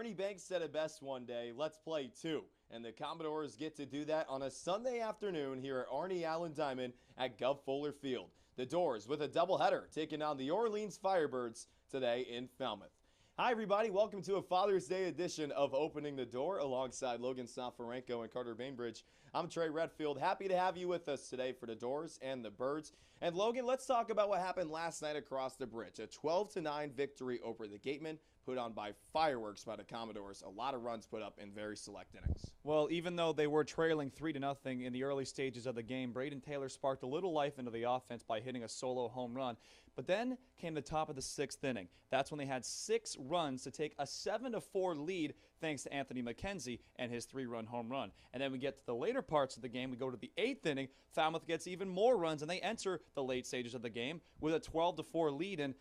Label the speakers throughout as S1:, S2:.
S1: Ernie Banks said it best one day, let's play two. And the Commodores get to do that on a Sunday afternoon here at Arnie Allen Diamond at Guv Fuller Field. The Doors with a doubleheader taking on the Orleans Firebirds today in Falmouth. Hi, everybody. Welcome to a Father's Day edition of Opening the Door alongside Logan Soforenko and Carter Bainbridge. I'm Trey Redfield. Happy to have you with us today for the Doors and the Birds. And Logan, let's talk about what happened last night across the bridge. A 12-9 victory over the Gatemen, put on by fireworks by the Commodores. A lot of runs put up in very select innings.
S2: Well, even though they were trailing 3-0 in the early stages of the game, Braden Taylor sparked a little life into the offense by hitting a solo home run. But then came the top of the sixth inning. That's when they had 6 runs to take a 7-4 lead thanks to Anthony McKenzie and his 3-run home run. And then we get to the later parts of the game. We go to the 8th inning. Falmouth gets even more runs, and they enter the late stages of the game with a 12-4 lead. And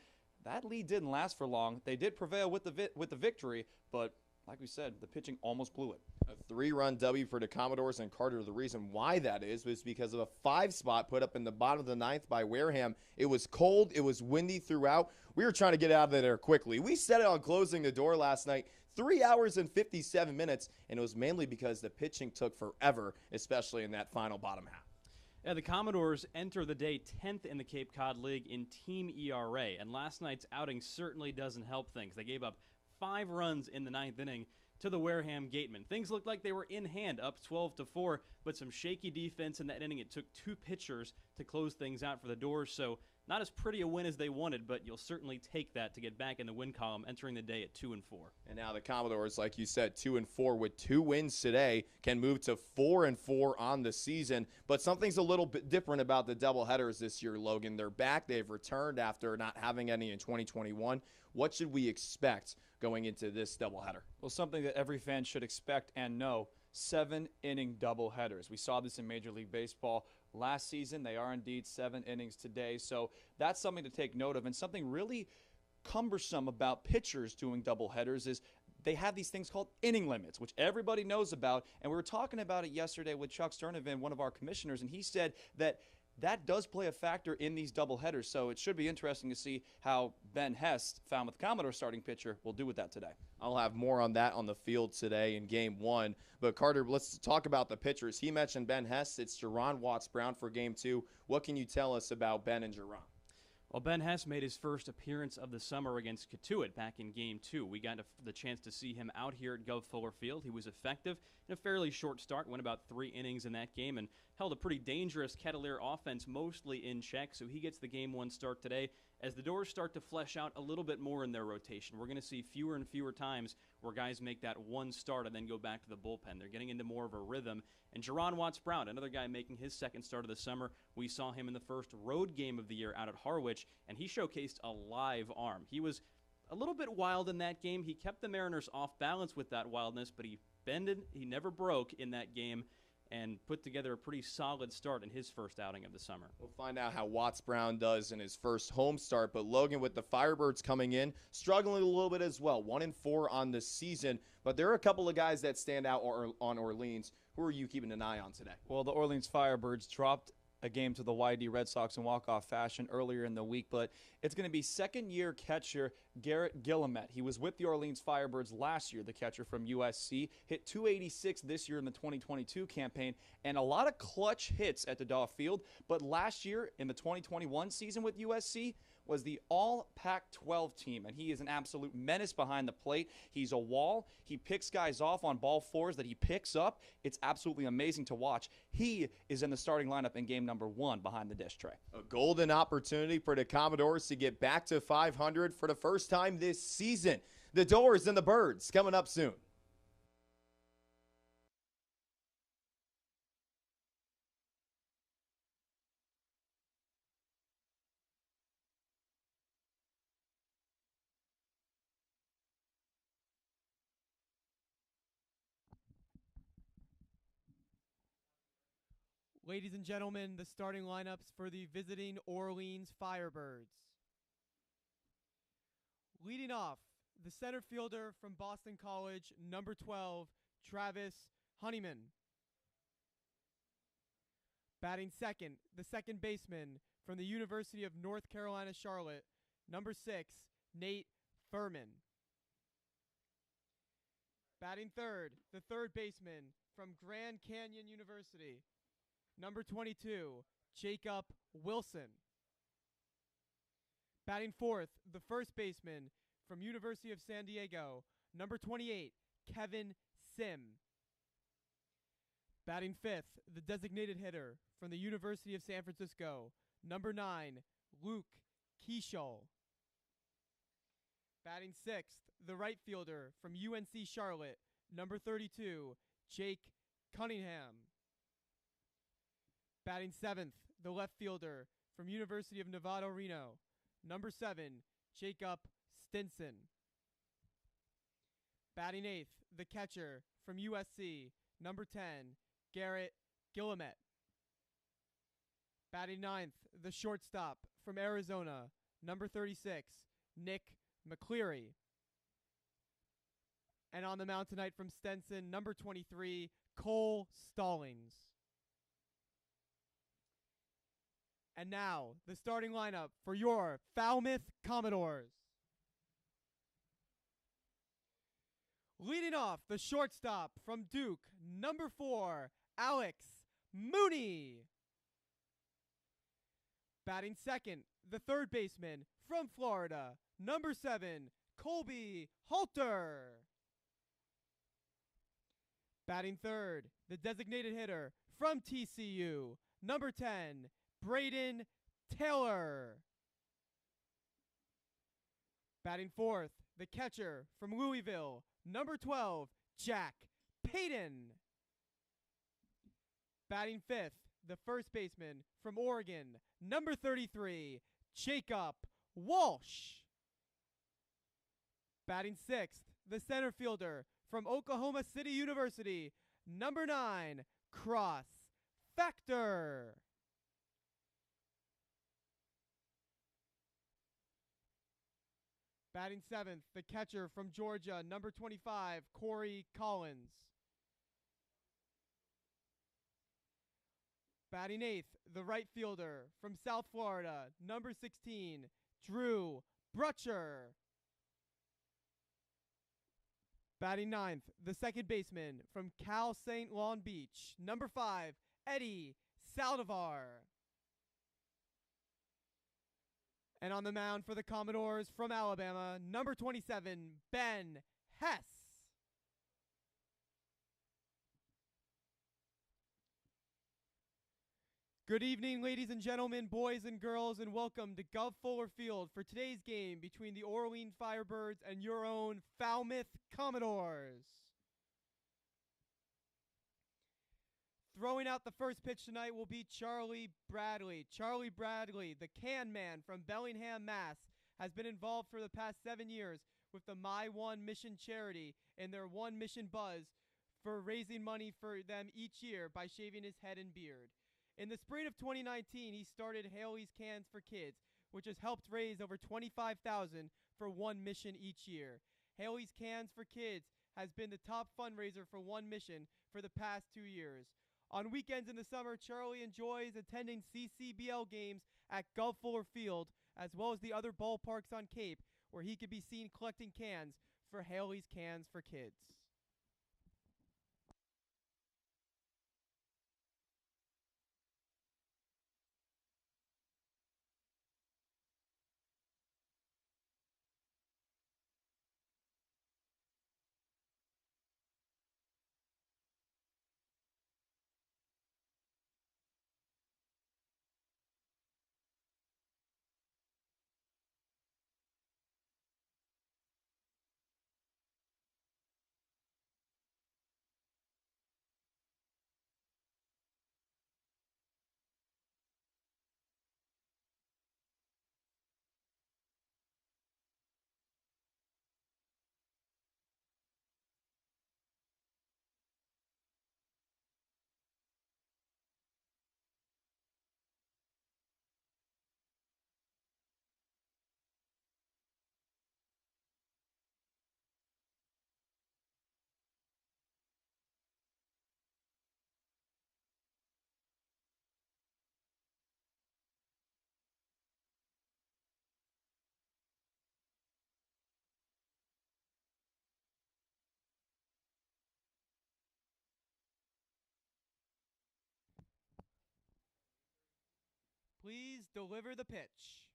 S2: that lead didn't last for long. They did prevail with the victory, but like we said, the pitching almost blew it.
S1: A 3-run W for the Commodores, and Carter, the reason why that is was because of a 5 spot put up in the bottom of the 9th by Wareham. It was cold. It was windy throughout. We were trying to get out of there quickly. We said it on Closing the Door last night, 3 hours and 57 minutes, and it was mainly because the pitching took forever, especially in that final bottom half.
S3: Yeah, the Commodores enter the day 10th in the Cape Cod League in team ERA, and last night's outing certainly doesn't help things. They gave up 5 runs in the 9th inning to the Wareham Gatemen. Things looked like they were in hand, up 12-4, but some shaky defense in that inning. It took 2 pitchers to close things out for the Doors, so not as pretty a win as they wanted, but you'll certainly take that to get back in the win column, entering the day at 2-4.
S1: And now the Commodores, like you said, 2-4 with 2 wins today, can move to 4-4 on the season. But something's a little bit different about the doubleheaders this year, Logan. They're back. They've returned after not having any in 2021. What should we expect going into this doubleheader?
S2: Well, something that every fan should expect and know. 7-inning doubleheaders. We saw this in Major League Baseball last season. They are indeed 7 innings today. So that's something to take note of. And something really cumbersome about pitchers doing doubleheaders is they have these things called inning limits, which everybody knows about. And we were talking about it yesterday with Chuck Sternevin, one of our commissioners, and he said that does play a factor in these doubleheaders. So it should be interesting to see how Ben Hess, Falmouth Commodores starting pitcher, will do with that today.
S1: I'll have more on that on the field today in Game 1. But, Carter, let's talk about the pitchers. He mentioned Ben Hess. It's Jerron Watts-Brown for Game 2. What can you tell us about Ben and Jerron?
S3: Well, Ben Hess made his first appearance of the summer against Katuitt back in Game 2. We got the chance to see him out here at Guv Fuller Field. He was effective in a fairly short start, went about 3 innings in that game, and held a pretty dangerous Cavalier offense mostly in check, so he gets the Game 1 start today. As the Doors start to flesh out a little bit more in their rotation, we're going to see fewer and fewer times where guys make that one start and then go back to the bullpen. They're getting into more of a rhythm. And Jerron Watts-Brown, another guy making his second start of the summer, we saw him in the first road game of the year out at Harwich, and he showcased a live arm. He was a little bit wild in that game. He kept the Mariners off balance with that wildness, but he bended, he never broke in that game, and put together a pretty solid start in his first outing of the summer.
S1: We'll find out how Watts-Brown does in his first home start. But Logan, with the Firebirds coming in, struggling a little bit as well. 1-4 on the season. But there are a couple of guys that stand out on Orleans. Who are you keeping an eye on today?
S2: Well, the Orleans Firebirds dropped a game to the YD Red Sox in walk-off fashion earlier in the week, but it's going to be second-year catcher Garrett Guillemette. He was with the Orleans Firebirds last year, the catcher from USC, hit .286 this year in the 2022 campaign, and a lot of clutch hits at the Daw Field, but last year in the 2021 season with USC was the All-Pac-12 team, and he is an absolute menace behind the plate. He's a wall. He picks guys off on ball 4s that he picks up. It's absolutely amazing to watch. He is in the starting lineup in game number 1 behind the dish tray.
S1: A golden opportunity for the Commodores to get back to 500 for the first time this season. The Doors and the Birds coming up soon.
S4: Ladies and gentlemen, the starting lineups for the visiting Orleans Firebirds. Leading off, the center fielder from Boston College, number 12, Travis Honeyman. Batting second, the second baseman from the University of North Carolina, Charlotte, number 6, Nate Furman. Batting third, the third baseman from Grand Canyon University, number 22, Jacob Wilson. Batting fourth, the first baseman from University of San Diego, number 28, Kevin Sim. Batting fifth, the designated hitter from the University of San Francisco, number 9, Luke Keishol. Batting sixth, the right fielder from UNC Charlotte, number 32, Jake Cunningham. Batting seventh, the left fielder from University of Nevada, Reno, number 7, Jacob Stinson. Batting eighth, the catcher from USC, number 10, Garrett Guillemette. Batting ninth, the shortstop from Arizona, number 36, Nick McCleary. And on the mound tonight from Stenson, number 23, Cole Stallings. And now, the starting lineup for your Falmouth Commodores. Leading off, the shortstop from Duke, number 4, Alex Mooney. Batting second, the third baseman from Florida, number 7, Colby Halter. Batting third, the designated hitter from TCU, number 10, Braden Taylor. Batting fourth, the catcher from Louisville, number 12, Jack Payton. Batting fifth, the first baseman from Oregon, number 33, Jacob Walsh. Batting sixth, the center fielder from Oklahoma City University, number 9, Cross Factor. Batting seventh, the catcher from Georgia, number 25, Corey Collins. Batting eighth, the right fielder from South Florida, number 16, Drew Brutcher. Batting ninth, the second baseman from Cal St. Long Beach, number 5, Eddie Saldivar. And on the mound for the Commodores from Alabama, number 27, Ben Hess. Good evening, ladies and gentlemen, boys and girls, and welcome to Guv Fuller Field for today's game between the Orleans Firebirds and your own Falmouth Commodores. Throwing out the first pitch tonight will be Charlie Bradley. Charlie Bradley, the can man from Bellingham, Mass., has been involved for the past 7 years with the My One Mission charity and their One Mission Buzz for raising money for them each year by shaving his head and beard. In the spring of 2019, he started Haley's Cans for Kids, which has helped raise over $25,000 for One Mission each year. Haley's Cans for Kids has been the top fundraiser for One Mission for the past 2 years. On weekends in the summer, Charlie enjoys attending CCBL games at Guv Fuller Field, as well as the other ballparks on Cape, where he could be seen collecting cans for Haley's Cans for Kids. please deliver the pitch.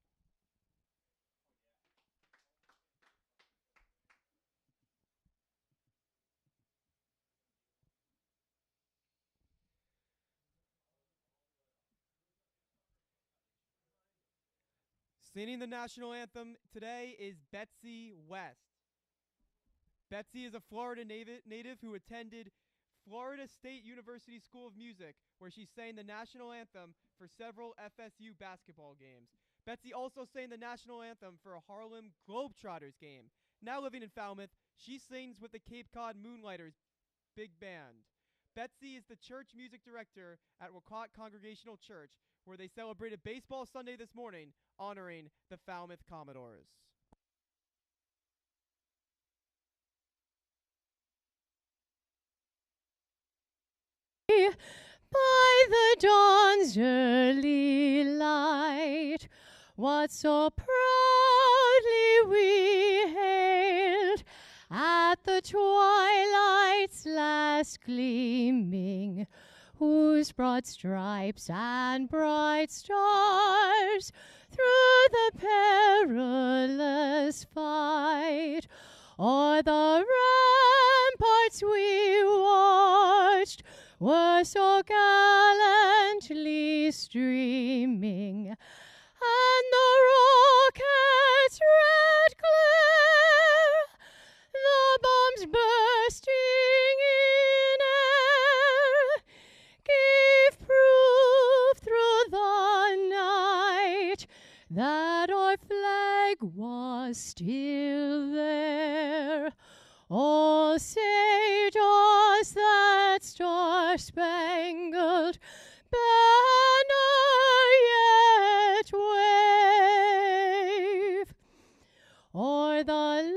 S4: Singing the national anthem today is Betsy West. Betsy is a Florida native who attended Florida State University School of Music, where she sang the national anthem for several FSU basketball games. Betsy also sang the national anthem for a Harlem Globetrotters game. Now living in Falmouth, she sings with the Cape Cod Moonlighters Big Band. Betsy is the church music director at Wacquat Congregational Church, where they celebrated Baseball Sunday this morning, honoring the Falmouth Commodores.
S5: By the dawn's early light, what so proudly we hailed at the twilight's last gleaming, whose broad stripes and bright stars through the perilous fight o'er the ramparts we watched were so gallantly streaming, and the rocket's red glare, the bombs bursting in air, gave proof through the night that our flag was still there. Oh, say does that star-spangled banner yet wave o'er the land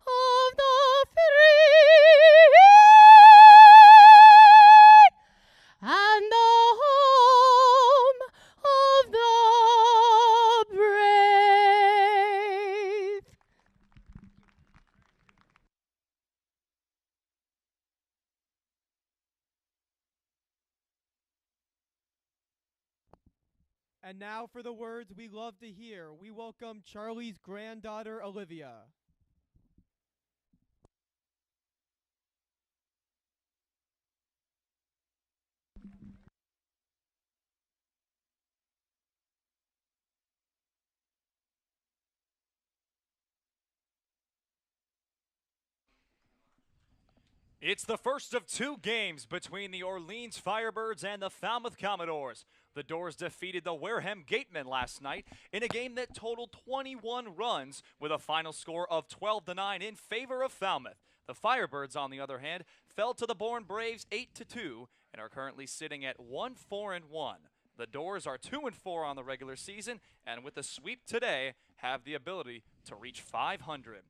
S5: of the free and the home of the brave?
S4: And now for the words we love to hear, we welcome Charlie's granddaughter, Olivia.
S6: It's the first of two games between the Orleans Firebirds and the Falmouth Commodores. The Doors defeated the Wareham Gatemen last night in a game that totaled 21 runs with a final score of 12-9 in favor of Falmouth. The Firebirds, on the other hand, fell to the Bourne Braves 8-2 and are currently sitting at 1-4-1. The Doors are 2-4 on the regular season, and with the sweep today, have the ability to reach 500.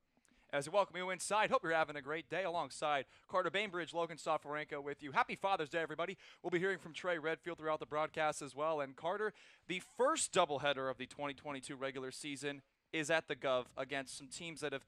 S6: As we welcome you inside, hope you're having a great day alongside Carter Bainbridge, Logan Soforenko with you. Happy Father's Day, everybody. We'll be hearing from Trey Redfield throughout the broadcast as well. And Carter, the first doubleheader of the 2022 regular season is at the Guv against some teams that have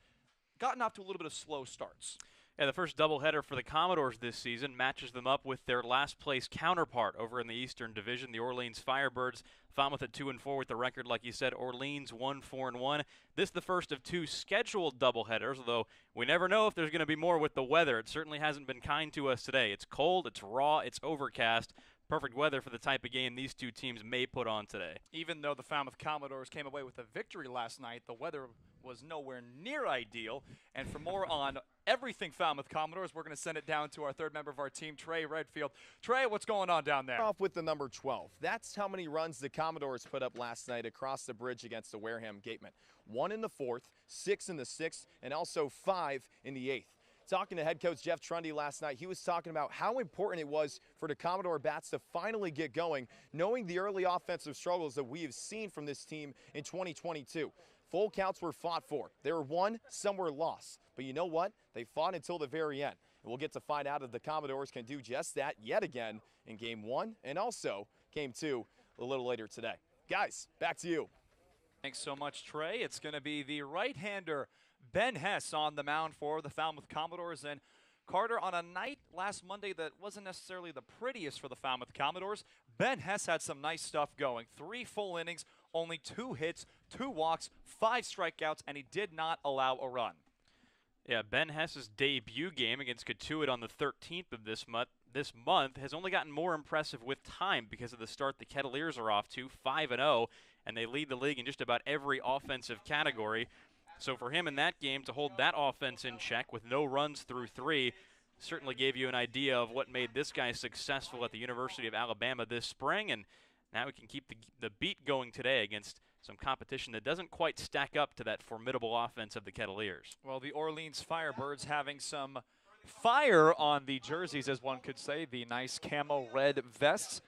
S6: gotten off to a little bit of slow starts.
S3: Yeah, the first doubleheader for the Commodores this season matches them up with their last-place counterpart over in the Eastern Division, the Orleans Firebirds. Falmouth at 2-4 with the record, like you said. Orleans 1-4-1. This is the first of two scheduled doubleheaders, although we never know if there's going to be more with the weather. It certainly hasn't been kind to us today. It's cold, it's raw, it's overcast. Perfect weather for the type of game these two teams may put on today.
S6: Even though the Falmouth Commodores came away with a victory last night, the weather was nowhere near ideal. And for more on everything Falmouth Commodores, we're going to send it down to our third member of our team, Trey Redfield. Trey, what's going on down there?
S1: Off with the number 12. That's how many runs the Commodores put up last night across the bridge against the Wareham Gatemen. 1 in the 4th, 6 in the 6th, and also 5 in the 8th. Talking to head coach Jeff Trundy last night, he was talking about how important it was for the Commodore bats to finally get going, knowing the early offensive struggles that we have seen from this team in 2022. Full counts were fought for. They were won, some were lost. But you know what? They fought until the very end. And we'll get to find out if the Commodores can do just that yet again in Game 1 and also Game 2 a little later today. Guys, back to you.
S6: Thanks so much, Trey. It's going to be the right-hander Ben Hess on the mound for the Falmouth Commodores. And Carter, on a night last Monday that wasn't necessarily the prettiest for the Falmouth Commodores, Ben Hess had some nice stuff going. 3 full innings, only 2 hits, 2 walks, 5 strikeouts, and he did not allow a run.
S3: Yeah, Ben Hess's debut game against Cotuit on the 13th of this month has only gotten more impressive with time because of the start the Kettleers are off to, 5-0, and they lead the league in just about every offensive category. So for him in that game to hold that offense in check with no runs through 3 certainly gave you an idea of what made this guy successful at the University of Alabama this spring, and now we can keep the beat going today against some competition that doesn't quite stack up to that formidable offense of the Kettleers.
S6: Well, the Orleans Firebirds having some fire on the jerseys, as one could say, the nice camo red vests,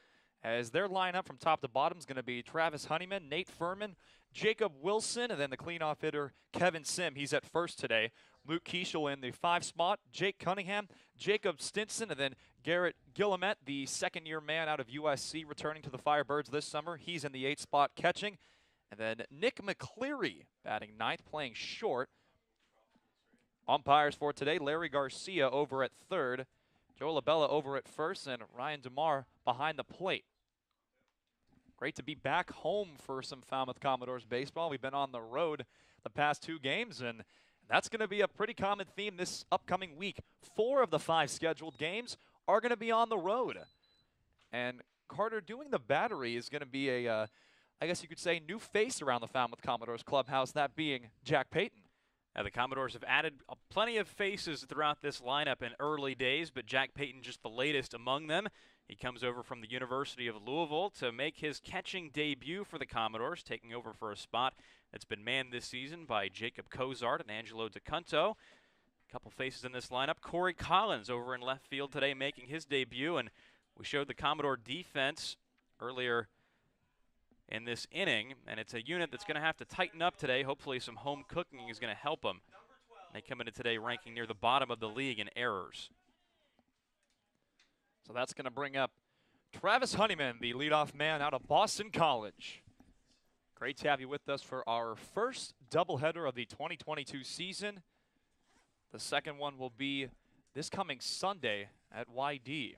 S6: as their lineup from top to bottom is going to be Travis Honeyman, Nate Furman, Jacob Wilson, and then the cleanoff hitter Kevin Sim. He's at first today. Luke Keishel in the 5 spot, Jake Cunningham, Jacob Stinson, and then Garrett Guillemette, the second-year man out of USC, returning to the Firebirds this summer. He's in the 8 spot catching. And then Nick McCleary batting 9th, playing short. Umpires for today, Larry Garcia over at 3rd, Joe LaBella over at 1st, and Ryan DeMar behind the plate. Great to be back home for some Falmouth Commodores baseball. We've been on the road the past 2 games, and that's going to be a pretty common theme this upcoming week. 4 of the 5 scheduled games are going to be on the road. And Carter, doing the battery is going to be a, I guess you could say, new face around the Falmouth Commodores clubhouse, that being Jack Payton.
S3: Now, the Commodores have added plenty of faces throughout this lineup in early days, but Jack Payton just the latest among them. He comes over from the University of Louisville to make his catching debut for the Commodores, taking over for a spot that's been manned this season by Jacob Cozart and Angelo DeCunto. A couple faces in this lineup. Corey Collins over in left field today making his debut, and we showed the Commodore defense earlier in this inning, and it's a unit that's going to have to tighten up today. Hopefully some home cooking is going to help them. They come into today ranking near the bottom of the league in errors.
S6: So that's going to bring up Travis Honeyman, the leadoff man out of Boston College. Great to have you with us for our first doubleheader of the 2022 season. The second one will be this coming Sunday at YD.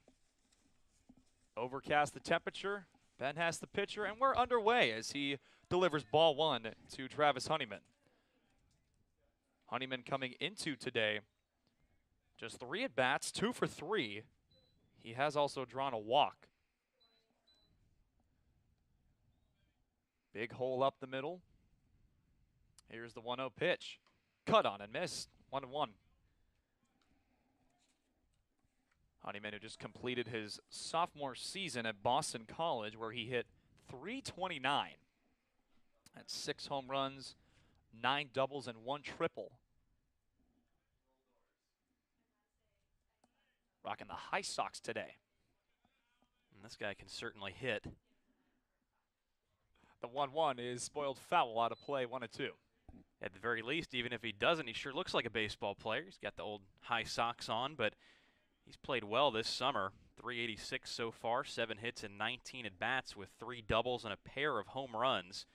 S6: Overcast the temperature. Ben Hess the pitcher, and we're underway as he delivers ball 1 to Travis Honeyman. Honeyman coming into today, just 3 at-bats, 2 for 3. He has also drawn a walk. Big hole up the middle. Here's the 1-0 pitch. Cut on and missed. 1-1. Honeyman, who just completed his sophomore season at Boston College, where he hit .329. That's 6 home runs, 9 doubles, and 1 triple. Rocking the high socks today.
S3: And this guy can certainly hit.
S6: The 1-1 is spoiled foul out of play, 1-2.
S3: At the very least, even if he doesn't, he sure looks like a baseball player. He's got the old high socks on, but he's played well this summer. .386 so far, 7 hits and 19 at-bats with 3 doubles and a pair of home runs.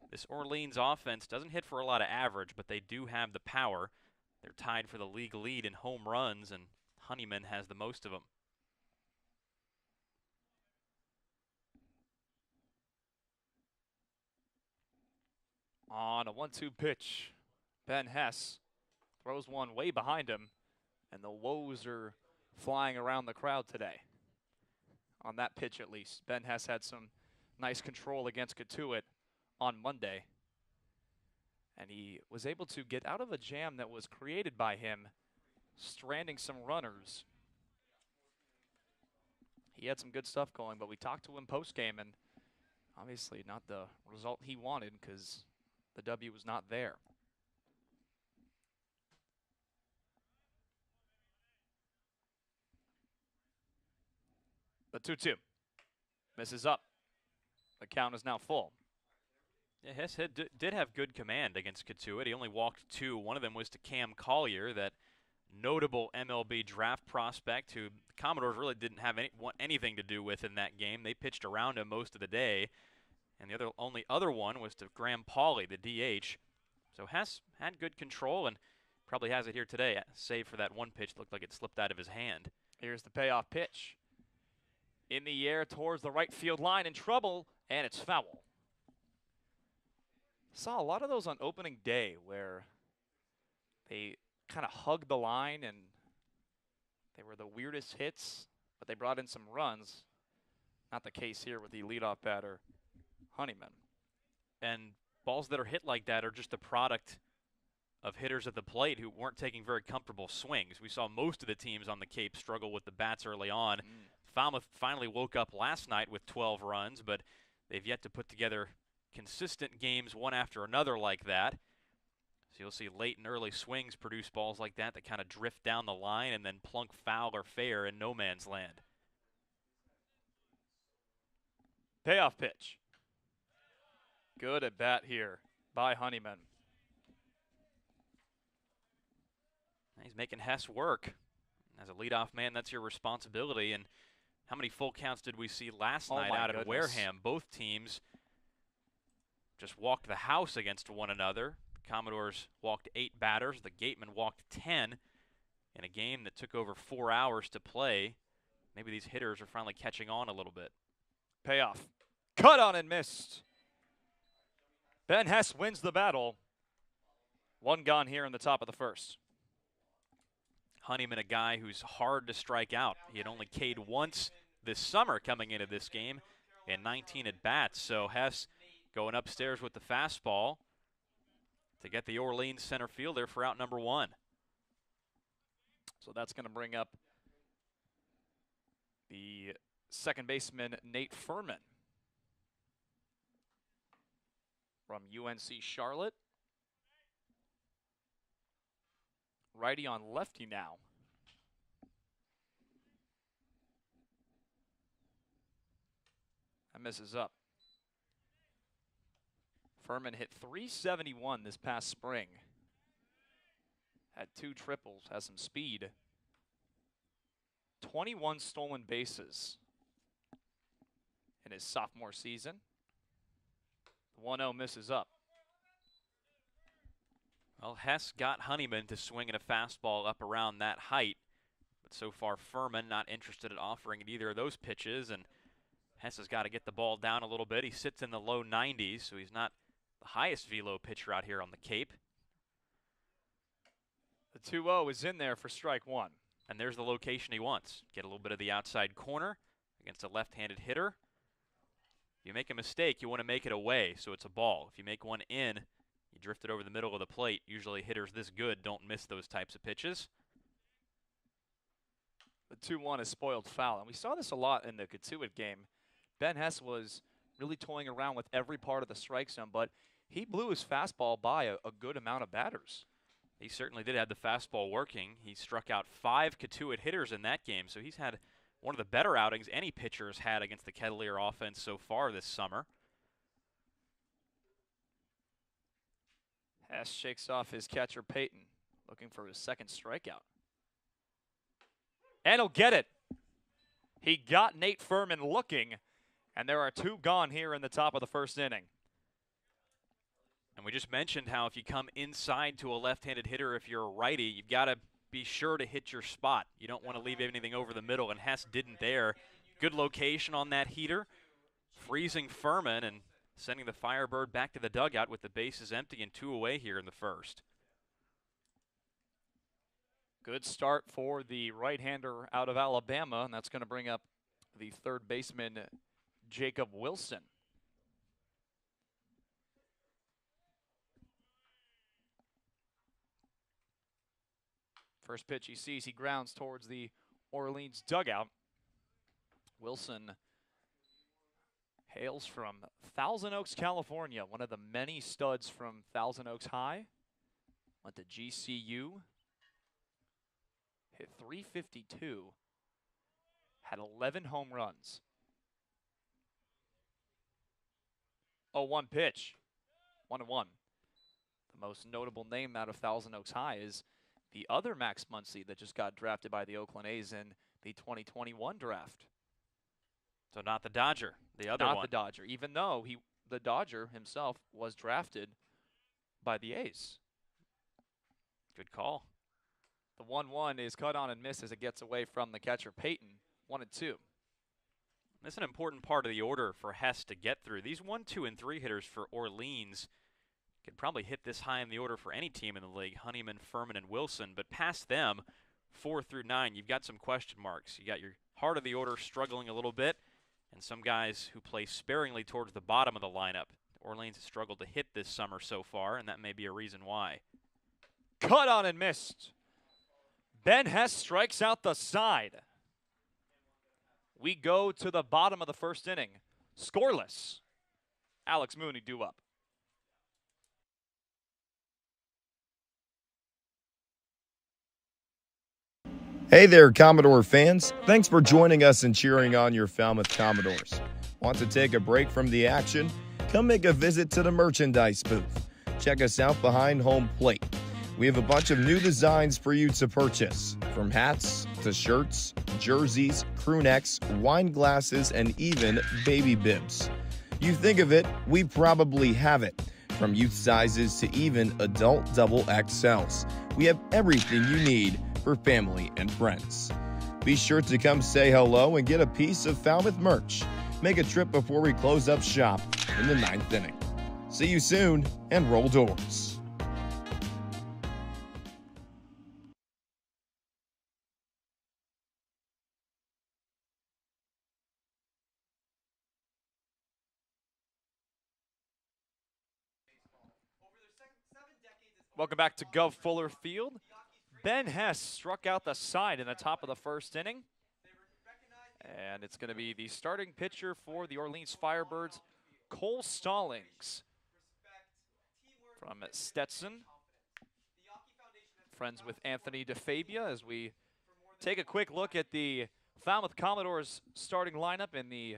S3: This Orleans offense doesn't hit for a lot of average, but they do have the power. They're tied for the league lead in home runs, and Honeyman has the most of them.
S6: On a 1-2 pitch, Ben Hess throws one way behind him, and the woes are flying around the crowd today. On that pitch, at least. Ben Hess had some nice control against Cotuit on Monday, and he was able to get out of a jam that was created by him, stranding some runners. He had some good stuff going, but we talked to him post-game, and obviously not the result he wanted because the W was not there. The 2-2 misses up. The count is now full.
S3: Yeah, Hess did have good command against Cotuit. He only walked 2. One of them was to Cam Collier, that notable MLB draft prospect who the Commodores really didn't have anything to do with in that game. They pitched around him most of the day. And the only other one was to Graham Pauley, the DH. So Hess had good control and
S6: Probably has it here today, save for that one pitch. Looked like it slipped out of his hand.
S2: Here's the payoff pitch. In the air towards the right field line, in trouble, and it's foul. Saw a lot of those on opening day where they kind of hugged the line and they were the weirdest hits, but they brought in some runs. Not the case here with the leadoff batter, Honeyman.
S6: And balls that are hit like that are just the product of hitters at the plate who weren't taking very comfortable swings. We saw most of the teams on the Cape struggle with the bats early on. Falmouth finally woke up last night with 12 runs, but they've yet to put together consistent games one after another like that. So you'll see late and early swings produce balls like that that kind of drift down the line and then plunk foul or fair in no man's land.
S2: Payoff pitch. Good at bat here by Honeyman.
S6: He's making Hess work. As a leadoff man, that's your responsibility. And how many full counts did we see last night out at Wareham? Both teams just walked the house against one another. The Commodores walked 8 batters. The Gatemen walked 10 in a game that took over 4 hours to play. Maybe these hitters are finally catching on a little bit.
S2: Payoff. Cut on and missed. Ben Hess wins the battle. 1 gone here in the top of the first.
S6: Honeyman, a guy who's hard to strike out. He had only K'd once this summer coming into this game and 19 at bats. So Hess going upstairs with the fastball to get the Orleans center fielder for out number 1.
S2: So that's going to bring up the second baseman, Nate Furman from UNC Charlotte. Righty on lefty now. That misses up. Furman hit .371 this past spring. Had 2 triples, has some speed. 21 stolen bases in his sophomore season. The 1-0 misses up.
S6: Well, Hess got Honeyman to swing at a fastball up around that height, but so far Furman not interested in offering at either of those pitches, and Hess has got to get the ball down a little bit. He sits in the low 90s, so he's not the highest velo pitcher out here on the Cape.
S2: The 2-0 is in there for strike 1.
S6: And there's the location he wants. Get a little bit of the outside corner against a left-handed hitter. If you make a mistake, you want to make it away, so it's a ball. If you make one in, you drift it over the middle of the plate. Usually hitters this good don't miss those types of pitches.
S2: The 2-1 is spoiled foul, and we saw this a lot in the Katuitt game. Ben Hess was really toying around with every part of the strike zone, but he blew his fastball by a good amount of batters.
S6: He certainly did have the fastball working. He struck out 5 Katuitt hitters in that game, so he's had one of the better outings any pitcher has had against the Kettleer offense so far this summer.
S2: Hess shakes off his catcher, Peyton, looking for his second strikeout. And he'll get it. He got Nate Furman looking, and there are 2 gone here in the top of the first inning.
S6: And we just mentioned how if you come inside to a left-handed hitter, if you're a righty, you've got to be sure to hit your spot. You don't want to leave anything over the middle, and Hess didn't there. Good location on that heater, freezing Furman and sending the Firebird back to the dugout with the bases empty and 2 away here in the first.
S2: Good start for the right-hander out of Alabama, and that's going to bring up the third baseman, Jacob Wilson. First pitch he sees, he grounds towards the Orleans dugout. Wilson hails from Thousand Oaks, California, one of the many studs from Thousand Oaks High. Went to GCU. Hit .352. Had 11 home runs. 0-1 pitch. 1-1. The most notable name out of Thousand Oaks High is the other Max Muncy that just got drafted by the Oakland A's in the 2021 draft.
S6: So not the Dodger, the other one.
S2: Not the Dodger, even though the Dodger himself was drafted by the A's.
S6: Good call. The 1-1 is cut on and missed as it gets away from the catcher, Peyton. 1-2.
S3: That's an important part of the order for Hess to get through. These 1, 2, and 3 hitters for Orleans could probably hit this high in the order for any team in the league, Honeyman, Furman, and Wilson. But past them, 4 through 9, you've got some question marks. You got your heart of the order struggling a little bit, and some guys who play sparingly towards the bottom of the lineup. Orleans has struggled to hit this summer so far, and that may be a reason why.
S6: Cut on and missed. Ben Hess strikes out the side. We go to the bottom of the first inning. Scoreless. Alex Mooney due up.
S1: Hey there, Commodore fans. Thanks for joining us and cheering on your Falmouth Commodores. Want to take a break from the action? Come make a visit to the merchandise booth. Check us out behind home plate. We have a bunch of new designs for you to purchase, from hats to shirts, jerseys, crew necks, wine glasses, and even baby bibs. You think of it, we probably have it. From youth sizes to even adult double XLs. We have everything you need for family and friends. Be sure to come say hello and get a piece of Falmouth merch. Make a trip before we close up shop in the 9th inning. See you soon, and roll doors.
S6: Welcome back to Guv Fuller Field. Ben Hess struck out the side in the top of the first inning. And it's going to be the starting pitcher for the Orleans Firebirds, Cole Stallings from Stetson. Friends with Anthony DeFabia as we take a quick look at the Falmouth Commodores starting lineup and the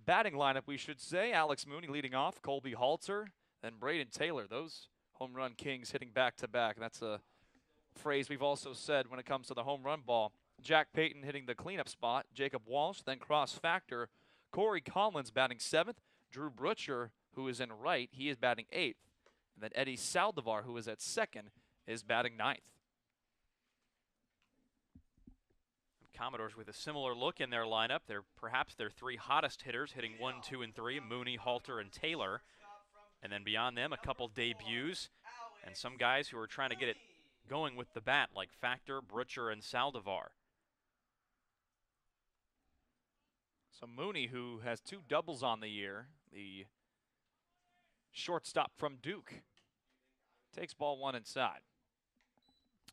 S6: batting lineup, we should say. Alex Mooney leading off, Colby Halter, then Braden Taylor. Those home run kings hitting back-to-back. That's a phrase we've also said when it comes to the home run ball. Jack Payton hitting the cleanup spot. Jacob Walsh, then cross factor. Corey Collins batting 7th. Drew Butcher, who is in right, he is batting 8th. And then Eddie Saldivar, who is at 2nd, is batting 9th.
S3: Commodores with a similar look in their lineup. They're perhaps their 3 hottest hitters, hitting 1, 2, and 3, Mooney, Halter, and Taylor. And then beyond them, a couple debuts and some guys who are trying to get it going with the bat, like Factor, Butcher, and Saldivar.
S6: So Mooney, who has 2 doubles on the year, the shortstop from Duke, takes ball 1 inside.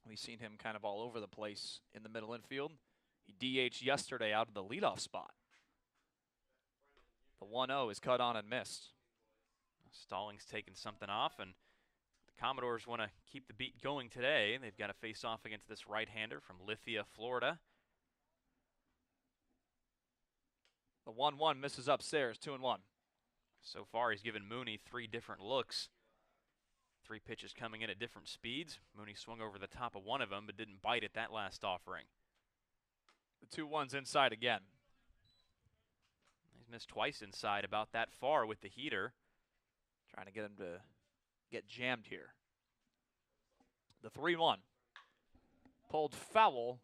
S6: We've seen him kind of all over the place in the middle infield. He DH'd yesterday out of the leadoff spot. The 1-0 is cut on and missed.
S3: Stallings taking something off, and the Commodores want to keep the beat going today. They've got to face off against this right-hander from Lithia, Florida.
S6: The 1-1 misses upstairs, 2-1.
S3: So far, he's given Mooney 3 different looks. 3 pitches coming in at different speeds. Mooney swung over the top of one of them, but didn't bite at that last offering.
S6: The 2-1's inside again.
S3: He's missed twice inside, about that far with the heater.
S6: Trying to get him to get jammed here. The 3-1. Pulled foul.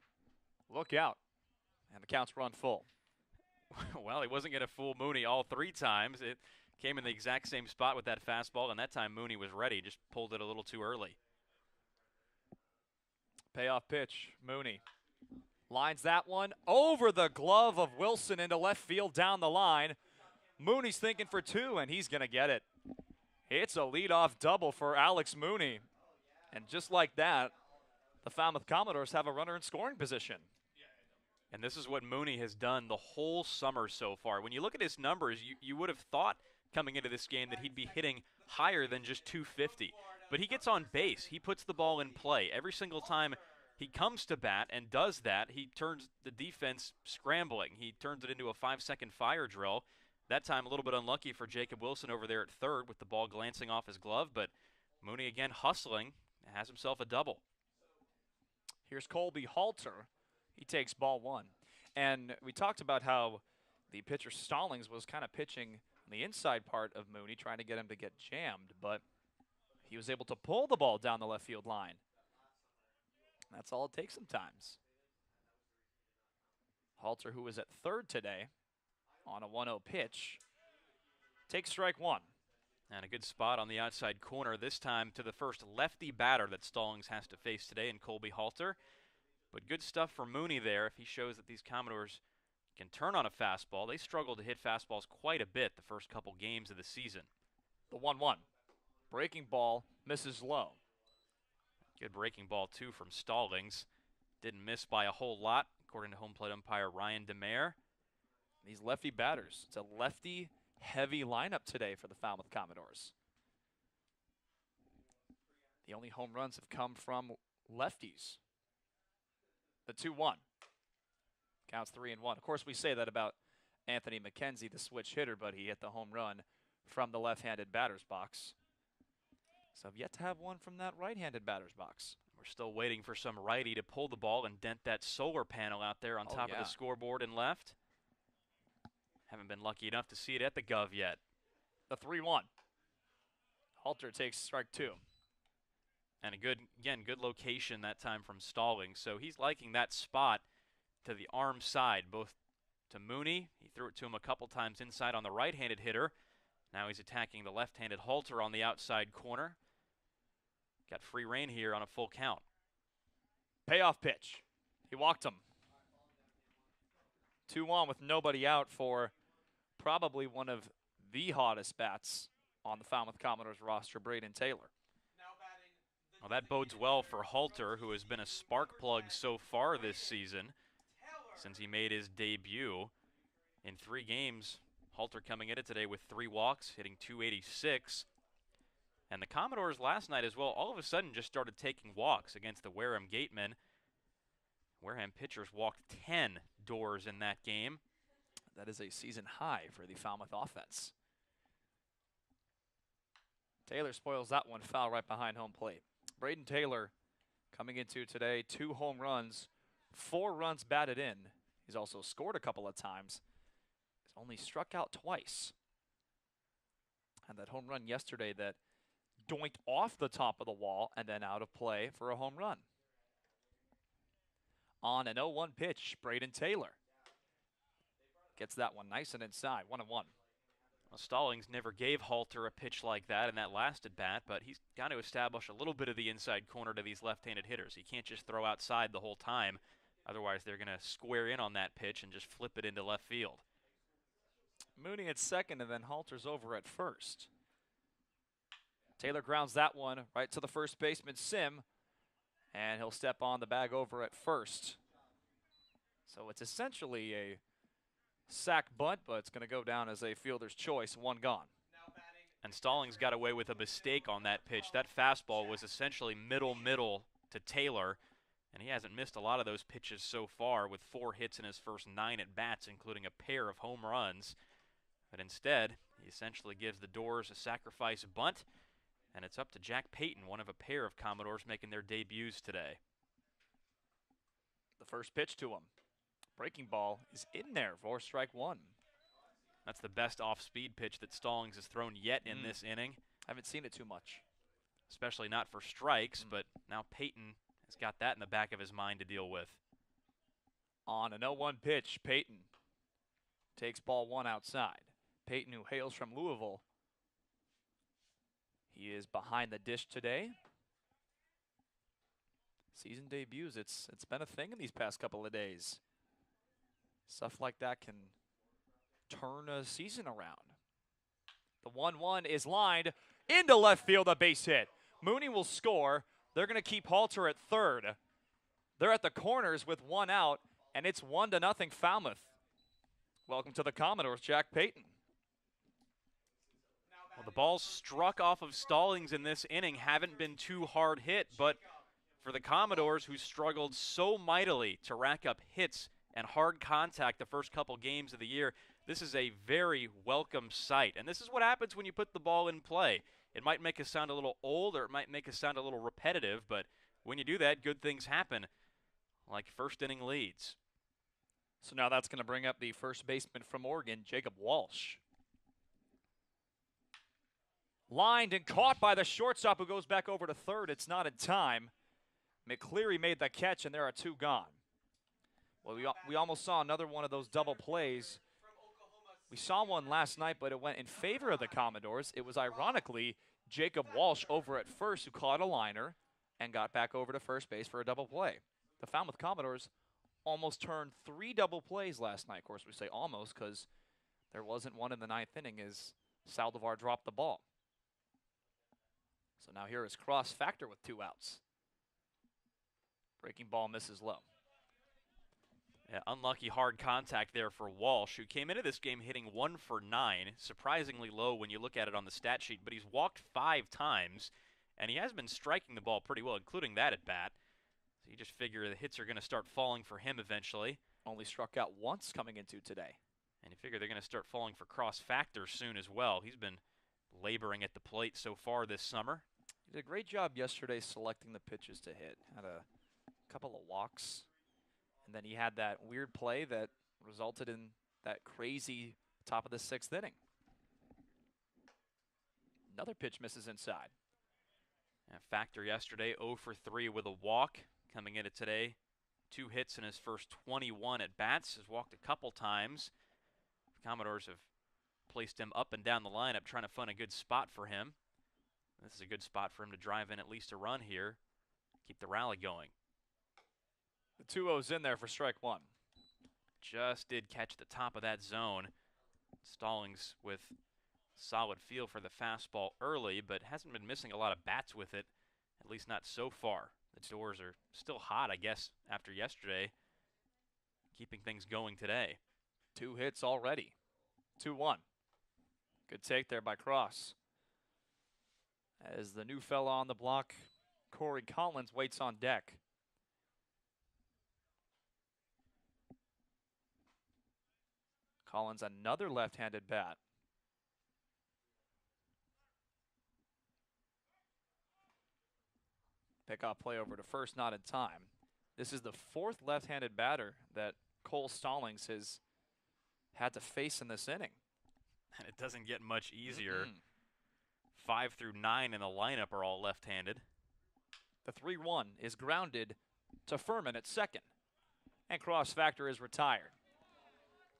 S6: Look out. And the count's run full.
S3: Well, he wasn't going to fool Mooney all 3 times. It came in the exact same spot with that fastball, and that time Mooney was ready, just pulled it a little too early.
S6: Payoff pitch, Mooney. Lines that one over the glove of Wilson into left field down the line. Mooney's thinking for 2, and he's going to get it. It's a leadoff double for Alex Mooney. And just like that, the Falmouth Commodores have a runner in scoring position.
S3: And this is what Mooney has done the whole summer so far. When you look at his numbers, you would have thought coming into this game that he'd be hitting higher than just 250. But he gets on base. He puts the ball in play. Every single time he comes to bat and does that, he turns the defense scrambling. He turns it into a 5-second fire drill. That time a little bit unlucky for Jacob Wilson over there at third with the ball glancing off his glove, but Mooney again hustling, has himself a double.
S6: Here's Colby Halter. He takes ball 1. And we talked about how the pitcher Stallings was kind of pitching on the inside part of Mooney, trying to get him to get jammed, but he was able to pull the ball down the left field line. That's all it takes sometimes. Halter, who was at third today on a 1-0 pitch, takes strike one.
S3: And a good spot on the outside corner, this time to the first lefty batter that Stallings has to face today in Colby Halter. But good stuff for Mooney there if he shows that these Commodores can turn on a fastball. They struggled to hit fastballs quite a bit the first couple games of the season.
S6: The 1-1. Breaking ball misses low.
S3: Good breaking ball, too, from Stallings. Didn't miss by a whole lot, according to home plate umpire Ryan DeMare.
S6: These lefty batters, it's a lefty-heavy lineup today for the Falmouth Commodores. The only home runs have come from lefties. The 2-1. Counts 3-1. Of course, we say that about Anthony McKenzie, the switch hitter, but he hit the home run from the left-handed batter's box. So I've yet to have one from that right-handed batter's box.
S3: We're still waiting for some righty to pull the ball and dent that solar panel out there on top of the scoreboard and left. Haven't been lucky enough to see it at the Guv yet.
S6: The 3-1. Halter takes strike two.
S3: And a good location that time from Stallings. So he's liking that spot to the arm side, both to Mooney. He threw it to him a couple times inside on the right-handed hitter. Now he's attacking the left-handed Halter on the outside corner. Got free rein here on a full count.
S6: Payoff pitch. He walked him. 2-1 with nobody out for probably one of the hottest bats on the Falmouth Commodores roster, Braden Taylor.
S3: Well, that bodes well for Halter, who has been a spark plug so far this season since he made his debut. In 3 games, Halter coming at it today with 3 walks, hitting .286. And the Commodores last night as well, all of a sudden just started taking walks against the Wareham Gatemen. Wareham pitchers walked 10 doors in that game.
S6: That is a season high for the Falmouth offense. Taylor spoils that one, foul right behind home plate. Braden Taylor coming into today, 2 home runs, 4 runs batted in. He's also scored a couple of times. He's only struck out twice. And that home run yesterday that doinked off the top of the wall and then out of play for a home run. On an 0-1 pitch, Braden Taylor gets that one nice and inside, 1-1.
S3: Well, Stallings never gave Halter a pitch like that in that last at bat, but he's got to establish a little bit of the inside corner to these left-handed hitters. He can't just throw outside the whole time. Otherwise, they're going to square in on that pitch and just flip it into left field.
S6: Mooney at second, and then Halter's over at first. Taylor grounds that one right to the first baseman, Sim, and he'll step on the bag over at first. So it's essentially a sack bunt, but it's going to go down as a fielder's choice, 1 gone.
S3: And Stallings got away with a mistake on that pitch. That fastball was essentially middle to Taylor, and he hasn't missed a lot of those pitches so far with 4 hits in his first 9 at-bats, including a pair of home runs. But instead, he essentially gives the Doors a sacrifice bunt, and it's up to Jack Payton, one of a pair of Commodores making their debuts today.
S6: The first pitch to him. Breaking ball is in there for strike 1.
S3: That's the best off-speed pitch that Stallings has thrown yet in this inning.
S6: I haven't seen it too much.
S3: Especially not for strikes, but now Payton has got that in the back of his mind to deal with.
S6: On an 0-1 pitch, Payton takes ball 1 outside. Payton, who hails from Louisville, he is behind the dish today. Season debuts, it's been a thing in these past couple of days. Stuff like that can turn a season around. The 1-1 is lined into left field, a base hit. Mooney will score. They're going to keep Halter at third. They're at the corners with 1 out, and it's 1-0 Falmouth. Welcome to the Commodores, Jack Payton.
S3: Well, the balls struck off of Stallings in this inning haven't been too hard hit, but for the Commodores, who struggled so mightily to rack up hits and hard contact the first couple games of the year, this is a very welcome sight. And this is what happens when you put the ball in play. It might make us sound a little old, or it might make us sound a little repetitive, but when you do that, good things happen, like first inning leads.
S6: So now that's going to bring up the first baseman from Oregon, Jacob Walsh. Lined and caught by the shortstop, who goes back over to third. It's not in time. McCleary made the catch, and there are 2 gone. Well, we almost saw another one of those double plays. We saw one last night, but it went in favor of the Commodores. It was ironically Jacob Walsh over at first who caught a liner and got back over to first base for a double play. The Falmouth Commodores almost turned 3 double plays last night. Of course, we say almost because there wasn't one in the 9th inning as Saldivar dropped the ball. So now here is Cross Factor with 2 outs. Breaking ball misses low.
S3: Yeah, unlucky hard contact there for Walsh, who came into this game hitting 1 for 9, surprisingly low when you look at it on the stat sheet, but he's walked 5 times, and he has been striking the ball pretty well, including that at bat. So you just figure the hits are going to start falling for him eventually.
S6: Only struck out once coming into today.
S3: And you figure they're going to start falling for Cross Factor soon as well. He's been laboring at the plate so far this summer.
S6: He did a great job yesterday selecting the pitches to hit. Had a couple of walks. And then he had that weird play that resulted in that crazy top of the 6th inning. Another pitch misses inside.
S3: And Factor yesterday 0 for 3 with a walk. Coming into today, 2 hits in his first 21 at bats. Has walked a couple times. The Commodores have placed him up and down the lineup, trying to find a good spot for him. This is a good spot for him to drive in at least a run here. Keep the rally going.
S6: The 2-0's in there for strike 1.
S3: Just did catch the top of that zone. Stallings with solid feel for the fastball early, but hasn't been missing a lot of bats with it, at least not so far. The Doors are still hot, I guess, after yesterday, keeping things going today.
S6: 2 hits already. 2-1. Good take there by Cross. As the new fella on the block, Corey Collins, waits on deck. Collins, another left-handed bat. Pickoff play over to first, not in time. This is the 4th left-handed batter that Cole Stallings has had to face in this inning.
S3: And it doesn't get much easier. 5 through 9 in the lineup are all left-handed.
S6: The 3-1 is grounded to Furman at second. And Cross Factor is retired.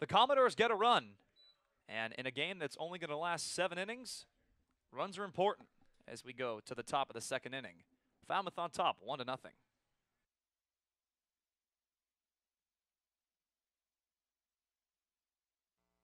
S6: The Commodores get a run. And in a game that's only going to last 7 innings, runs are important as we go to the top of the 2nd inning. Falmouth on top, 1-0.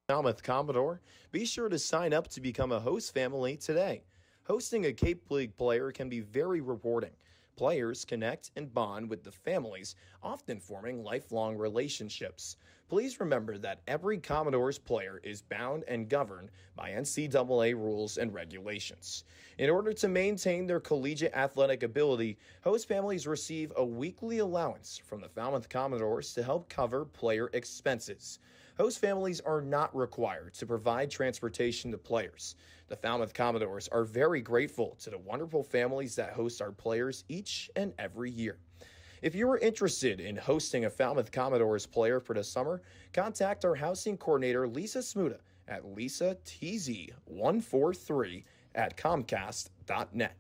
S1: Falmouth Commodore, be sure to sign up to become a host family today. Hosting a Cape League player can be very rewarding. Players connect and bond with the families, often forming lifelong relationships. Please remember that every Commodores player is bound and governed by NCAA rules and regulations. In order to maintain their collegiate athletic ability, host families receive a weekly allowance from the Falmouth Commodores to help cover player expenses. Host families are not required to provide transportation to players. The Falmouth Commodores are very grateful to the wonderful families that host our players each and every year. If you are interested in hosting a Falmouth Commodores player for the summer, contact our housing coordinator, Lisa Smuda, at lisatz143@comcast.net.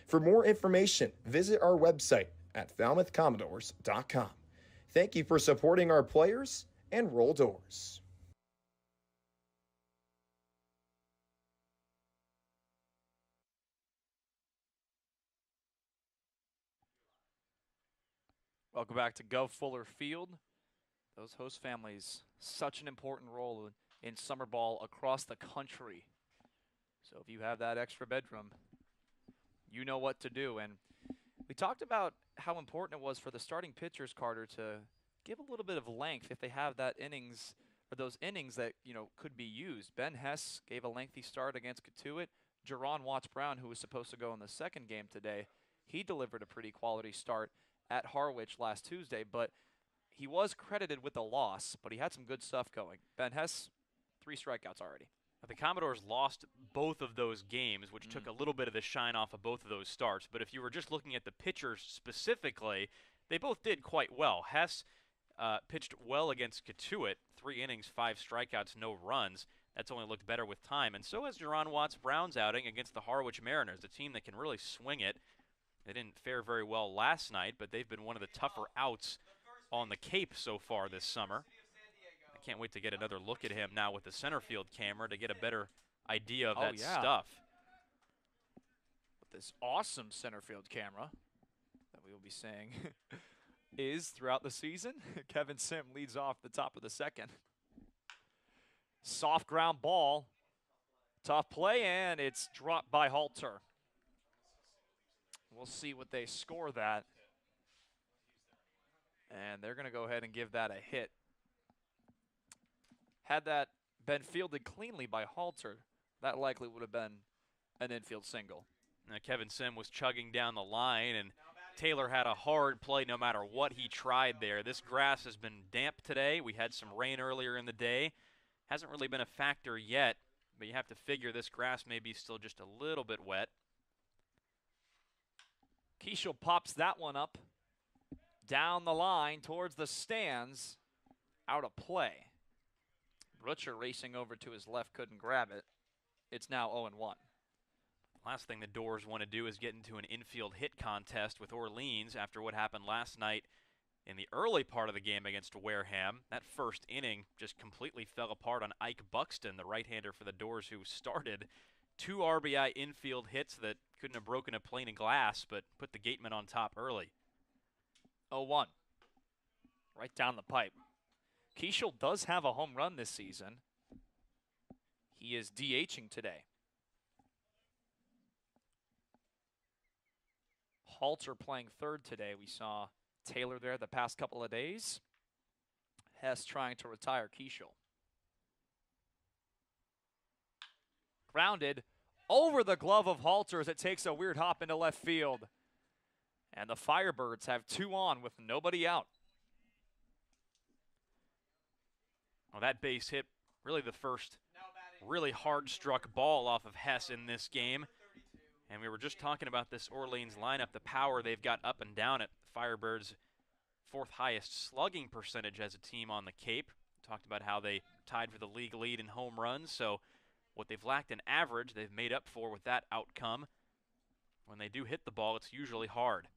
S1: For more information, visit our website at falmouthcommodores.com. Thank you for supporting our players, and roll doors.
S6: Welcome back to Guv Fuller Field. Those host families, such an important role in summer ball across the country. So if you have that extra bedroom, you know what to do. And we talked about how important it was for the starting pitchers, Carter, to give a little bit of length if they have that innings or those innings that, you know, could be used. Ben Hess gave a lengthy start against Cotuit. Jerron Watts-Brown, who was supposed to go in the second game today, he delivered a pretty quality start at Harwich last Tuesday, but he was credited with a loss, but he had some good stuff going. Ben Hess, 3 strikeouts already.
S3: The Commodores lost both of those games, which took a little bit of the shine off of both of those starts. But if you were just looking at the pitchers specifically, they both did quite well. Hess pitched well against Cotuit, 3 innings, 5 strikeouts, no runs. That's only looked better with time. And so has Jerron Watts-Brown's outing against the Harwich Mariners, a team that can really swing it. They didn't fare very well last night, but they've been one of the tougher outs on the Cape so far this summer. I can't wait to get another look at him now with the center field camera to get a better idea of that stuff.
S6: With this awesome center field camera that we will be saying is throughout the season. Kevin Sim leads off the top of the second. Soft ground ball. Tough play, and it's dropped by Halter. We'll see what they score that. And they're going to go ahead and give that a hit. Had that been fielded cleanly by Halter, that likely would have been an infield single.
S3: Now, Kevin Sim was chugging down the line, and Taylor had a hard play no matter what he tried there. This grass has been damp today. We had some rain earlier in the day. Hasn't really been a factor yet, but you have to figure this grass may be still just a little bit wet.
S6: Keishel pops that one up down the line towards the stands, out of play. Rutcher racing over to his left, couldn't grab it. It's now 0-1.
S3: Last thing the Doors want to do is get into an infield hit contest with Orleans after what happened last night in the early part of the game against Wareham. That first inning just completely fell apart on Ike Buxton, the right-hander for the Doors, who started 2 RBI infield hits that couldn't have broken a pane of glass, but put the Gateman on top early.
S6: 0-1. Right down the pipe. Keishel does have a home run this season. He is DHing today. Halter playing third today. We saw Taylor there the past couple of days. Hess trying to retire Keishel. Grounded over the glove of Halter as it takes a weird hop into left field. And the Firebirds have 2 on with nobody out.
S3: Well, that base hit really the first really hard-struck ball off of Hess in this game. And we were just talking about this Orleans lineup, the power they've got up and down it. Firebirds' 4th highest slugging percentage as a team on the Cape. Talked about how they tied for the league lead in home runs. So what they've lacked in average, they've made up for with that outcome. When they do hit the ball, it's usually hard.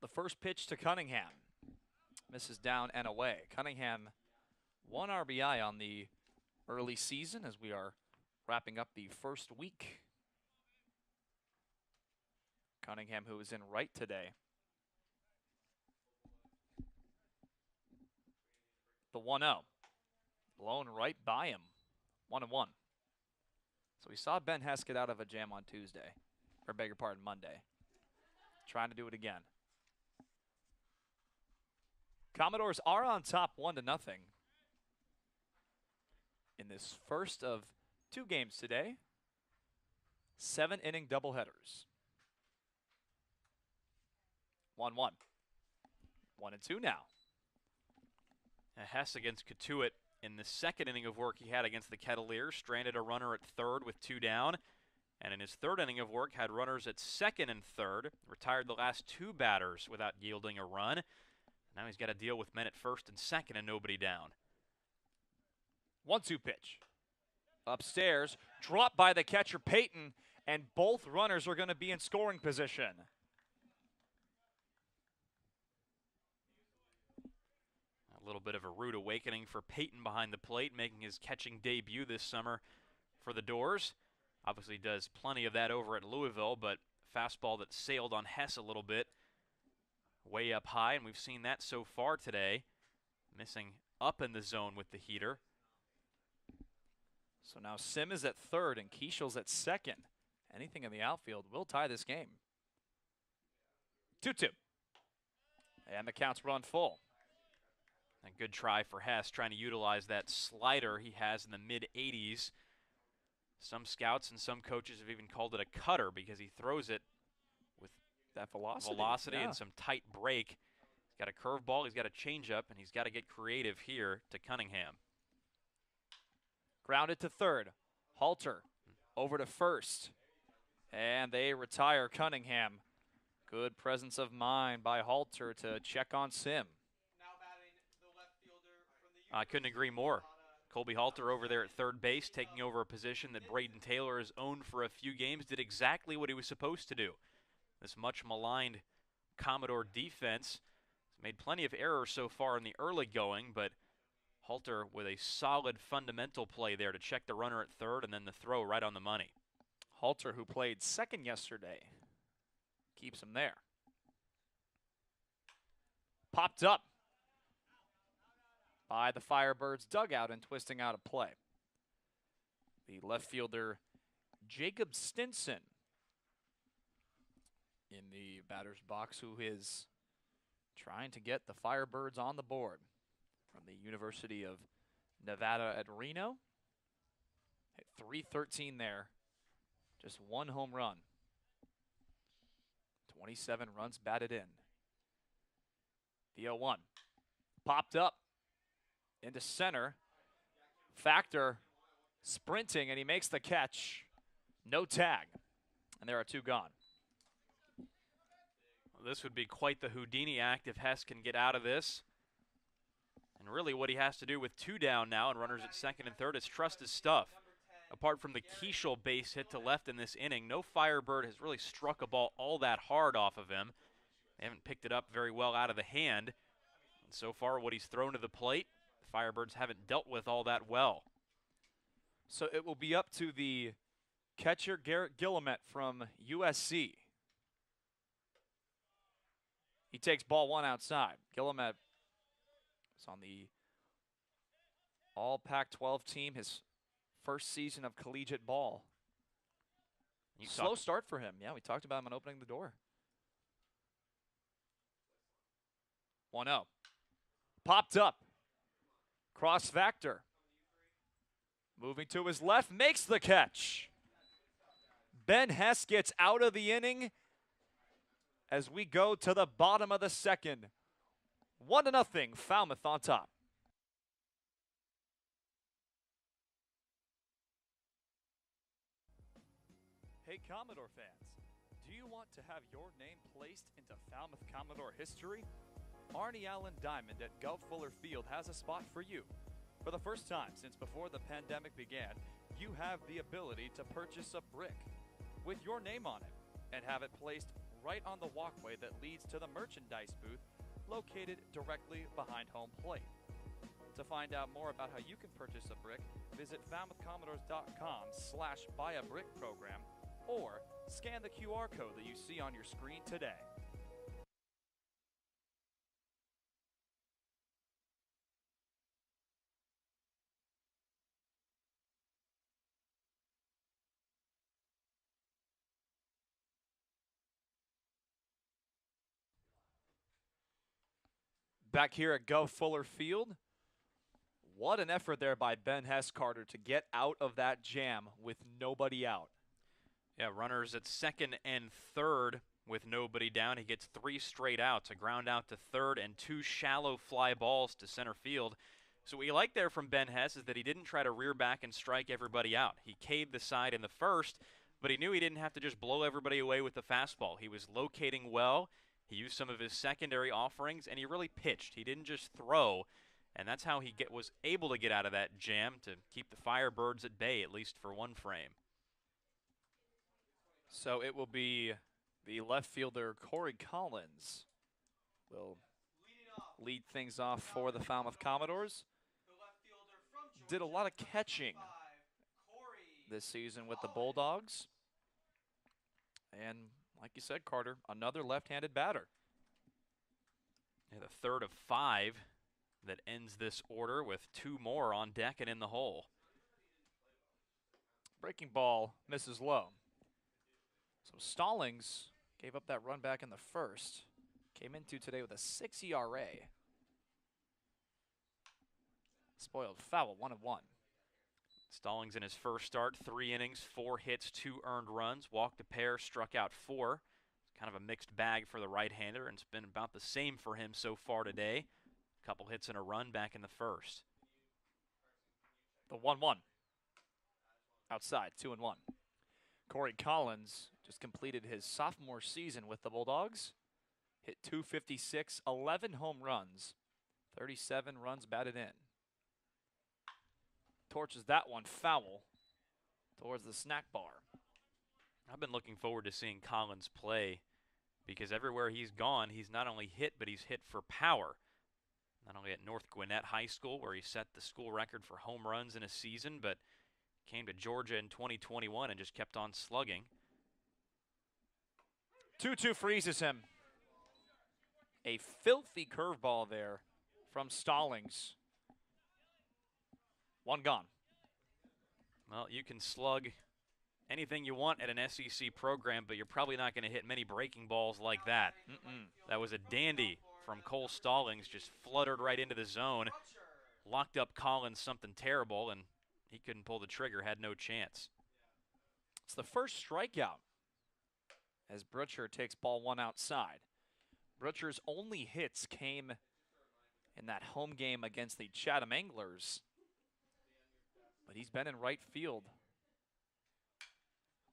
S6: The first pitch to Cunningham. Misses down and away. Cunningham 1 RBI on the early season as we are wrapping up the first week. Cunningham, who is in right today. The 1-0. Blown right by him. 1-1. So we saw Ben Hess get out of a jam on Tuesday. Or beg your pardon, Monday. Trying to do it again. Commodores are on top 1-0 in this first of 2 games today. 7-inning doubleheaders. 1-1. 1-2 now.
S3: Hess against Cotuit in the second inning of work he had against the Kettleers, stranded a runner at third with 2 down. And in his third inning of work, had runners at second and third, retired the last 2 batters without yielding a run. Now he's got to deal with men at first and second and nobody down.
S6: 1-2 pitch. Upstairs, dropped by the catcher Peyton, and both runners are going to be in scoring position.
S3: A little bit of a rude awakening for Peyton behind the plate, making his catching debut this summer for the Doors. Obviously does plenty of that over at Louisville, but fastball that sailed on Hess a little bit. Way up high, and we've seen that so far today. Missing up in the zone with the heater.
S6: So now Sim is at third and Keishel's at second. Anything in the outfield will tie this game. 2-2. And the count's run full.
S3: A good try for Hess, trying to utilize that slider he has in the mid-80s. Some scouts and some coaches have even called it a cutter because he throws it with
S6: that velocity yeah.
S3: And some tight break. He's got a curveball, he's got a changeup, and he's got to get creative here to Cunningham.
S6: Grounded to third. Halter over to first. And they retire Cunningham. Good presence of mind by Halter to check on Sim.
S3: I couldn't agree more. Colby Halter over there at third base, taking over a position that Braden Taylor has owned for a few games, did exactly what he was supposed to do.
S6: This much maligned Commodore defense has made plenty of errors so far in the early going, but Halter with a solid fundamental play there to check the runner at third and then the throw right on the money.
S2: Halter, who played second yesterday, keeps him there. Popped up by the Firebirds dugout and twisting out a play. The left fielder, Jacob Stinson, in the batter's box, who is trying to get the Firebirds on the board from the University of Nevada at Reno. Hit .313 there. Just one home run. 27 runs batted in. The 0-1. Popped up into center. Factor sprinting, and he makes the catch. No tag. And there are two gone.
S3: Well, this would be quite the Houdini act if Hess can get out of this. And really what he has to do with two down now and runners at second and third is trust his stuff. Apart from the Keishel base hit to left in this inning, no Firebird has really struck a ball all that hard off of him. They haven't picked it up very well out of the hand. And so far, what he's thrown to the plate, the Firebirds haven't dealt with all that well.
S2: So it will be up to the catcher, Garrett Guillemette from USC. He takes ball one outside. Guillemette is on the All Pac-12 team, his first season of collegiate ball. Slow start for him. Yeah, we talked about him on opening the door. 1-0. Popped up. Cross Factor. Moving to his left, makes the catch. Ben Hess gets out of the inning as we go to the bottom of the second. 1-0, Falmouth on top. Hey Commodore fans, do you want to have your name placed into Falmouth Commodore history? Arnie Allen Diamond at Guv Fuller Field has a spot for you. For the first time since before the pandemic began, you have the ability to purchase a brick with your name on it and have it placed right on the walkway that leads to the merchandise booth located directly behind home plate. To find out more about how you can purchase a brick, visit FalmouthCommodores.com/buy-a-brick program or scan the QR code that you see on your screen today. Back here at Guv Fuller Field, what an effort there by Ben Hess, Carter, to get out of that jam with nobody out.
S3: Yeah, runners at second and third with nobody down. He gets 3 straight outs, a ground out to third and 2 shallow fly balls to center field. So what you like there from Ben Hess is that he didn't try to rear back and strike everybody out. He caved the side in the first, but he knew he didn't have to just blow everybody away with the fastball. He was locating well. He used some of his secondary offerings, and he really pitched. He didn't just throw, and that's how he was able to get out of that jam to keep the Firebirds at bay, at least for one frame.
S2: So it will be the left fielder, Corey Collins, will lead things off for the Falmouth Commodores. Did a lot of catching this season with the Bulldogs. And like you said, Carter, another left-handed batter.
S3: Yeah, the third of 5 that ends this order with 2 more on deck and in the hole.
S2: Breaking ball misses low. So Stallings gave up that run back in the first. Came into today with a 6 ERA. Spoiled foul, 1-1.
S3: Stallings in his first start, 3 innings, 4 hits, 2 earned runs, walked a pair, struck out 4. Kind of a mixed bag for the right-hander, and it's been about the same for him so far today. A couple hits and a run back in the first.
S2: The 1-1. Outside, 2-1. Corey Collins just completed his sophomore season with the Bulldogs. Hit .256, 11 home runs, 37 runs batted in. Torches that one foul towards the snack bar.
S3: I've been looking forward to seeing Collins play
S7: because everywhere he's gone, he's not only hit, but he's hit for power. Not only at North Gwinnett High School, where he set the school record for home runs in a season, but came to Georgia in 2021 and just kept on slugging.
S6: 2-2 freezes him. A filthy curveball there from Stallings. One gone.
S7: Well, you can slug anything you want at an SEC program, but you're probably not going to hit many breaking balls like that. That was a dandy from Cole Stallings, just fluttered right into the zone, locked up Collins something terrible, and he couldn't pull the trigger, had no chance.
S6: It's the first strikeout as Butcher takes ball one outside. Butcher's only hits came in that home game against the Chatham Anglers, but he's been in right field.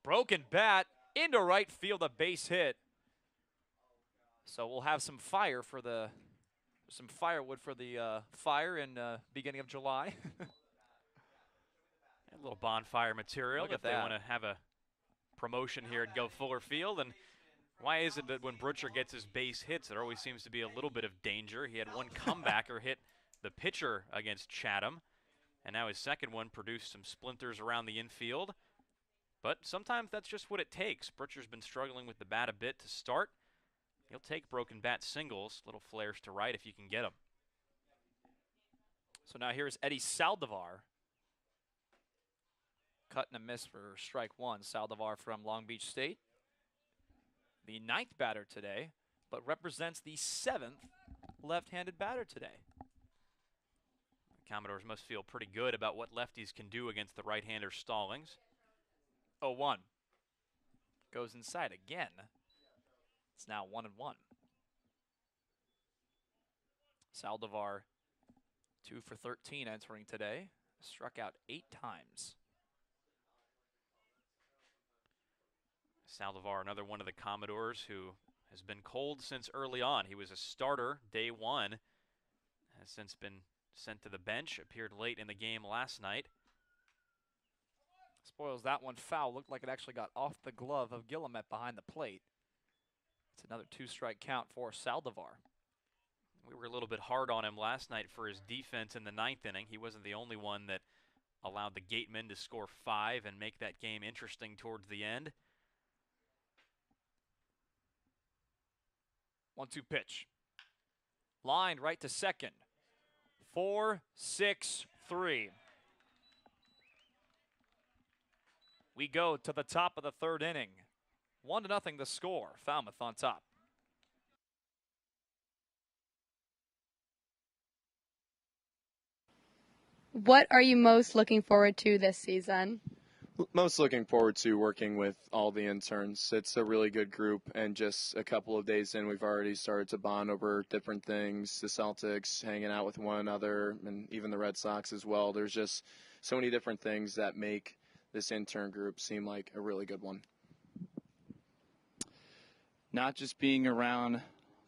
S6: Broken bat into right field, a base hit. So we'll have some firewood for the fire in beginning of July.
S7: A little bonfire material if they want to have a promotion here at Guv Fuller Field. And why is it that when Butcher gets his base hits, there always seems to be a little bit of danger? He had one comebacker hit the pitcher against Chatham, and now his second one produced some splinters around the infield. But sometimes that's just what it takes. Butcher's been struggling with the bat a bit to start. He'll take broken bat singles, little flares to right if you can get them.
S6: So now here's Eddie Saldivar. Cut and a miss for strike one. Saldivar from Long Beach State. The 9th batter today, but represents the 7th left-handed batter today.
S7: The Commodores must feel pretty good about what lefties can do against the right-hander Stallings.
S6: 0-1. Goes inside again. It's now 1-1. Saldivar 2 for 13 entering today. Struck out 8 times.
S7: Saldivar, another one of the Commodores who has been cold since early on. He was a starter day one, has since been sent to the bench, appeared late in the game last night.
S6: Spoils that one foul. Looked like it actually got off the glove of Guillemette behind the plate. It's another 2-strike count for Saldivar.
S7: We were a little bit hard on him last night for his defense in the 9th inning. He wasn't the only one that allowed the Gatemen to score 5 and make that game interesting towards the end.
S6: 1-2 pitch. Lined right to second. 4-6-3. We go to the top of the 3rd inning. 1-0 the score. Falmouth on top.
S8: What are you most looking forward to this season?
S9: Most looking forward to working with all the interns. It's a really good group, and just a couple of days in, we've already started to bond over different things. The Celtics, hanging out with one another, and even the Red Sox as well. There's just so many different things that make this intern group seem like a really good one.
S2: Not just being around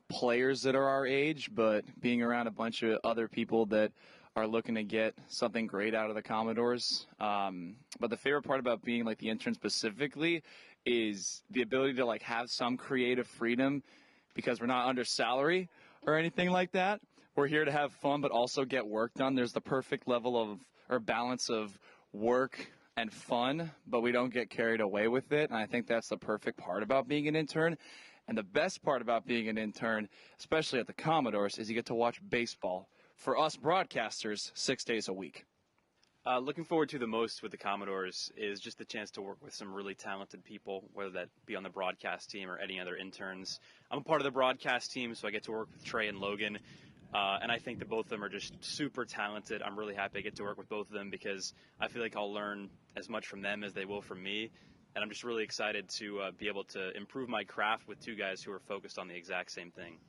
S2: players that are our age, but being around a bunch of other people that are looking to get something great out of the Commodores. But the favorite part about being like the intern specifically is the ability to like have some creative freedom, because we're not under salary or anything like that. We're here to have fun, but also get work done. There's the perfect level of or balance of work and fun, but we don't get carried away with it. And I think that's the perfect part about being an intern. And the best part about being an intern, especially at the Commodores, is you get to watch baseball for us broadcasters 6 days a week.
S10: Looking forward to the most with the Commodores is just the chance to work with some really talented people, whether that be on the broadcast team or any other interns. I'm a part of the broadcast team, so I get to work with Trey and Logan, and I think that both of them are just super talented. I'm really happy I get to work with both of them because I feel like I'll learn as much from them as they will from me, and I'm just really excited to be able to improve my craft with two guys who are focused on the exact same thing.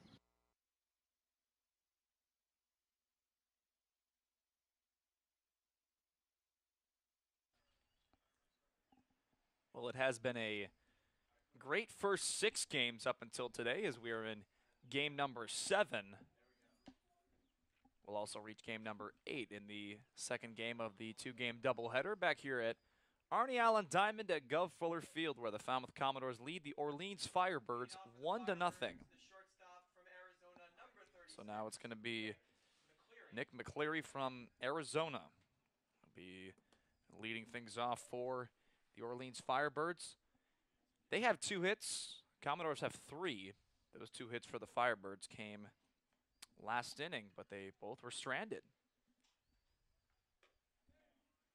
S6: Well, it has been a great first 6 games up until today, as we are in game number 7. We'll also reach game number 8 in the second game of the 2-game doubleheader back here at Arnie Allen Diamond at Guv Fuller Field, where the Falmouth Commodores lead the Orleans Firebirds 1-0. So now it's going to be Nick McCleary from Arizona. He'll be leading things off for the Orleans Firebirds. They have 2 hits. Commodores have 3. Those 2 hits for the Firebirds came last inning, but they both were stranded.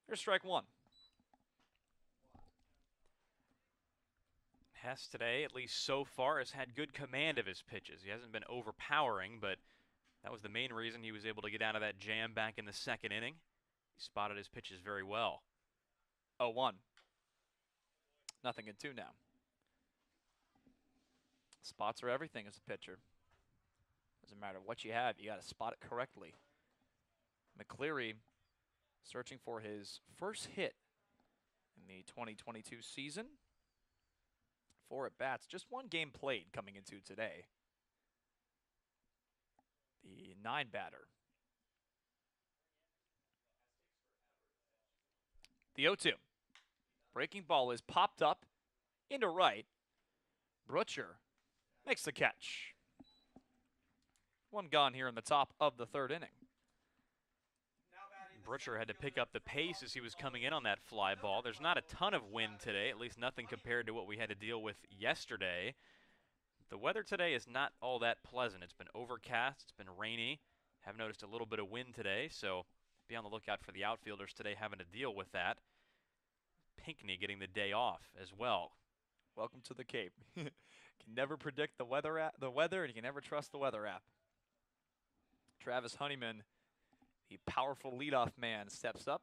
S6: Here's strike 1.
S7: Hess today, at least so far, has had good command of his pitches. He hasn't been overpowering, but that was the main reason he was able to get out of that jam back in the 2nd inning. He spotted his pitches very well.
S6: 0-1. 0-2 now. Spots are everything as a pitcher. Doesn't matter what you have, you got to spot it correctly. McCleary searching for his first hit in the 2022 season. 4 at-bats, just 1 game played coming into today. The 9-batter. The 0-2. Breaking ball is popped up into right. Butcher makes the catch. 1 gone here in the top of the 3rd inning.
S7: Butcher had to pick up the pace as he was coming in on that fly ball. There's not a ton of wind today, at least nothing compared to what we had to deal with yesterday. The weather today is not all that pleasant. It's been overcast, it's been rainy. Have noticed a little bit of wind today, so be on the lookout for the outfielders today having to deal with that. Pinckney getting the day off as well.
S6: Welcome to the Cape. Can never predict the weather, and you can never trust the weather app. Travis Honeyman, the powerful leadoff man, steps up.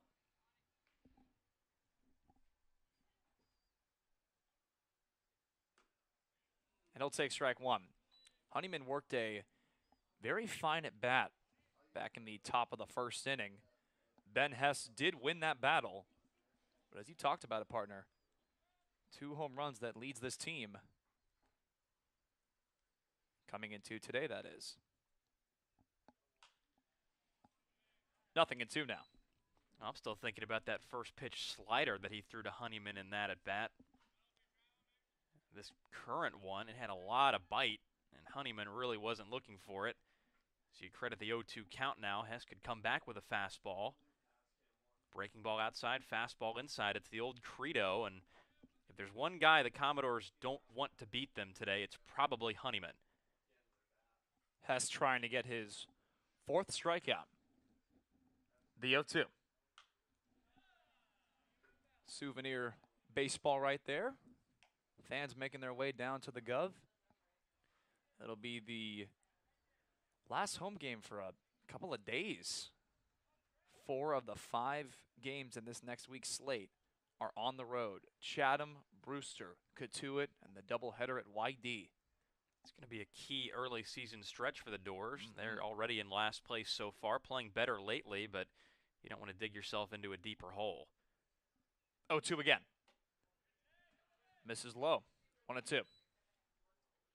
S6: And he'll take strike 1. Honeyman worked a very fine at bat back in the top of the 1st inning. Ben Hess did win that battle. But as you talked about it, partner, 2 home runs that leads this team. Coming into today, that is. 0-2 now.
S7: I'm still thinking about that first pitch slider that he threw to Honeyman in that at bat. This current one, it had a lot of bite, and Honeyman really wasn't looking for it. So you credit the 0-2 count now. Hess could come back with a fastball. Breaking ball outside, fastball inside. It's the old credo, and if there's one guy the Commodores don't want to beat them today, it's probably Honeyman.
S6: Hess trying to get his 4th strikeout. The 0-2. Souvenir baseball right there. Fans making their way down to the Guv. That'll be the last home game for a couple of days. 4 of the 5 games in this next week's slate are on the road. Chatham, Brewster, Cotuit, and the doubleheader at YD.
S7: It's going to be a key early season stretch for the Doors. They're already in last place so far, playing better lately, but you don't want to dig yourself into a deeper hole.
S6: 0-2 again. Misses low. 1-2.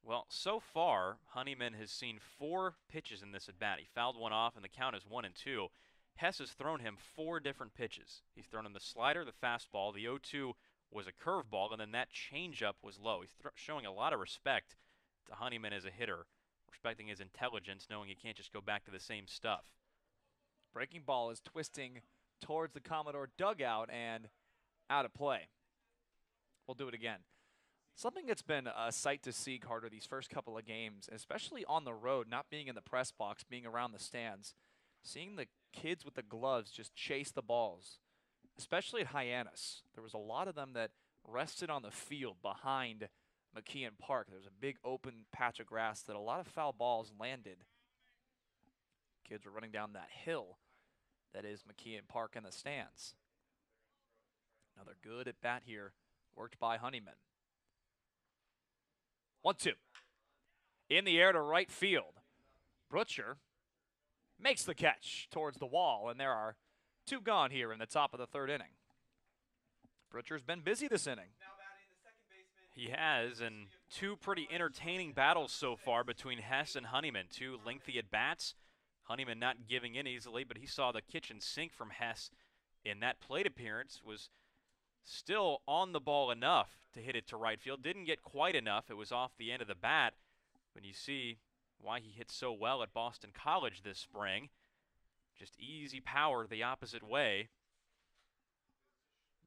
S7: Well, so far, Honeyman has seen 4 pitches in this at-bat. He fouled 1 off, and the count is 1-2. Hess has thrown him 4 different pitches. He's thrown him the slider, the fastball. The 0-2 was a curveball, and then that changeup was low. He's showing a lot of respect to Honeyman as a hitter, respecting his intelligence, knowing he can't just go back to the same stuff.
S6: Breaking ball is twisting towards the Commodore dugout and out of play. We'll do it again. Something that's been a sight to see, Carter, these first couple of games, especially on the road, not being in the press box, being around the stands, seeing the kids with the gloves just chase the balls, especially at Hyannis. There was a lot of them that rested on the field behind McKeon Park. There was a big open patch of grass that a lot of foul balls landed. Kids were running down that hill that is McKeon Park in the stands. Another good at bat here, worked by Honeyman. 1-2. In the air to right field. Butcher makes the catch towards the wall, and there are 2 gone here in the top of the 3rd inning. Butcher's been busy this inning.
S7: He has, and 2 pretty entertaining battles so far between Hess and Honeyman. 2 lengthy at-bats. Honeyman not giving in easily, but he saw the kitchen sink from Hess in that plate appearance, was still on the ball enough to hit it to right field. Didn't get quite enough. It was off the end of the bat. But you see why he hit so well at Boston College this spring. Just easy power the opposite way.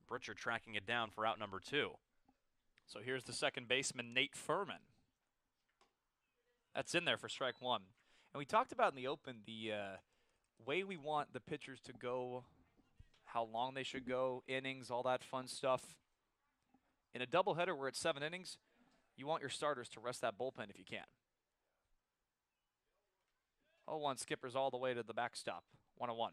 S7: Butcher tracking it down for out number 2.
S6: So here's the second baseman, Nate Furman. That's in there for strike 1.
S2: And we talked about in the open the way we want the pitchers to go, how long they should go, innings, all that fun stuff. In a doubleheader where it's 7 innings, you want your starters to rest that bullpen if you can. 0-1 skippers all the way to the backstop, 1-1.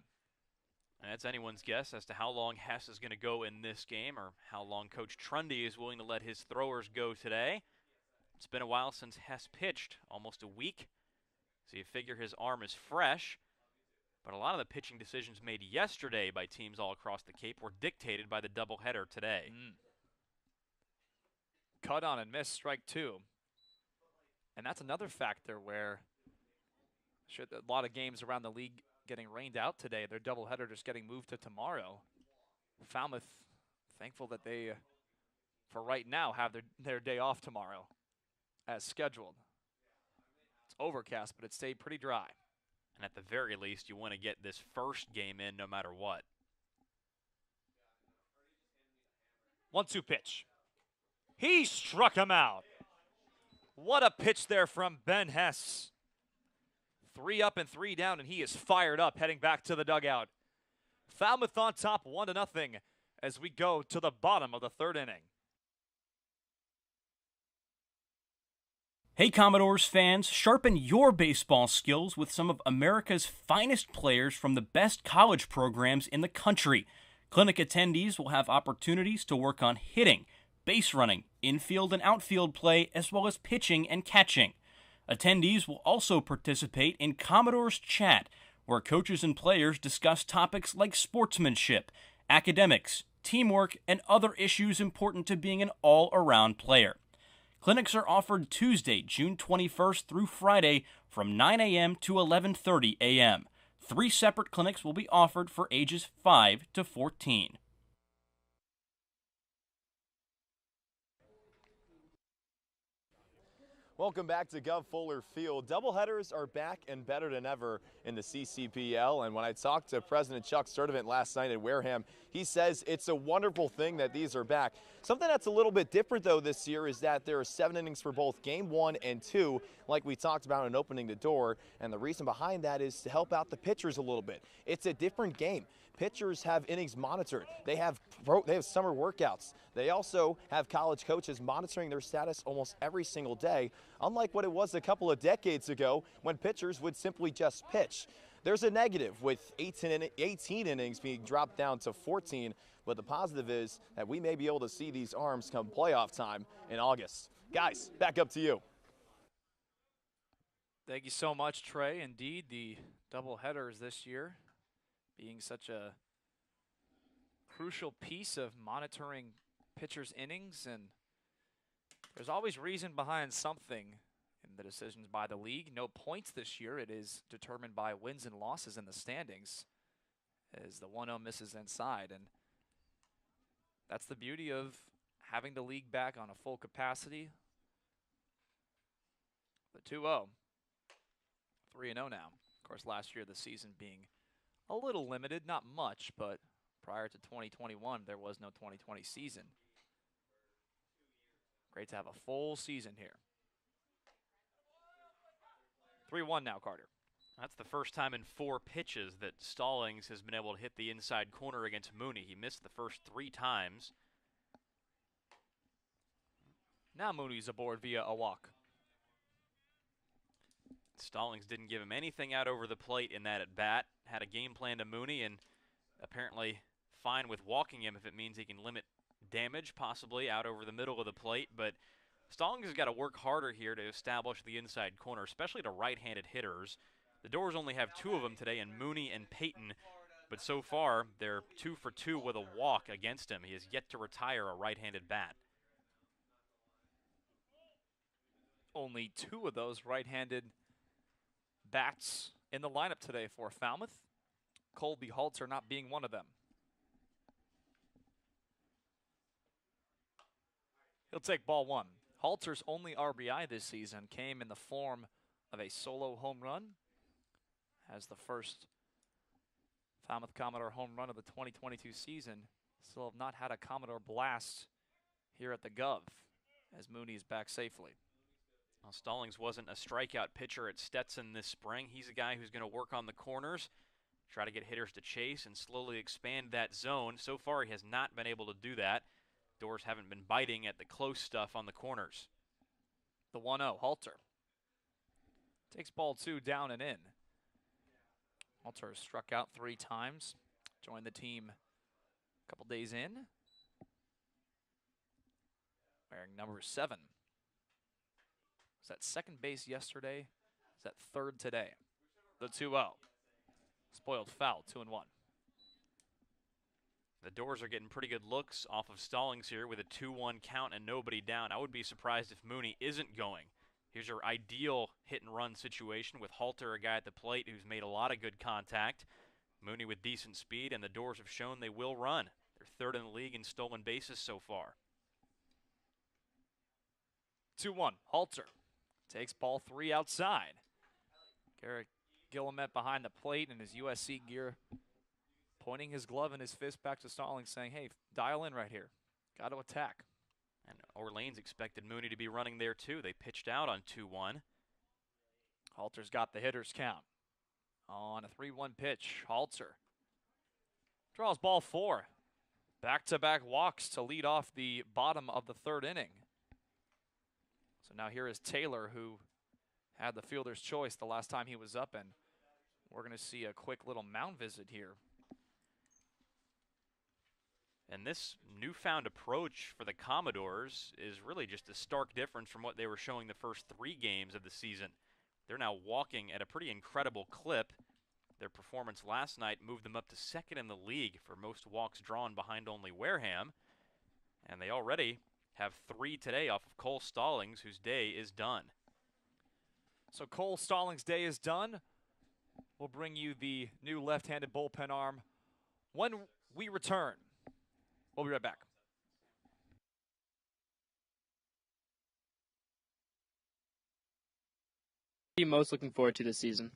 S7: And that's anyone's guess as to how long Hess is going to go in this game, or how long Coach Trundy is willing to let his throwers go today. It's been a while since Hess pitched, almost a week. So you figure his arm is fresh. But a lot of the pitching decisions made yesterday by teams all across the Cape were dictated by the doubleheader today.
S2: Cut on and miss, strike 2. And that's another factor where a lot of games around the league getting rained out today. Their doubleheader just getting moved to tomorrow. Falmouth, thankful that they, for right now, have their day off tomorrow as scheduled. It's overcast, but it stayed pretty dry.
S7: And at the very least, you want to get this first game in no matter what.
S6: 1-2 pitch. He struck him out. What a pitch there from Ben Hess.
S2: 3 up and 3 down, and he is fired up heading back to the dugout. Falmouth on top 1-0 as we go to the bottom of the 3rd inning.
S11: Hey Commodores fans, sharpen your baseball skills with some of America's finest players from the best college programs in the country. Clinic attendees will have opportunities to work on hitting, base running, infield and outfield play, as well as pitching and catching. Attendees will also participate in Commodores Chat, where coaches and players discuss topics like sportsmanship, academics, teamwork, and other issues important to being an all-around player. Clinics are offered Tuesday, June 21st through Friday from 9 a.m. to 11:30 a.m. 3 separate clinics will be offered for ages 5 to 14.
S1: Welcome back to Guv Fuller Field. Doubleheaders are back and better than ever in the CCPL. And when I talked to President Chuck Sturdivant last night at Wareham, he says it's a wonderful thing that these are back. Something that's a little bit different, though, this year is that there are 7 innings for both Game 1 and 2, like we talked about in opening the door. And the reason behind that is to help out the pitchers a little bit. It's a different game. Pitchers have innings monitored. They have summer workouts. They also have college coaches monitoring their status almost every single day, unlike what it was a couple of decades ago when pitchers would simply just pitch. There's a negative with 18 innings being dropped down to 14, but the positive is that we may be able to see these arms come playoff time in August. Guys, back up to you.
S2: Thank you so much, Trey. Indeed, the doubleheaders this year being such a crucial piece of monitoring pitchers' innings, and there's always reason behind something in the decisions by the league. No points this year. It is determined by wins and losses in the standings as the 1-0 misses inside, and that's the beauty of having the league back on a full capacity. The 2-0, 3-0 now. Of course, last year the season being a little limited, not much, but prior to 2021, there was no 2020 season. Great to have a full season here. 3-1 now, Carter.
S7: That's the first time in 4 pitches that Stallings has been able to hit the inside corner against Mooney. He missed the first 3 times.
S2: Now Mooney's aboard via a walk.
S7: Stallings didn't give him anything out over the plate in that at bat. Had a game plan to Mooney and apparently fine with walking him if it means he can limit damage possibly out over the middle of the plate. But Stallings has got to work harder here to establish the inside corner, especially to right-handed hitters. The Doors only have 2 of them today, in Mooney and Payton. But so far, they're 2 for 2 with a walk against him. He has yet to retire a right-handed bat.
S2: Only 2 of those right-handed bats in the lineup today for Falmouth. Colby Halter not being one of them.
S6: He'll take ball 1. Halter's only RBI this season came in the form of a solo home run. As the first Falmouth Commodore home run of the 2022 season. Still have not had a Commodore blast here at the Guv as Mooney is back safely.
S7: Well, Stallings wasn't a strikeout pitcher at Stetson this spring. He's a guy who's going to work on the corners, try to get hitters to chase and slowly expand that zone. So far, he has not been able to do that. Doors haven't been biting at the close stuff on the corners.
S6: The 1-0, Halter. Takes ball 2 down and in. Halter has struck out 3 times. Joined the team a couple days in. Wearing number 7. Was that second base yesterday? Is that third today? The 2-0. Spoiled foul, 2-1.
S7: The Doors are getting pretty good looks off of Stallings here with a 2-1 count and nobody down. I would be surprised if Mooney isn't going. Here's your ideal hit-and-run situation with Halter, a guy at the plate who's made a lot of good contact. Mooney with decent speed, and the Doors have shown they will run. They're 3rd in the league in stolen bases so far.
S6: 2-1, Halter. Takes ball 3 outside. Garrett Guillemette behind the plate in his USC gear, pointing his glove and his fist back to Stallings, saying, hey, dial in right here. Got to attack.
S7: And Orleans expected Mooney to be running there too. They pitched out on 2-1.
S6: Halter's got the hitter's count. On a 3-1 pitch, Halter draws ball 4. Back-to-back walks to lead off the bottom of the 3rd inning. So now here is Taylor, who had the fielder's choice the last time he was up, and we're going to see a quick little mound visit here.
S7: And this newfound approach for the Commodores is really just a stark difference from what they were showing the first 3 games of the season. They're now walking at a pretty incredible clip. Their performance last night moved them up to 2nd in the league for most walks drawn behind only Wareham. And they already have 3 today off of Cole Stallings, whose day is done.
S6: So Cole Stallings' day is done. We'll bring you the new left-handed bullpen arm when we return. We'll be right back.
S12: What are you most looking forward to this season?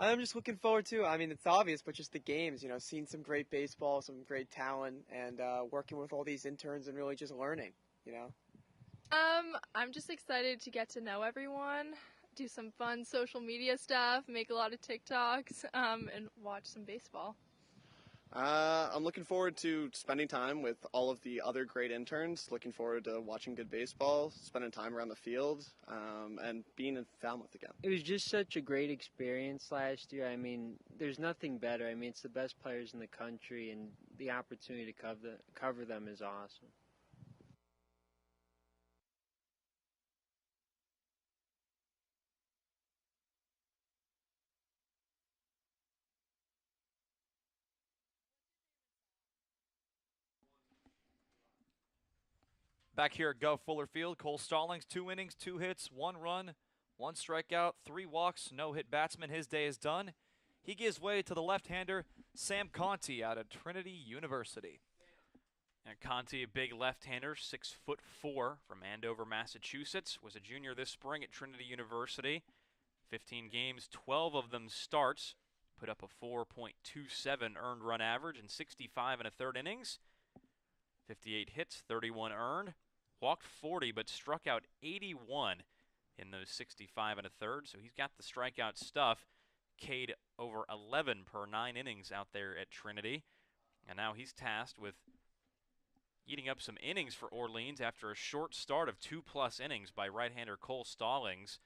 S4: I'm just looking forward to, I mean, it's obvious, but just the games, you know, seeing some great baseball, some great talent, and working with all these interns and really just learning, you know.
S13: I'm just excited to get to know everyone, do some fun social media stuff, make a lot of TikToks, and watch some baseball.
S14: I'm looking forward to spending time with all of the other great interns, looking forward to watching good baseball, spending time around the field, and being in Falmouth again.
S12: It was just such a great experience last year. I mean, there's nothing better. I mean, it's the best players in the country, and the opportunity to cover them is awesome.
S6: Back here at Guv Fuller Field, Cole Stallings, 2 innings, 2 hits, 1 run, 1 strikeout, 3 walks, no-hit batsman. His day is done. He gives way to the left-hander, Sam Conti, out of Trinity University.
S7: And Conti, a big left-hander, 6'4", from Andover, Massachusetts, was a junior this spring at Trinity University. 15 games, 12 of them starts, put up a 4.27 earned run average in 65 1/3 innings. 58 hits, 31 earned, walked 40, but struck out 81 in those 65 1/3. So he's got the strikeout stuff. K'd over 11 per 9 innings out there at Trinity. And now he's tasked with eating up some innings for Orleans after a short start of 2+ innings by right-hander Cole Stallings.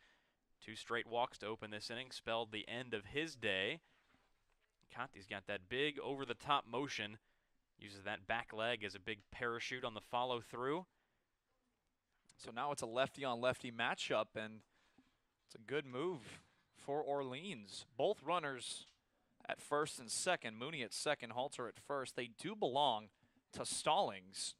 S7: 2 straight walks to open this inning spelled the end of his day. Conti's got that big over-the-top motion. Uses that back leg as a big parachute on the follow-through.
S6: So now it's a lefty-on-lefty matchup, and it's a good move for Orleans. Both runners at first and second. Mooney at second, Halter at first. They do belong to Stallings.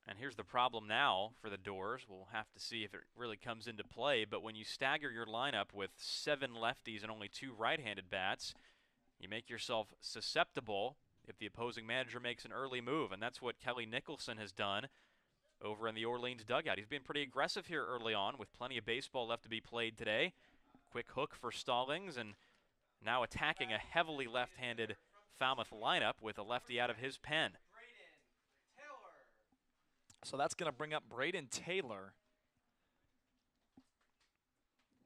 S7: And here's the problem now for the Doors. We'll have to see if it really comes into play. But when you stagger your lineup with 7 lefties and only 2 right-handed bats, you make yourself susceptible if the opposing manager makes an early move, and that's what Kelly Nicholson has done over in the Orleans dugout. He's been pretty aggressive here early on with plenty of baseball left to be played today. Quick hook for Stallings, and now attacking a heavily left-handed Falmouth lineup with a lefty out of his pen.
S2: So that's going to bring up Braden Taylor.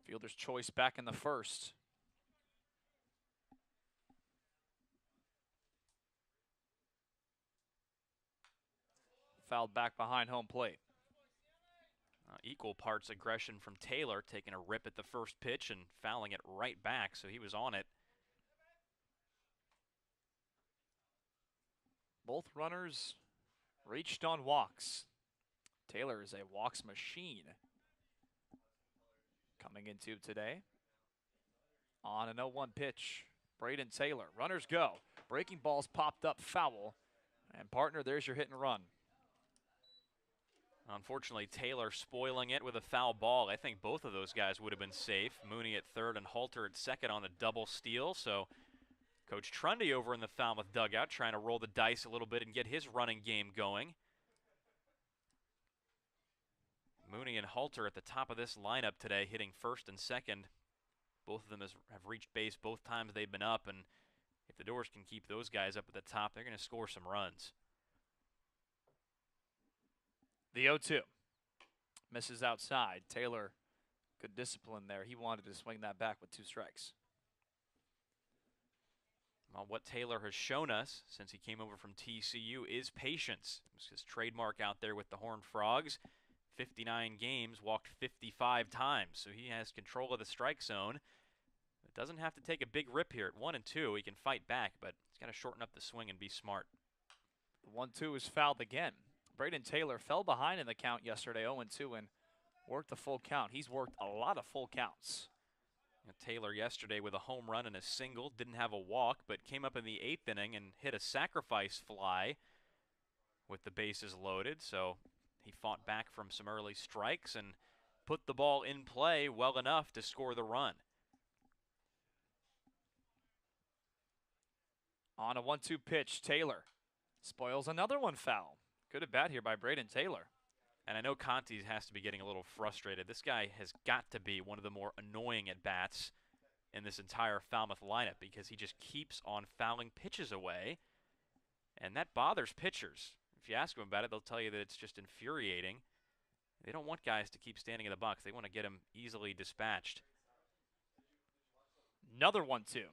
S2: Fielder's choice back in the first. Fouled back behind home plate.
S7: Equal parts aggression from Taylor, taking a rip at the first pitch and fouling it right back, so he was on it.
S2: Both runners reached on walks. Taylor is a walks machine. Coming into today. On an 0-1 pitch. Braden Taylor. Runners go. Breaking ball's popped up foul. And partner, there's your hit and run.
S7: Unfortunately, Taylor spoiling it with a foul ball. I think both of those guys would have been safe. Mooney at third and Halter at second on a double steal. So Coach Trundy over in the Falmouth dugout trying to roll the dice a little bit and get his running game going. Mooney and Halter at the top of this lineup today, hitting first and second. Both of them have reached base both times they've been up, and if the Doors can keep those guys up at the top, they're going to score some runs.
S2: The 0-2. Misses outside. Taylor, good discipline there. He wanted to swing that back with 2 strikes.
S7: Well, what Taylor has shown us since he came over from TCU is patience. It's his trademark out there with the Horned Frogs. 59 games, walked 55 times, so he has control of the strike zone. It doesn't have to take a big rip here at 1 and 2. He can fight back, but he's got to shorten up the swing and be smart.
S2: The 1-2 is fouled again. Braden Taylor fell behind in the count yesterday, 0-2, and worked a full count. He's worked a lot of full counts.
S7: Taylor yesterday with a home run and a single, didn't have a walk, but came up in the 8th inning and hit a sacrifice fly with the bases loaded. So he fought back from some early strikes and put the ball in play well enough to score the run.
S2: On a 1-2 pitch, Taylor spoils another one foul. Good at bat here by Braden Taylor.
S7: And I know Conti has to be getting a little frustrated. This guy has got to be one of the more annoying at-bats in this entire Falmouth lineup because he just keeps on fouling pitches away, and that bothers pitchers. If you ask them about it, they'll tell you that it's just infuriating. They don't want guys to keep standing in the box. They want to get them easily dispatched.
S2: Another 1-2.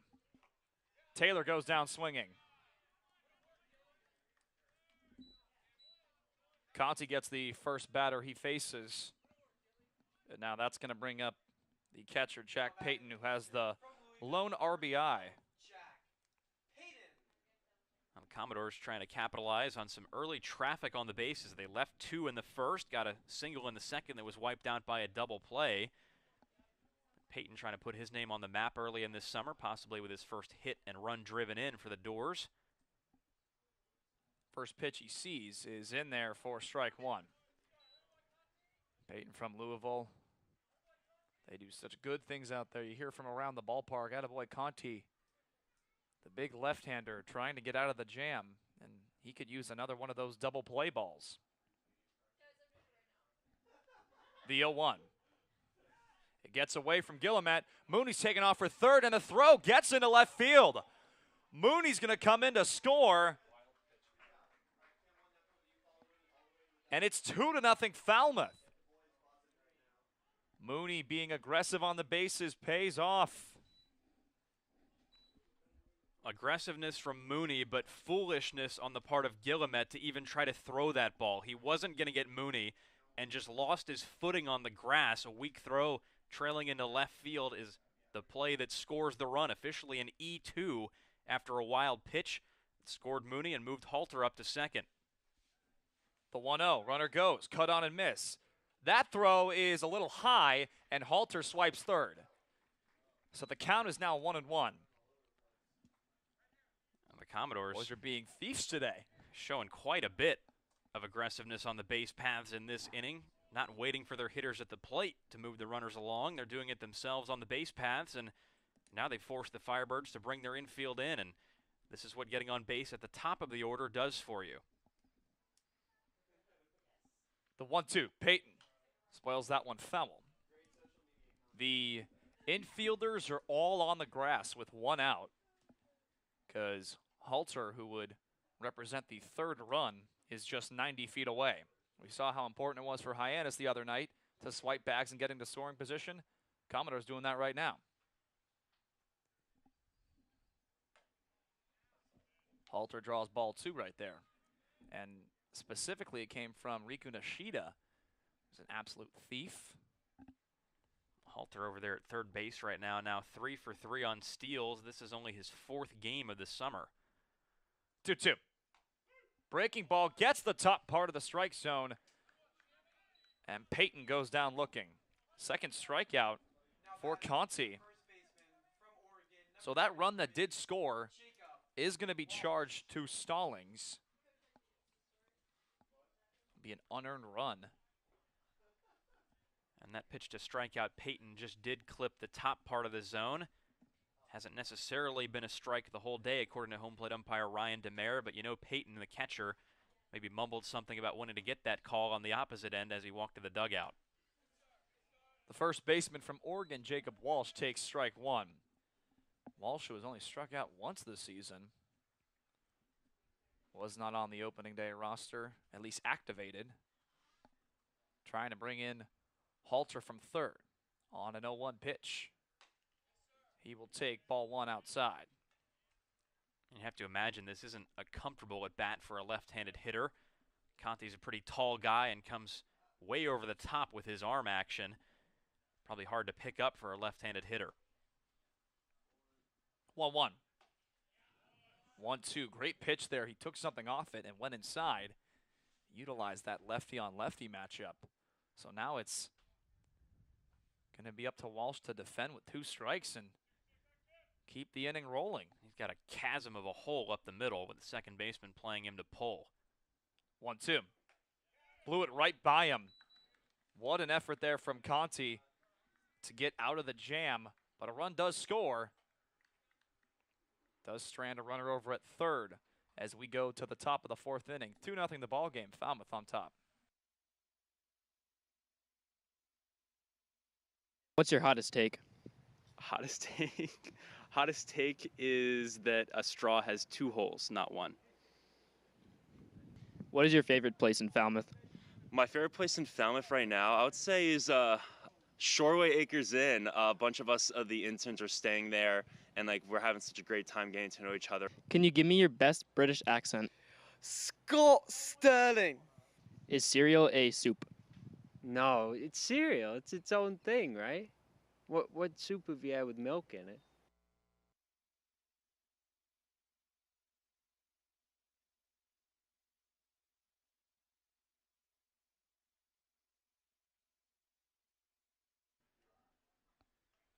S2: Taylor goes down swinging. Conti gets the first batter he faces. And now that's going to bring up the catcher, Jack Payton, who has the lone RBI.
S7: The Commodores trying to capitalize on some early traffic on the bases. They left 2 in the first, got a single in the second that was wiped out by a double play. Payton trying to put his name on the map early in this summer, possibly with his first hit and run driven in for the Doors.
S2: First pitch he sees is in there for strike 1. Payton from Louisville. They do such good things out there. You hear from around the ballpark. Attaboy Conti, the big left-hander, trying to get out of the jam, and he could use another one of those double play balls. The 0-1. It gets away from Guillemette. Mooney's taking off for third, and the throw gets into left field. Mooney's going to come in to score. And it's 2-0 Falmouth. Mooney being aggressive on the bases pays off.
S7: Aggressiveness from Mooney, but foolishness on the part of Guillemette to even try to throw that ball. He wasn't going to get Mooney and just lost his footing on the grass. A weak throw trailing into left field is the play that scores the run. Officially an E2 after a wild pitch. It scored Mooney and moved Halter up to second.
S2: The 1-0, runner goes, cut on and miss. That throw is a little high, and Halter swipes third. So the count is now 1-1.
S7: The Commodores
S2: Boys are being thieves today.
S7: Showing quite a bit of aggressiveness on the base paths in this inning. Not waiting for their hitters at the plate to move the runners along. They're doing it themselves on the base paths, and now they force the Firebirds to bring their infield in, and This is what getting on base at the top of the order does for you.
S6: The 1-2, Peyton spoils that one foul. The infielders are all on the grass with one out because Halter, who would represent the third run, is just 90 feet away. We saw how important it was for Hyannis the other night to swipe bags and get into scoring position. Commodores doing that right now. Halter draws ball 2 right there. And specifically it came from Riku Nishida, who's an absolute thief.
S7: Halter over there at third base right now, 3 for 3 on steals. This is only his 4th game of the summer.
S6: 2-2. Breaking ball gets the top part of the strike zone, and Peyton goes down looking. Second strikeout for Conti. So that run that did score is going to be charged to Stallings. Be an unearned run.
S7: And that pitch to strike out Peyton just did clip the top part of the zone. Hasn't necessarily been a strike the whole day, according to home plate umpire Ryan DeMare, but you know Peyton, the catcher, maybe mumbled something about wanting to get that call on the opposite end as he walked to the dugout.
S6: The first baseman from Oregon, Jacob Walsh, takes strike 1. Walsh, who has only struck out once this season, was not on the opening day roster, at least activated. Trying to bring in Halter from third on an 0-1 pitch. He will take ball 1 outside.
S7: You have to imagine this isn't a comfortable at bat for a left-handed hitter. Conti's a pretty tall guy and comes way over the top with his arm action. Probably hard to pick up for a left-handed hitter.
S6: 1-1. 1-2. Great pitch there. He took something off it and went inside. Utilized that lefty-on-lefty matchup. So now it's going to be up to Walsh to defend with 2 strikes and keep the inning rolling.
S7: He's got a chasm of a hole up the middle with the second baseman playing him to pull.
S6: 1-2. Blew it right by him. What an effort there from Conti to get out of the jam. But a run does score. Does strand a runner over at third as we go to the top of the 4th inning. 2-0 the ball game. Falmouth on top.
S15: What's your hottest take?
S10: Hottest take? Hottest take is that a straw has 2 holes, not 1.
S15: What is your favorite place in Falmouth?
S16: My favorite place in Falmouth right now, I would say, is Shoreway Acres Inn. A bunch of us, the interns, are staying there, and we're having such a great time getting to know each other.
S15: Can you give me your best British accent?
S17: Scott Sterling.
S15: Is cereal a soup?
S12: No, it's cereal. It's its own thing, right? What soup have you had with milk in it?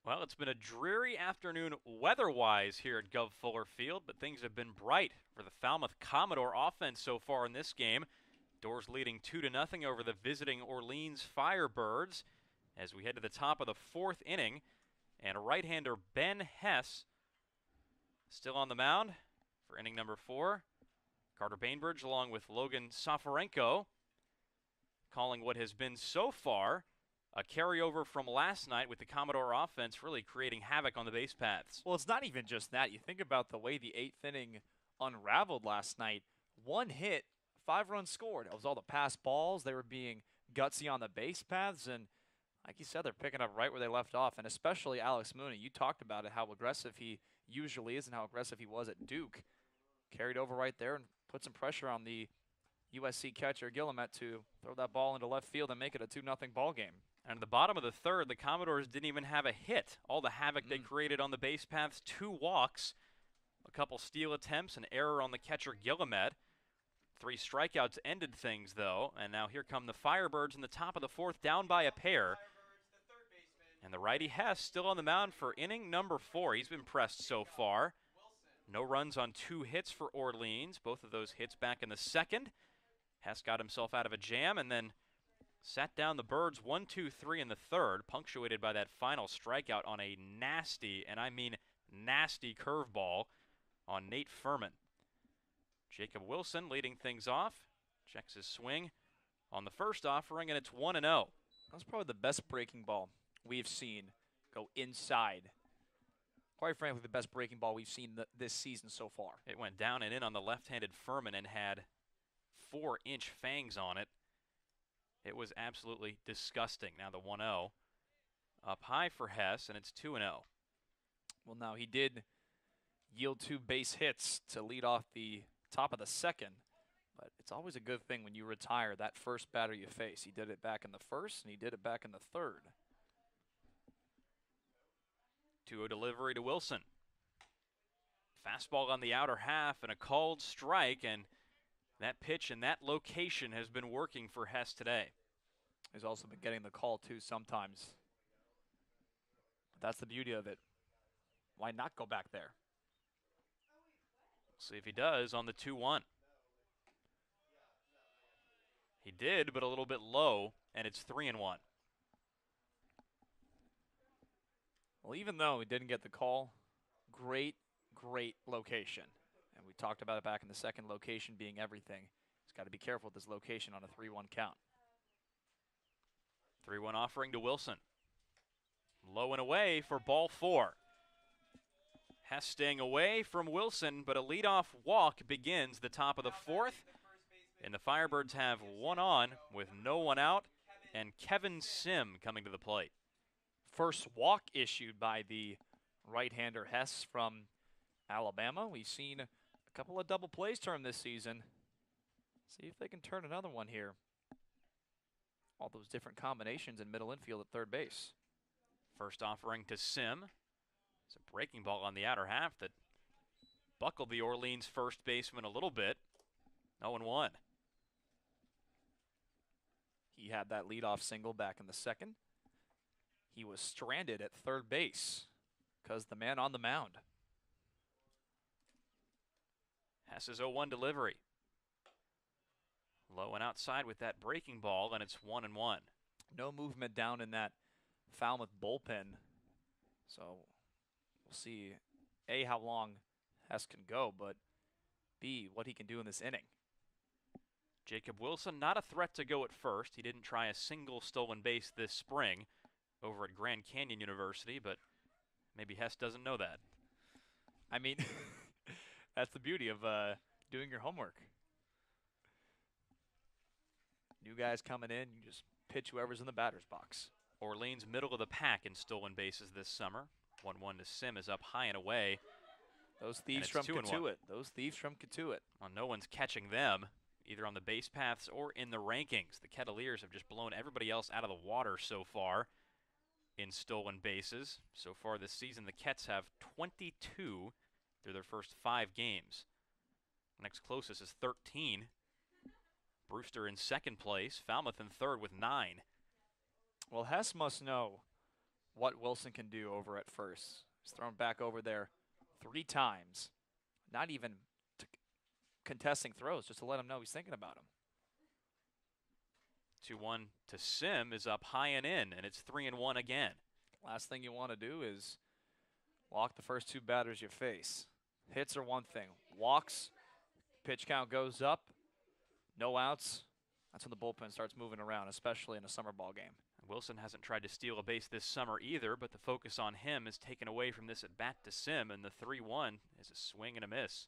S7: Well, it's been a dreary afternoon weather-wise here at Guv Fuller Field, but things have been bright for the Falmouth Commodore offense so far in this game. Doors leading 2-0 over the visiting Orleans Firebirds as we head to the top of the 4th inning. And right-hander Ben Hess still on the mound for inning number 4. Carter Bainbridge along with Logan Soforenko calling what has been so far a carryover from last night with the Commodore offense really creating havoc on the base paths.
S6: Well, it's not even just that. You think about the way the 8th inning unraveled last night. 1 hit, 5 runs scored. It was all the pass balls. They were being gutsy on the base paths, and like you said, they're picking up right where they left off, and especially Alex Mooney. You talked about it, how aggressive he usually is and how aggressive he was at Duke. Carried over right there and put some pressure on the USC catcher Guillemette to throw that ball into left field and make it a 2-0 ball game.
S7: And at the bottom of the 3rd, the Commodores didn't even have a hit. All the havoc they created on the base paths, 2 walks, a couple steal attempts, an error on the catcher Guillemette. 3 strikeouts ended things, though. And now here come the Firebirds in the top of the 4th, down by a pair. And the righty Hess still on the mound for inning number 4. He's been pressed so far. No runs on 2 hits for Orleans. Both of those hits back in the 2nd. Hess got himself out of a jam and then sat down the Birds 1-2-3 in the 3rd, punctuated by that final strikeout on a nasty, and I mean nasty, curveball on Nate Furman. Jacob Wilson leading things off. Checks his swing on the first offering, and it's 1-0.
S2: That's probably the best breaking ball we've seen go inside. Quite frankly, the best breaking ball we've seen this season so far.
S7: It went down and in on the left-handed Furman and had 4-inch fangs on it. It was absolutely disgusting. Now the 1-0 up high for Hess, and it's 2-0.
S2: Well, now he did yield 2 base hits to lead off the top of the second, but it's always a good thing when you retire that first batter you face. He did it back in the first, and he did it back in the third.
S7: 2-0 delivery to Wilson. Fastball on the outer half and a called strike, and that pitch and that location has been working for Hess today.
S2: He's also been getting the call, too, sometimes. But that's the beauty of it. Why not go back there?
S7: See if he does on the 2-1. He did, but a little bit low, and it's 3-1.
S2: Well, even though he didn't get the call, great location. And we talked about it back in the second, location being everything. He's got to be careful with this location on a 3-1 count.
S7: 3-1 offering to Wilson. Low and away for ball 4. Hess staying away from Wilson, but a leadoff walk begins the top of the 4th. And the Firebirds have one on with no one out, and Kevin Sim coming to the plate.
S2: First walk issued by the right-hander Hess from Alabama. We've seen a couple of double plays to him this season. See if they can turn another one here. All those different combinations in middle infield at third base.
S7: First offering to Sim. It's a breaking ball on the outer half that buckled the Orleans first baseman a little bit. 0-1.
S2: He had that leadoff single back in the second. He was stranded at third base because the man on the mound.
S7: Hess's 0-1 delivery. Low and outside with that breaking ball, and it's 1-1.
S2: No movement down in that Falmouth bullpen. So we'll see, A, how long Hess can go, but B, what he can do in this inning.
S7: Jacob Wilson, not a threat to go at first. He didn't try a single stolen base this spring over at Grand Canyon University, but maybe Hess doesn't know that.
S2: I mean, that's the beauty of doing your homework. New guys coming in, you just pitch whoever's in the batter's box.
S7: Orleans middle of the pack in stolen bases this summer. 1-1 to Sim is up high and away.
S2: Those thieves from Katuitt. Those thieves from Katuitt.
S7: Well, no one's catching them, either on the base paths or in the rankings. The Kettleers have just blown everybody else out of the water so far in stolen bases. So far this season, the Kets have 22 through their first 5 games. Next closest is 13. Brewster in second place. Falmouth in third with 9.
S2: Well, Hess must know what Wilson can do over at first. He's thrown back over there 3 times. Not even contesting throws, just to let him know he's thinking about him.
S7: 2-1 to Sim is up high and in, and it's 3-1 again.
S2: Last thing you want to do is walk the first 2 batters you face. Hits are one thing. Walks, pitch count goes up, no outs. That's when the bullpen starts moving around, especially in a summer ball game.
S7: Wilson hasn't tried to steal a base this summer either, but the focus on him is taken away from this at bat to Sim, and the 3-1 is a swing and a miss.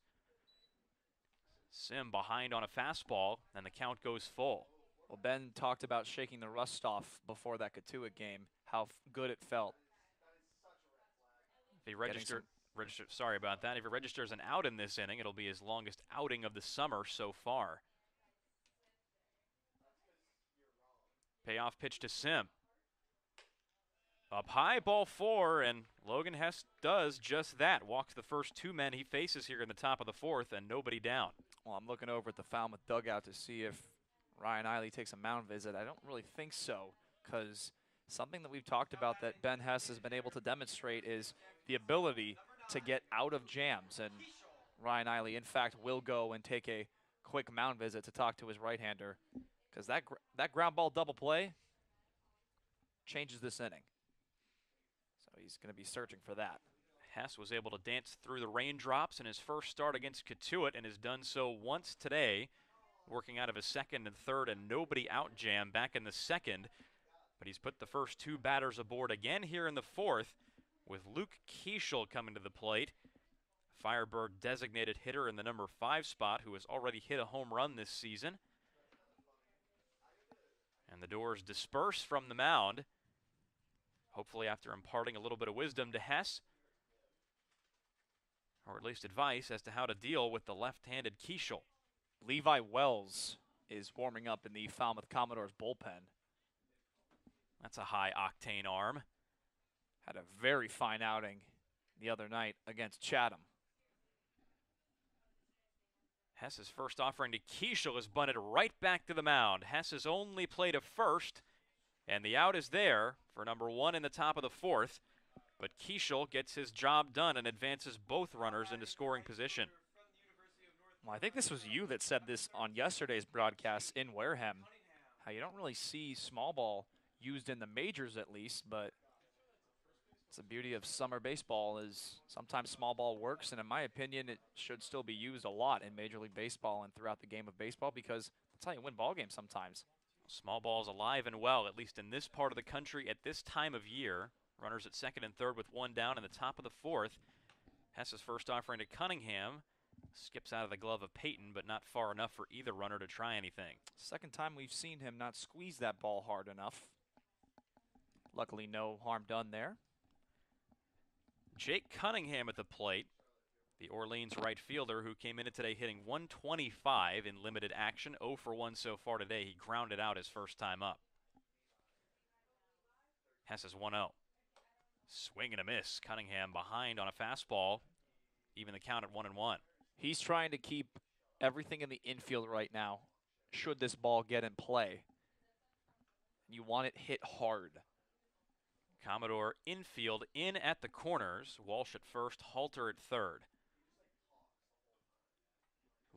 S7: Sim behind on a fastball, and the count goes full.
S2: Well, Ben talked about shaking the rust off before that Katuitt game, how good it felt.
S7: If he sorry about that. If he registers an out in this inning, it'll be his longest outing of the summer so far. Payoff pitch to Sim. Up high, ball 4, and Logan Hess does just that. Walks the first 2 men he faces here in the top of the 4th, and nobody down.
S2: Well, I'm looking over at the Falmouth dugout to see if Ryan Eiley takes a mound visit. I don't really think so, because something that we've talked about that Ben Hess has been able to demonstrate is the ability to get out of jams. And Ryan Eiley, in fact, will go and take a quick mound visit to talk to his right-hander, because that ground ball double play changes this inning. So he's going to be searching for that.
S7: Hess was able to dance through the raindrops in his first start against Cotuit and has done so once today, working out of his second and third and nobody out jam back in the second. But he's put the first 2 batters aboard again here in the fourth, with Luke Keischel coming to the plate. Firebird designated hitter in the number 5 spot, who has already hit a home run this season. And the Doors disperse from the mound, hopefully after imparting a little bit of wisdom to Hess, or at least advice as to how to deal with the left-handed Keischel.
S2: Levi Wells is warming up in the Falmouth Commodores bullpen.
S7: That's a high-octane arm.
S2: Had a very fine outing the other night against Chatham.
S7: Hess's first offering to Keischel is bunted right back to the mound. Hess has only played a first, and the out is there for number 1 in the top of the fourth. But Keischel gets his job done and advances both runners into scoring position.
S2: Well, I think this was you that said this on yesterday's broadcast in Wareham, how you don't really see small ball used in the majors at least, but it's the beauty of summer baseball is sometimes small ball works, and in my opinion, it should still be used a lot in Major League Baseball and throughout the game of baseball because that's how you win ball games sometimes.
S7: Small ball's alive and well, at least in this part of the country at this time of year. Runners at second and third with 1 down in the top of the fourth. Hess's first offering to Cunningham skips out of the glove of Peyton, but not far enough for either runner to try anything.
S2: Second time we've seen him not squeeze that ball hard enough. Luckily, no harm done there.
S7: Jake Cunningham at the plate, the Orleans right fielder who came in today hitting 125 in limited action, 0 for 1 so far today. He grounded out his first time up. Hess is 1-0. Swing and a miss. Cunningham behind on a fastball, even the count at 1-1.
S2: He's trying to keep everything in the infield right now, should this ball get in play. You want it hit hard.
S7: Commodore infield in at the corners. Walsh at first, Halter at third.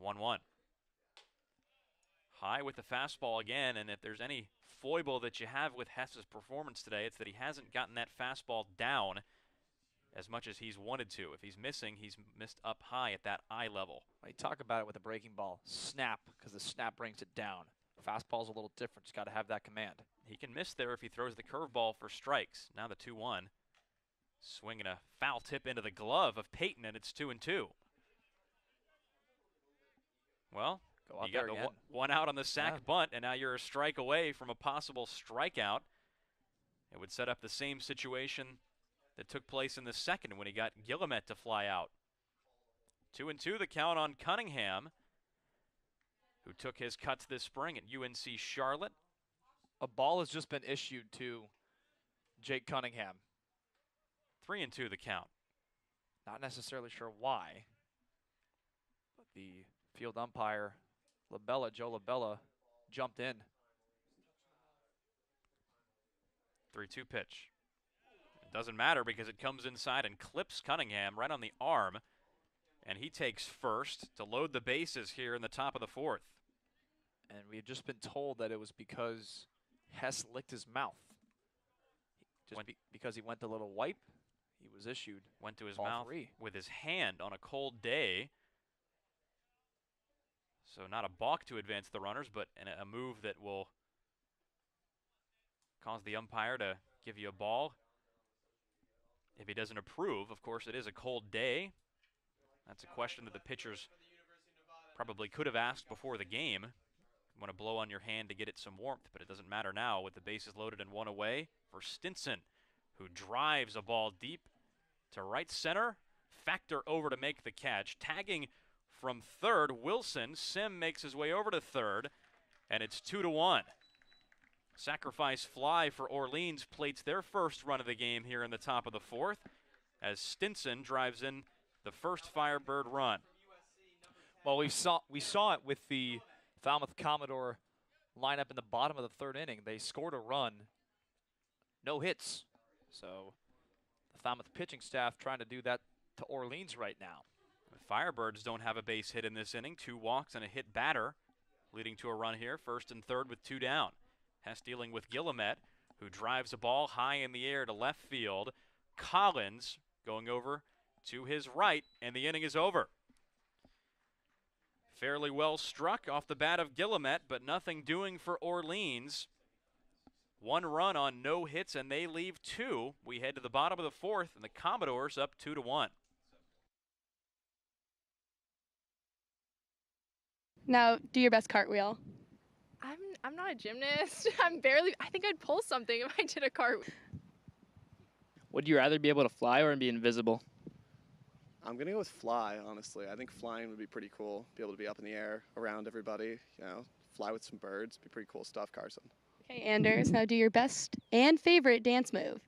S7: 1-1. High with the fastball again, and if there's any foible that you have with Hess's performance today, it's that he hasn't gotten that fastball down as much as he's wanted to. If he's missing, he's missed up high at that eye level.
S2: You talk about it with a breaking ball. Snap, because the snap brings it down. Fastball's a little different. He's got to have that command.
S7: He can miss there if he throws the curveball for strikes. Now the 2-1. Swinging a foul tip into the glove of Peyton, and it's 2-2. Well, you got the one out on the sac bunt, and now you're a strike away from a possible strikeout. It would set up the same situation that took place in the second when he got Guillemette to fly out. 2-2 the count on Cunningham, who took his cuts this spring at UNC Charlotte.
S2: A ball has just been issued to Jake Cunningham.
S7: 3-2 the count.
S2: Not necessarily sure why, but the field umpire, Joe Labella, jumped in.
S7: 3-2 pitch. It doesn't matter because it comes inside and clips Cunningham right on the arm, and he takes first to load the bases here in the top of the fourth.
S2: And we've just been told that it was because Hess licked his mouth. Because he went a little wipe, he was issued.
S7: Went to his
S2: ball
S7: mouth
S2: 3.
S7: with his hand on a cold day. So not a balk to advance the runners, but a move that will cause the umpire to give you a ball. If he doesn't approve, of course, it is a cold day. That's a question that the pitchers probably could have asked before the game. You want to blow on your hand to get it some warmth, but it doesn't matter now with the bases loaded and 1 away for Stinson, who drives a ball deep to right center. Factor over to make the catch. Tagging from third, Wilson. Sim makes his way over to third, and it's 2-1. Sacrifice fly for Orleans plates their first run of the game here in the top of the fourth as Stinson drives in the first Firebird run.
S2: Well, we saw it with the Falmouth Commodore lineup in the bottom of the third inning. They scored a run, no hits. So the Falmouth pitching staff trying to do that to Orleans right now.
S7: The Firebirds don't have a base hit in this inning. 2 walks and a hit batter, leading to a run here, first and third with 2 down. Hess dealing with Guillemette, who drives a ball high in the air to left field. Collins going over to his right, and the inning is over. Fairly well struck off the bat of Guillemette, but nothing doing for Orleans. 1 run on no hits, and they leave 2. We head to the bottom of the 4th, and the Commodores up 2-1.
S8: Now, do your best cartwheel.
S13: I'm not a gymnast. I think I'd pull something if I did a cartwheel.
S15: Would you rather be able to fly or be invisible?
S14: I'm going to go with fly, honestly. I think flying would be pretty cool. Be able to be up in the air around everybody, fly with some birds. Be pretty cool stuff, Carson.
S8: Okay, Anders, now do your best and favorite dance move.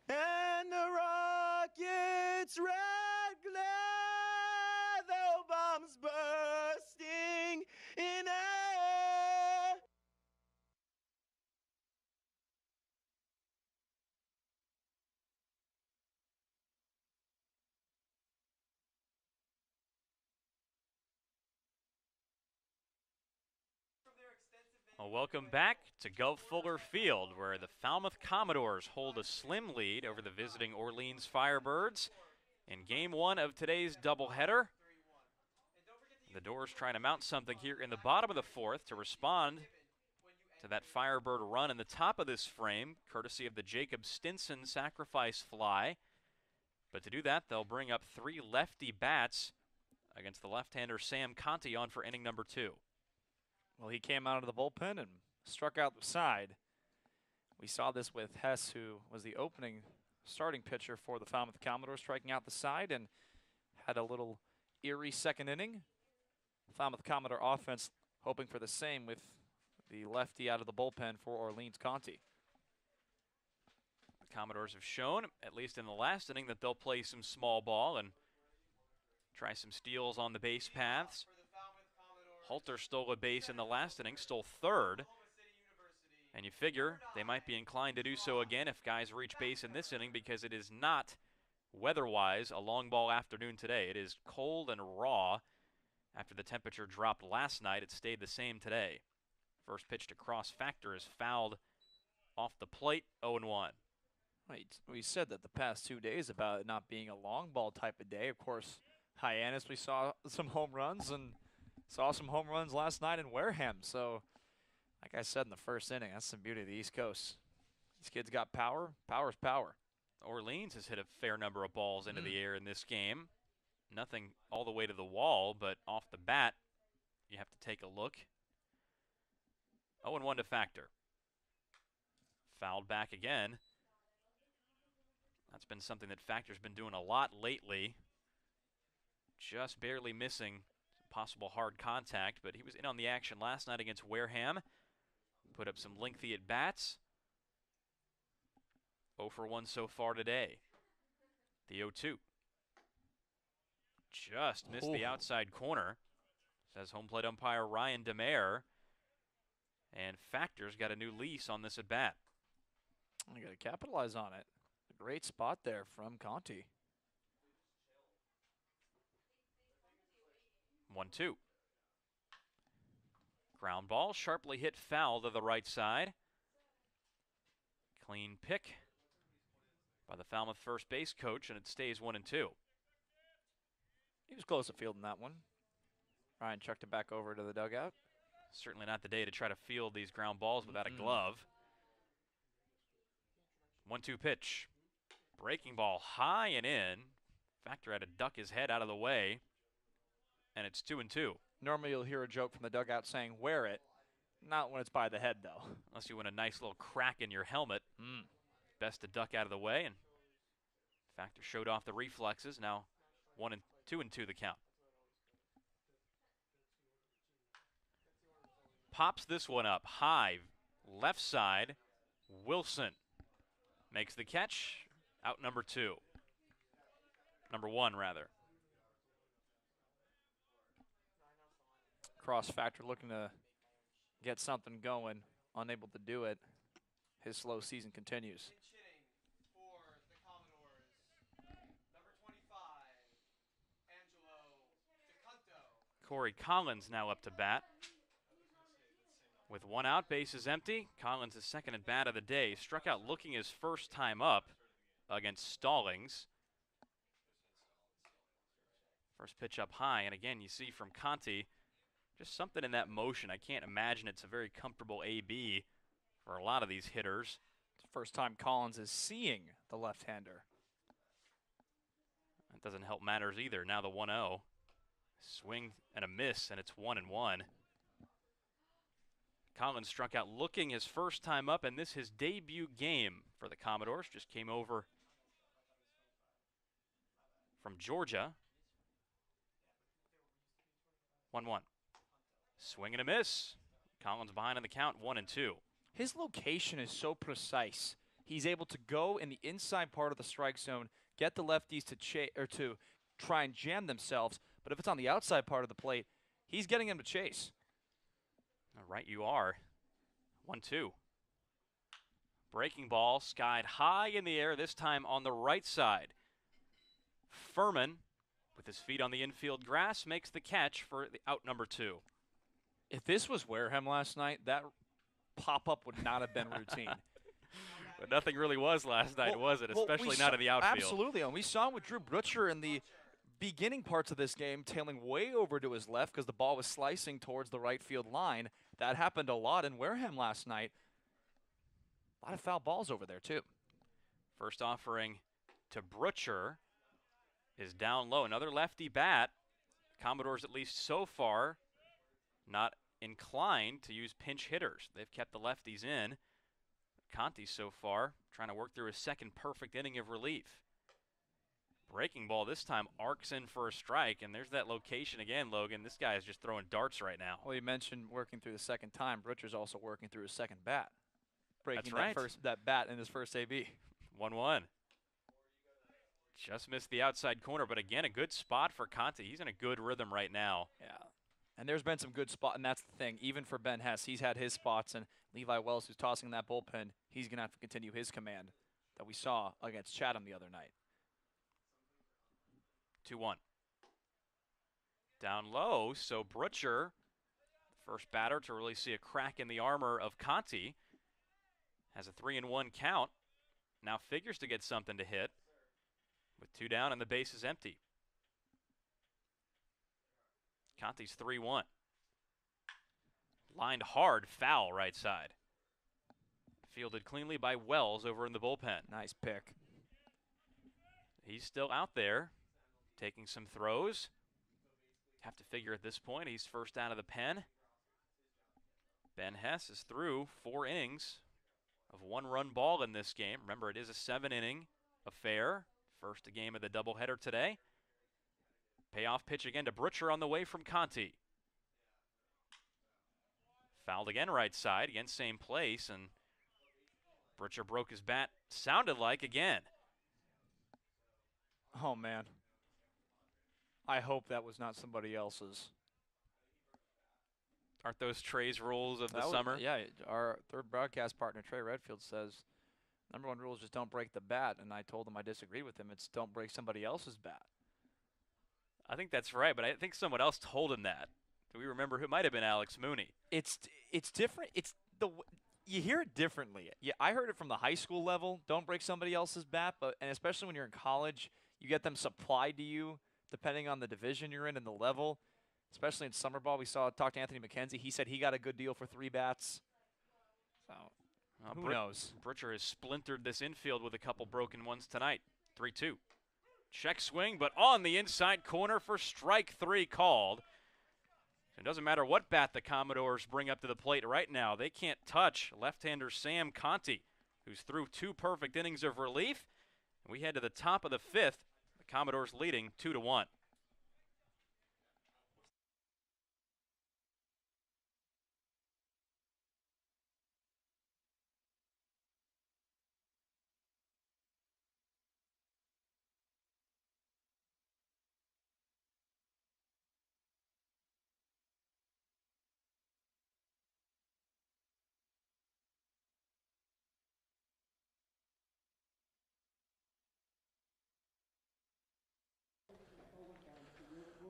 S17: And the rockets red glare, the bombs bursting in air.
S7: Well, welcome back to Guv Fuller Field, where the Falmouth Commodores hold a slim lead over the visiting Orleans Firebirds in Game 1 of today's doubleheader. The Doors trying to mount something here in the bottom of the 4th to respond to that Firebird run in the top of this frame, courtesy of the Jacob Stinson sacrifice fly. But to do that, they'll bring up 3 lefty bats against the left-hander Sam Conti on for inning number 2.
S2: Well, he came out of the bullpen and struck out the side. We saw this with Hess, who was the opening starting pitcher for the Falmouth Commodores, striking out the side and had a little eerie second inning. Falmouth Commodore offense hoping for the same with the lefty out of the bullpen for Orleans Conti.
S7: The Commodores have shown, at least in the last inning, that they'll play some small ball and try some steals on the base paths. Halter stole a base in the last inning, stole 3rd. And you figure they might be inclined to do so again if guys reach base in this inning, because it is not, weather-wise, a long ball afternoon today. It is cold and raw. After the temperature dropped last night, it stayed the same today. First pitch to Cross Factor is fouled off the plate, 0-1.
S2: We said that the past 2 days about it not being a long ball type of day. Of course, Hyannis, we saw some home runs and saw some home runs last night in Wareham. So, like I said in the first inning, that's some beauty of the East Coast. These kids got power. Power's power.
S7: Orleans has hit a fair number of balls into the air in this game. Nothing all the way to the wall, but off the bat, you have to take a look. 0-1 to Factor. Fouled back again. That's been something that Factor's been doing a lot lately. Just barely missing possible hard contact, but he was in on the action last night against Wareham. Put up some lengthy at-bats. 0 for 1 so far today. The 0-2. Just missed the outside corner, says home plate umpire Ryan DeMare. And Factor's got a new lease on this at-bat.
S2: You got to capitalize on it. A great spot there from Conti.
S7: 1-2. Ground ball, sharply hit foul to the right side. Clean pick by the Falmouth first base coach, and it stays 1-2.
S2: He was close to fielding that one. Ryan chucked it back over to the dugout.
S7: Certainly not the day to try to field these ground balls without a glove. 1-2 pitch. Breaking ball high and in. Factor had to duck his head out of the way. And it's 2-2.
S2: Normally you'll hear a joke from the dugout saying, wear it. Not when it's by the head, though.
S7: Unless you want a nice little crack in your helmet. Best to duck out of the way. And Factor showed off the reflexes. Now 2-2 the count. Pops this one up high, left side. Wilson makes the catch. Out number 2. Number 1, rather.
S2: Cross Factor looking to get something going, unable to do it. His slow season continues.
S7: Corey Collins now up to bat. With 1 out, bases empty. Collins' second at bat of the day. Struck out looking his first time up. against Stallings. First pitch up high, and again, you see from Conti, just something in that motion. I can't imagine it's a very comfortable AB for a lot of these hitters.
S2: It's the first time Collins is seeing the left-hander.
S7: That doesn't help matters either. Now the 1-0. Swing and a miss, and it's 1-1. Collins struck out looking his first time up, and this his debut game for the Commodores. Just came over from Georgia. 1-1. Swing and a miss. Collins behind on the count, 1-2.
S2: His location is so precise. He's able to go in the inside part of the strike zone, get the lefties to try and jam themselves. But if it's on the outside part of the plate, he's getting them to chase.
S7: All right, you are. 1-2. Breaking ball skied high in the air, this time on the right side. Furman, with his feet on the infield grass, makes the catch for the out number 2.
S2: If this was Wareham last night, that pop-up would not have been routine.
S7: But nothing really was last night, was it? Especially not in the outfield.
S2: Absolutely, and we saw with Drew Butcher in the beginning parts of this game tailing way over to his left because the ball was slicing towards the right field line. That happened a lot in Wareham last night. A lot of foul balls over there, too.
S7: First offering to Butcher is down low. Another lefty bat. Commodores, at least so far, not inclined to use pinch hitters. They've kept the lefties in. Conti so far trying to work through his second perfect inning of relief. Breaking ball this time arcs in for a strike, and there's that location again, Logan. This guy is just throwing darts right now.
S2: Well, you mentioned working through the second time. Butcher's also working through his second bat. Breaking
S7: That's right.
S2: that bat in his first AB.
S7: 1-1. Just missed the outside corner, but again, a good spot for Conti. He's in a good rhythm right now.
S2: Yeah. And there's been some good spots, and that's the thing. Even for Ben Hess, he's had his spots, and Levi Wells, who's tossing that bullpen, he's going to have to continue his command that we saw against Chatham the other night.
S7: 2-1. Down low, so Butcher, first batter to really see a crack in the armor of Conti, has a 3-1 count. Now figures to get something to hit with 2 down and the base is empty. Conti's 3-1. Lined hard, foul right side. Fielded cleanly by Wells over in the bullpen.
S2: Nice pick.
S7: He's still out there, taking some throws. Have to figure at this point he's first out of the pen. Ben Hess is through 4 innings of 1-run ball in this game. Remember, it is a 7-inning affair. First a game of the doubleheader today. Payoff pitch again to Butcher on the way from Conti. Fouled again right side, again same place, and Butcher broke his bat, sounded like again.
S2: Oh, man. I hope that was not somebody else's.
S7: Aren't those Trey's rules of the summer?
S2: Yeah, our third broadcast partner, Trey Redfield, says number 1 rule is just don't break the bat, and I told him I disagreed with him. It's don't break somebody else's bat.
S7: I think that's right, but I think someone else told him that. Do we remember who? It might have been Alex Mooney.
S2: It's different. You hear it differently. Yeah, I heard it from the high school level. Don't break somebody else's bat, and especially when you're in college, you get them supplied to you depending on the division you're in and the level. Especially in summer ball, talk to Anthony McKenzie. He said he got a good deal for 3 bats. So who knows?
S7: Butcher has splintered this infield with a couple broken ones tonight. 3-2. Check swing, but on the inside corner for strike 3 called. It doesn't matter what bat the Commodores bring up to the plate right now. They can't touch left-hander Sam Conti, who's through 2 perfect innings of relief. And we head to the top of the 5th. The Commodores leading 2-1.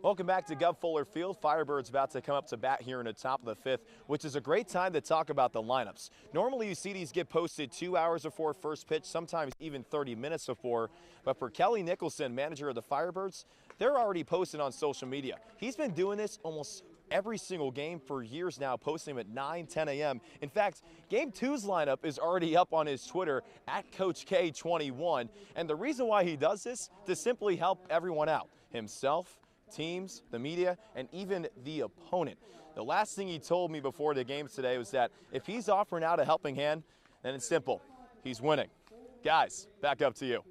S1: Welcome back to Guv Fuller Field. Firebirds about to come up to bat here in the top of the 5th, which is a great time to talk about the lineups. Normally you see these get posted 2 hours before first pitch, sometimes even 30 minutes before. But for Kelly Nicholson, manager of the Firebirds, they're already posted on social media. He's been doing this almost every single game for years now, posting them at 9, 10 a.m. In fact, Game 2's lineup is already up on his Twitter, @CoachK21. And the reason why he does this, to simply help everyone out, himself, teams, the media, and even the opponent. The last thing he told me before the games today was that if he's offering out a helping hand, then it's simple. He's winning. Guys, back up to you.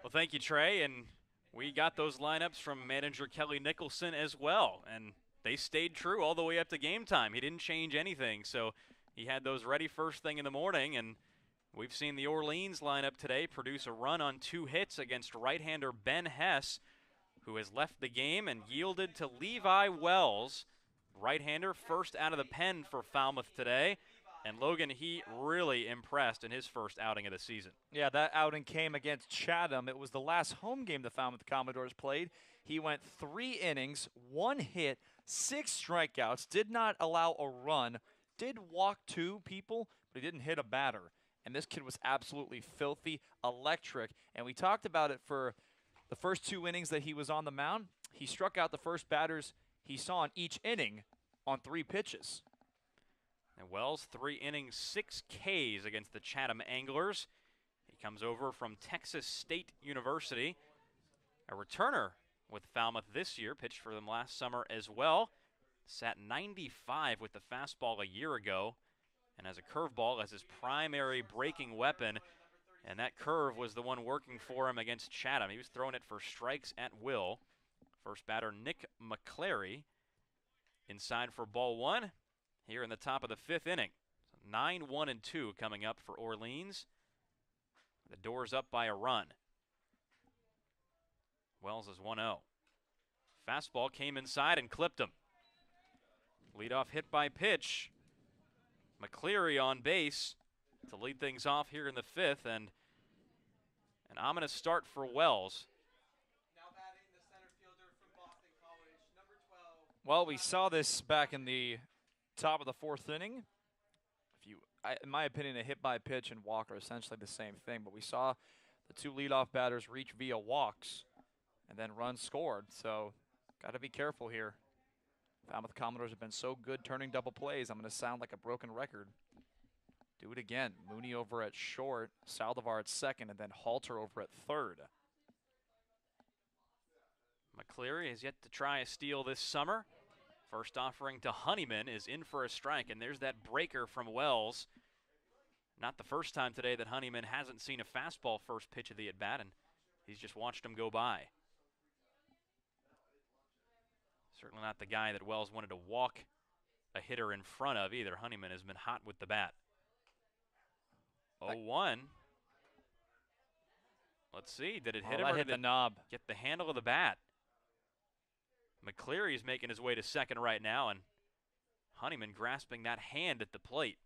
S7: Well, thank you, Trey. And we got those lineups from manager Kelly Nicholson as well. And they stayed true all the way up to game time. He didn't change anything. So he had those ready first thing in the morning. And we've seen the Orleans lineup today produce a run on 2 hits against right-hander Ben Hess, who has left the game and yielded to Levi Wells, right-hander, first out of the pen for Falmouth today. And Logan, he really impressed in his first outing of the season.
S2: Yeah, that outing came against Chatham. It was the last home game the Falmouth Commodores played. He went 3 innings, 1 hit, 6 strikeouts, did not allow a run, did walk 2 people, but he didn't hit a batter. And this kid was absolutely filthy, electric. And we talked about it for the first 2 innings that he was on the mound. He struck out the first batters he saw in each inning on 3 pitches.
S7: And Wells, 3 innings, 6 Ks against the Chatham Anglers. He comes over from Texas State University. A returner with Falmouth this year, pitched for them last summer as well. Sat 95 with the fastball a year ago, and has a curveball as his primary breaking weapon. And that curve was the one working for him against Chatham. He was throwing it for strikes at will. First batter, Nick McClary, inside for ball 1 here in the top of the 5th inning. So 9-1-2 coming up for Orleans. The Doors up by a run. Wells is 1-0. Fastball came inside and clipped him. Leadoff hit by pitch. McCleary on base to lead things off here in the 5th, and an ominous start for Wells.
S2: Well, we saw this back in the top of the 4th inning. In my opinion, a hit by pitch and walk are essentially the same thing, but we saw the 2 leadoff batters reach via walks and then runs scored, so got to be careful here. Falmouth Commodores have been so good turning double plays. I'm going to sound like a broken record. Do it again. Mooney over at short, Saldivar at second, and then Halter over at third.
S7: McCleary has yet to try a steal this summer. First offering to Honeyman is in for a strike, and there's that breaker from Wells. Not the first time today that Honeyman hasn't seen a fastball first pitch of the at-bat, and he's just watched him go by. Certainly not the guy that Wells wanted to walk a hitter in front of either. Honeyman has been hot with the bat. 0-1. Let's see. Did it hit him or
S2: hit
S7: did
S2: the knob?
S7: Get the handle of the bat? McCleary is making his way to second right now, and Honeyman grasping that hand at the plate.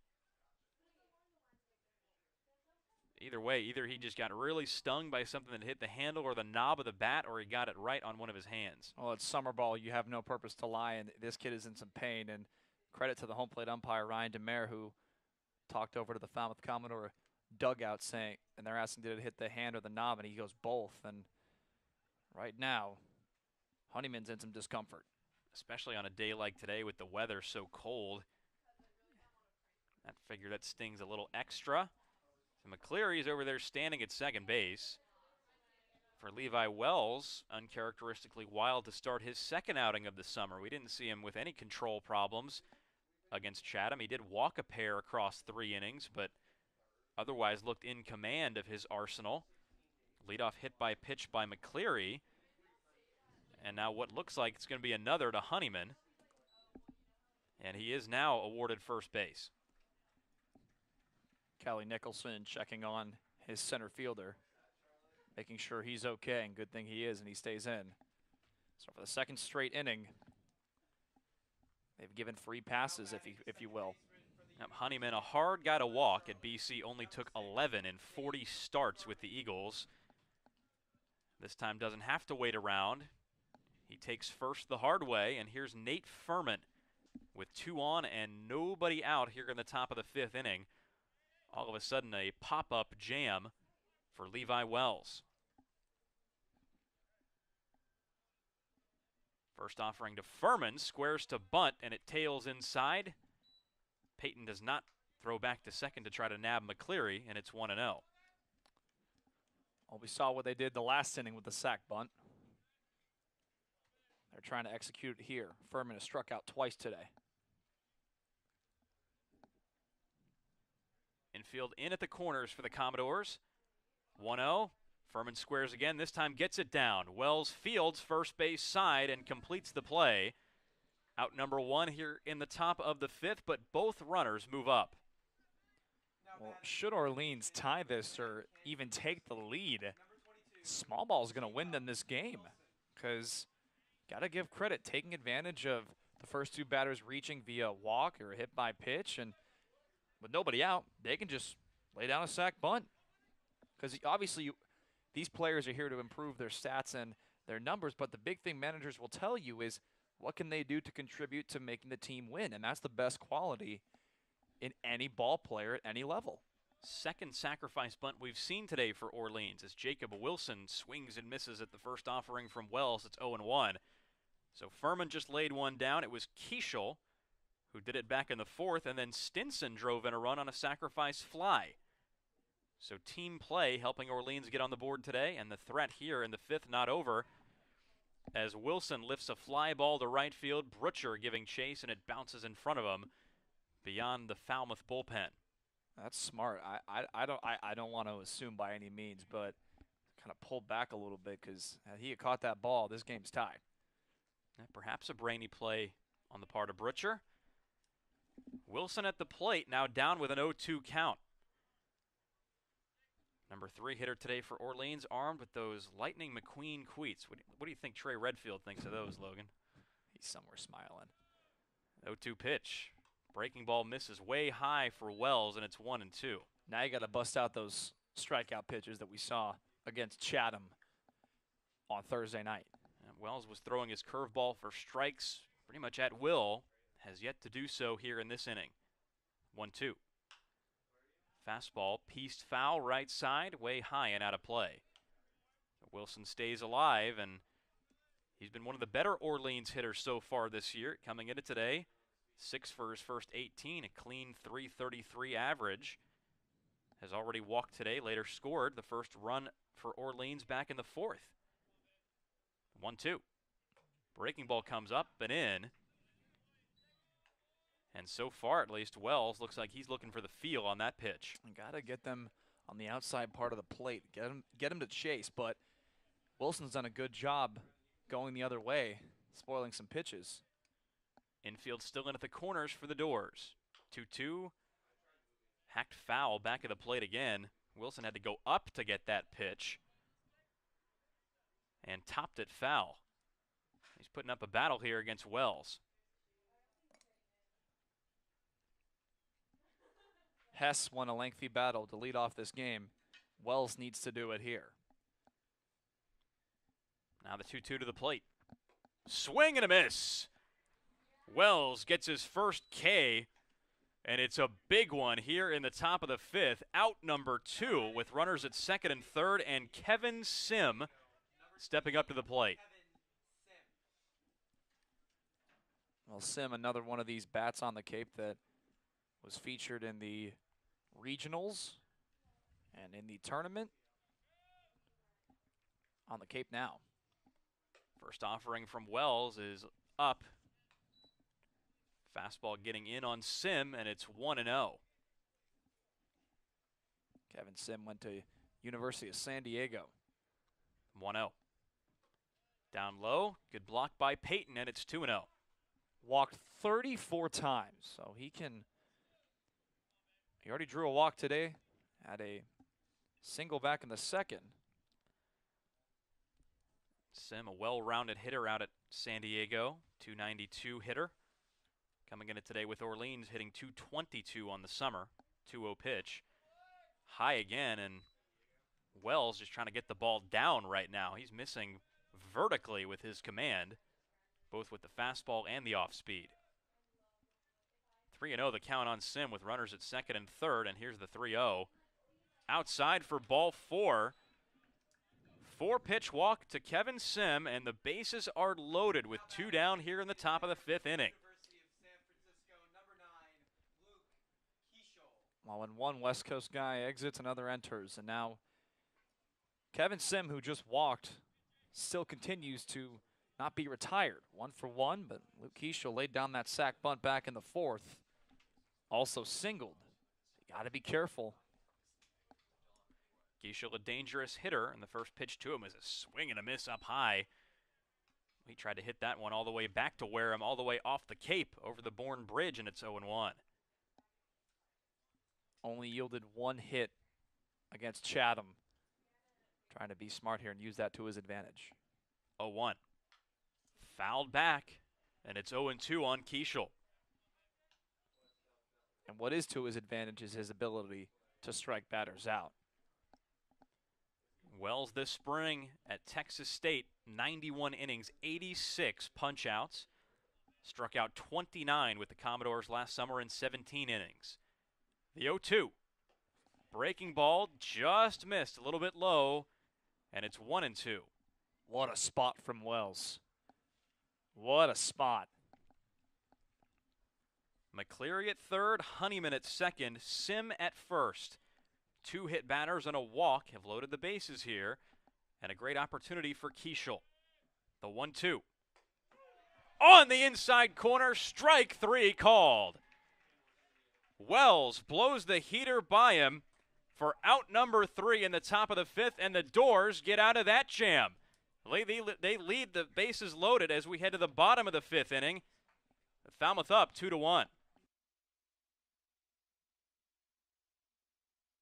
S7: Either way, either he just got really stung by something that hit the handle or the knob of the bat, or he got it right on one of his hands.
S2: Well, it's summer ball. You have no purpose to lie, and this kid is in some pain. And credit to the home plate umpire, Ryan DeMare, who talked over to the Falmouth Commodore dugout saying, and they're asking, did it hit the hand or the knob? And he goes, both. And right now, Honeyman's in some discomfort.
S7: Especially on a day like today with the weather so cold. I figure that stings a little extra. So McCleary's over there standing at second base. For Levi Wells, uncharacteristically wild to start his second outing of the summer. We didn't see him with any control problems against Chatham. He did walk a pair across 3 innings, but otherwise looked in command of his arsenal. Leadoff hit by pitch by McCleary. And now what looks like it's going to be another to Honeyman. And he is now awarded first base.
S2: Kelly Nicholson checking on his center fielder, making sure he's okay, and good thing he is, and he stays in. So for the second straight inning, they've given free passes, if you will.
S7: Honeyman, a hard guy to walk at BC, only took 11 in 40 starts with the Eagles. This time doesn't have to wait around. He takes first the hard way, and here's Nate Furman with 2 on and nobody out here in the top of the 5th inning. All of a sudden, a pop-up jam for Levi Wells. First offering to Furman, squares to bunt, and it tails inside. Peyton does not throw back to second to try to nab McCleary, and it's 1-0.
S18: Well, we saw what they did the last inning with the sac bunt. They're trying to execute it here. Furman has struck out twice today.
S7: Infield in at the corners for the Commodores. 1-0. Furman squares again. This time gets it down. Wells fields first base side and completes the play. Out number 1 here in the top of the 5th, but both runners move up.
S18: Well, should Orleans tie this or even take the lead, small ball is going to win them this game, because got to give credit, taking advantage of the first 2 batters reaching via walk or hit by pitch, and with nobody out, they can just lay down a sac bunt. Because obviously these players are here to improve their stats and their numbers, but the big thing managers will tell you is what can they do to contribute to making the team win, and that's the best quality in any ball player at any level.
S7: Second sacrifice bunt we've seen today for Orleans as Jacob Wilson swings and misses at the first offering from Wells. It's 0-1. So Furman just laid one down. It was Keishel who did it back in the 4th, and then Stinson drove in a run on a sacrifice fly. So team play helping Orleans get on the board today, and the threat here in the 5th not over as Wilson lifts a fly ball to right field. Brutcher giving chase, and it bounces in front of him beyond the Falmouth bullpen.
S18: That's smart. I don't want to assume by any means, but kind of pulled back a little bit, because had he had caught that ball, this game's tied.
S7: Perhaps a brainy play on the part of Brutcher. Wilson at the plate, now down with an 0-2 count. Number 3 hitter today for Orleans, armed with those Lightning McQueen cleats. What do you think Trey Redfield thinks of those, Logan?
S18: He's somewhere smiling.
S7: 0-2 pitch. Breaking ball misses way high for Wells, and it's 1-2.
S18: Now you got to bust out those strikeout pitches that we saw against Chatham on Thursday night.
S7: And Wells was throwing his curveball for strikes pretty much at will. Has yet to do so here in this inning. 1-2. Fastball pieced foul right side, way high and out of play. Wilson stays alive, and he's been one of the better Orleans hitters so far this year. Coming into today, 6 for his first 18, a clean .333 average. Has already walked today, later scored the first run for Orleans back in the 4th. 1-2. Breaking ball comes up and in. And so far, at least, Wells looks like he's looking for the feel on that pitch.
S18: Got to get them on the outside part of the plate. Get him to chase, but Wilson's done a good job going the other way, spoiling some pitches.
S7: Infield still in at the corners for the Doors. 2-2. Hacked foul back at the plate again. Wilson had to go up to get that pitch. And topped it foul. He's putting up a battle here against Wells.
S18: Hess won a lengthy battle to lead off this game. Wells needs to do it here.
S7: Now the 2-2 to the plate. Swing and a miss. Wells gets his first K, and it's a big one here in the top of the 5th. Out number 2 with runners at second and third, and Kevin Sim stepping up to the plate.
S18: Well, Sim, another one of these bats on the Cape that was featured in the regionals and in the tournament on the Cape now.
S7: First offering from Wells is up. Fastball getting in on Sim, and it's 1-0.
S18: Kevin Sim went to University of San Diego.
S7: 1-0. Down low, good block by Peyton, and it's 2-0.
S18: Walked 34 times, so he already drew a walk today, had a single back in the 2nd.
S7: Sim, a well-rounded hitter out at San Diego, 292 hitter. Coming in today with Orleans hitting 222 on the summer, 2-0 pitch. High again, and Wells just trying to get the ball down right now. He's missing vertically with his command, both with the fastball and the off speed. 3-0 the count on Sim with runners at second and third, and here's the 3-0. Outside for ball 4. 4-pitch walk to Kevin Sim, and the bases are loaded with 2 down here in the top of the 5th inning.
S2: Well, when one West Coast guy exits, another enters. And now Kevin Sim, who just walked, still continues to not be retired. 1 for 1, but Luke Keishel laid down that sac bunt back in the 4th. Also singled. You got to be careful.
S7: Keishel, a dangerous hitter, and the first pitch to him is a swing and a miss up high. He tried to hit that one all the way back to Wareham, all the way off the Cape over the Bourne Bridge, and it's 0-1.
S2: Only yielded 1 hit against Chatham. Trying to be smart here and use that to his advantage.
S7: 0-1. Fouled back, and it's 0-2 on Keishel.
S2: And what is to his advantage is his ability to strike batters out.
S7: Wells this spring at Texas State, 91 innings, 86 punch-outs. Struck out 29 with the Commodores last summer in 17 innings. The 0-2. Breaking ball just missed a little bit low, and it's 1-2.
S2: What a spot from Wells. What a spot.
S7: McCleary at third, Honeyman at second, Sim at first. 2 hit batters and a walk have loaded the bases here, and a great opportunity for Keishel. The 1-2. On the inside corner, strike 3 called. Wells blows the heater by him for out number 3 in the top of the 5th, and the Doors get out of that jam. They lead the bases loaded as we head to the bottom of the 5th inning. Falmouth up 2-1.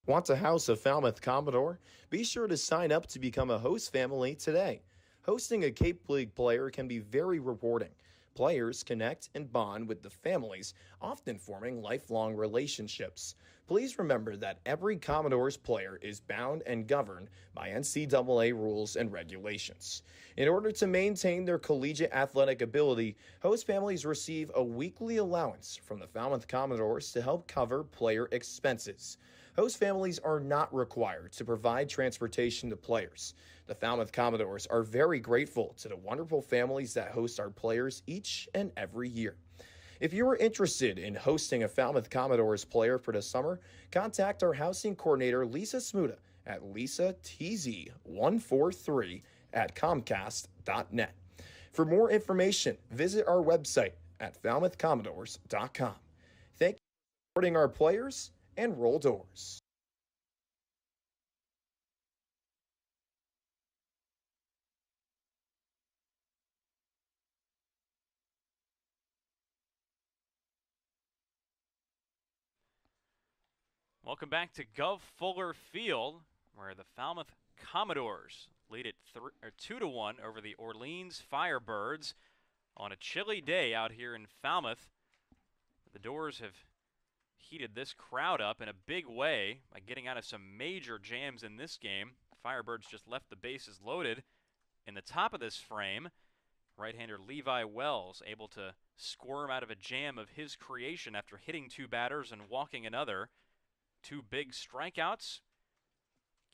S1: Want to house a Falmouth Commodore? Be sure to sign up to become a host family today. Hosting a Cape League player can be very rewarding. Players connect and bond with the families, often forming lifelong relationships. Please remember that every Commodores player is bound and governed by NCAA rules and regulations. In order to maintain their collegiate athletic ability, host families receive a weekly allowance from the Falmouth Commodores to help cover player expenses. Host families are not required to provide transportation to players. The Falmouth Commodores are very grateful to the wonderful families that host our players each and every year. If you are interested in hosting a Falmouth Commodores player for the summer, contact our housing coordinator, Lisa Smuda, at lisatz143@comcast.net. For more information, visit our website at falmouthcommodores.com. Thank you for supporting our players, and roll doors.
S7: Welcome back to Guv Fuller Field, where the Falmouth Commodores lead it 2-1 over the Orleans Firebirds on a chilly day out here in Falmouth. The Doors have heated this crowd up in a big way by getting out of some major jams in this game. Firebirds just left the bases loaded. In the top of this frame, right-hander Levi Wells able to squirm out of a jam of his creation after hitting 2 batters and walking another. 2 big strikeouts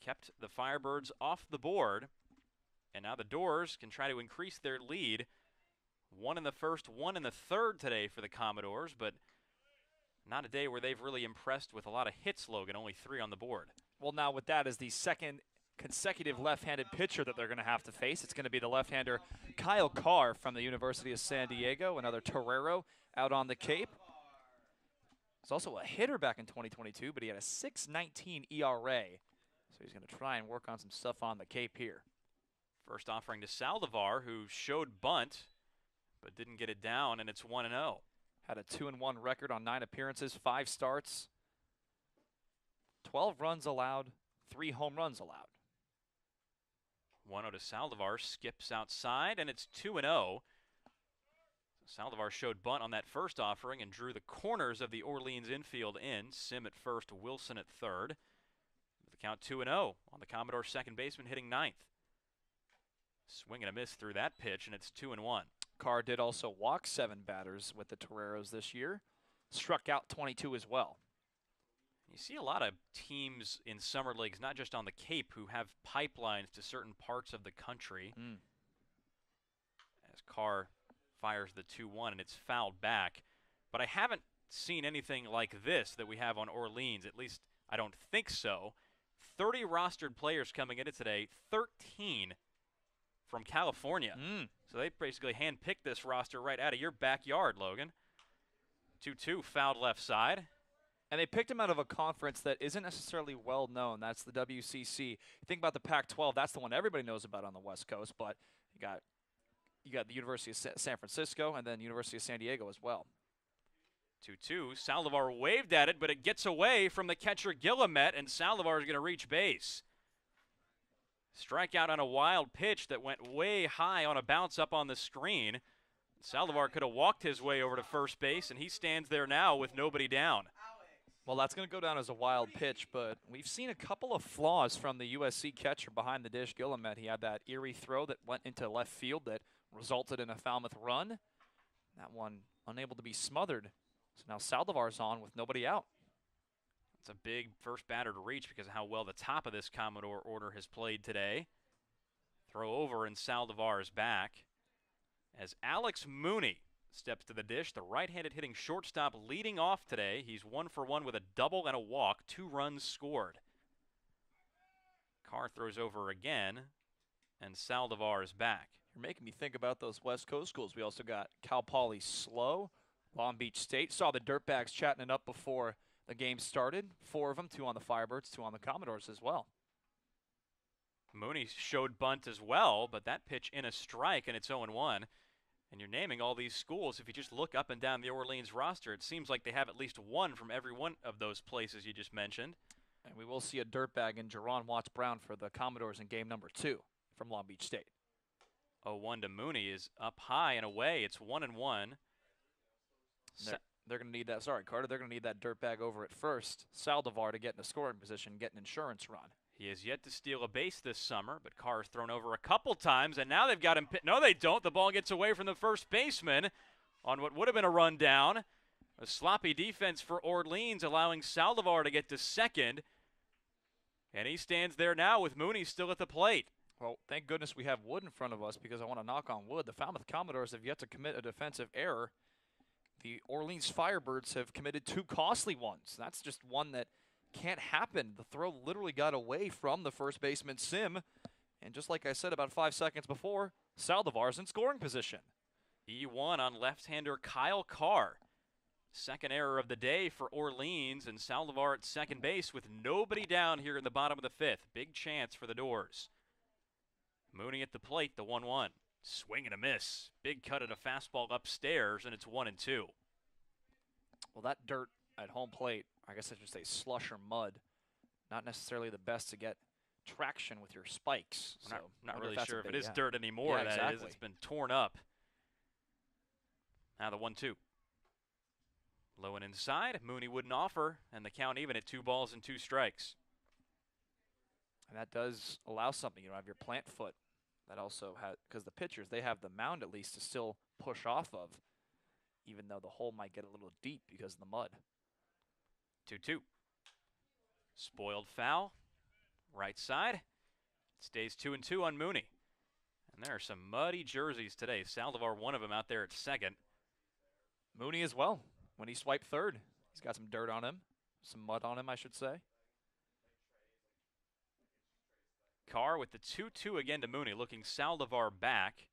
S7: kept the Firebirds off the board, and now the Doors can try to increase their lead. 1 in the first, 1 in the third today for the Commodores, but not a day where they've really impressed with a lot of hits, Logan. Only 3 on the board.
S2: Well, now with that is the second consecutive left-handed pitcher that they're going to have to face. It's going to be the left-hander Kyle Carr from the University of San Diego, another Torero out on the Cape. He's also a hitter back in 2022, but he had a 6.19 ERA. So he's going to try and work on some stuff on the Cape here.
S7: First offering to Saldivar, who showed bunt, but didn't get it down, and it's 1-0.
S2: Had a 2-1 record on 9 appearances, 5 starts, 12 runs allowed, 3 home runs allowed.
S7: 1-0 to Saldivar, skips outside, and it's 2-0. Saldivar showed bunt on that first offering and drew the corners of the Orleans infield in. Sim at first, Wilson at third. The the count 2-0 on the Commodores' second baseman hitting ninth. Swing and a miss through that pitch, and it's 2-1.
S2: Carr did also walk 7 batters with the Toreros this year. Struck out 22 as well.
S7: You see a lot of teams in summer leagues, not just on the Cape, who have pipelines to certain parts of the country. As Carr fires the 2-1, and it's fouled back. But I haven't seen anything like this that we have on Orleans. At least I don't think so. 30 rostered players coming into today, 13 from California. So they basically handpicked this roster right out of your backyard, Logan. 2-2, fouled left side.
S2: And they picked him out of a conference that isn't necessarily well known. That's the WCC. You think about the Pac-12, that's the one everybody knows about on the West Coast, but you got the University of San Francisco and then University of San Diego as well.
S7: 2-2, Saldivar waved at it, but it gets away from the catcher Guillemette, and Saldivar is going to reach base. Strikeout on a wild pitch that went way high on a bounce up on the screen. Saldivar could have walked his way over to first base, and he stands there now with nobody down.
S2: Well, that's going to go down as a wild pitch, but we've seen a couple of flaws from the USC catcher behind the dish, Guillemette. He had that eerie throw that went into left field that resulted in a Falmouth run. That one unable to be smothered. So now Saldivar's on with nobody out.
S7: It's a big first batter to reach because of how well the top of this Commodore order has played today. Throw over, and Saldivar is back. As Alex Mooney steps to the dish, the right-handed hitting shortstop leading off today. He's 1 for 1 with a double and a walk, 2 runs scored. Carr throws over again, and Saldivar is back.
S2: You're making me think about those West Coast schools. We also got Cal Poly Slow, Long Beach State. Saw the Dirtbags chatting it up before the game started. 4 of them, 2 on the Firebirds, 2 on the Commodores as well.
S7: Mooney showed bunt as well, but that pitch in a strike, and it's 0-1. And you're naming all these schools. If you just look up and down the Orleans roster, it seems like they have at least one from every one of those places you just mentioned.
S2: And we will see a dirtbag in Jerron Watts-Brown for the Commodores in game number 2 from Long Beach State.
S7: 0-1 to Mooney is up high and away. It's 1-1.
S2: They're going to need that. Sorry, Carter. They're going to need that dirtbag over at first. Saldivar to get in a scoring position, get an insurance run.
S7: He has yet to steal a base this summer, but Carr has thrown over a couple times, and now they've got him. No, they don't. The ball gets away from the first baseman on what would have been a run down. A sloppy defense for Orleans, allowing Saldivar to get to second. And he stands there now with Mooney still at the plate.
S2: Well, thank goodness we have wood in front of us because I want to knock on wood. The Falmouth Commodores have yet to commit a defensive error. The Orleans Firebirds have committed 2 costly ones. That's just one that can't happen. The throw literally got away from the first baseman, Sim. And just like I said about 5 seconds before, Saldivar's in scoring position.
S7: E1 on left-hander Kyle Carr. Second error of the day for Orleans, and Saldivar at second base with nobody down here in the bottom of the 5th. Big chance for the Doors. Mooney at the plate, the 1-1. Swing and a miss. Big cut at a fastball upstairs, and it's 1-2.
S2: Well, that dirt at home plate, I guess I should say slush or mud, not necessarily the best to get traction with your spikes.
S7: So not really sure if it is dirt anymore.
S2: Yeah,
S7: that
S2: exactly.
S7: is. It's been torn up. Now the 1-2. Low and inside. Mooney wouldn't offer, and the count even at 2 balls and 2 strikes.
S2: And that does allow something. You don't have your plant foot. That also has, because the pitchers, they have the mound at least to still push off of, even though the hole might get a little deep because of the mud.
S7: 2-2. Spoiled foul. Right side. Stays 2-2 on Mooney. And there are some muddy jerseys today. Saldivar, one of them out there at second.
S2: Mooney as well. When he swiped third, he's got some dirt on him. Some mud on him, I should say.
S7: Carr with the 2-2 again to Mooney, looking Saldivar back.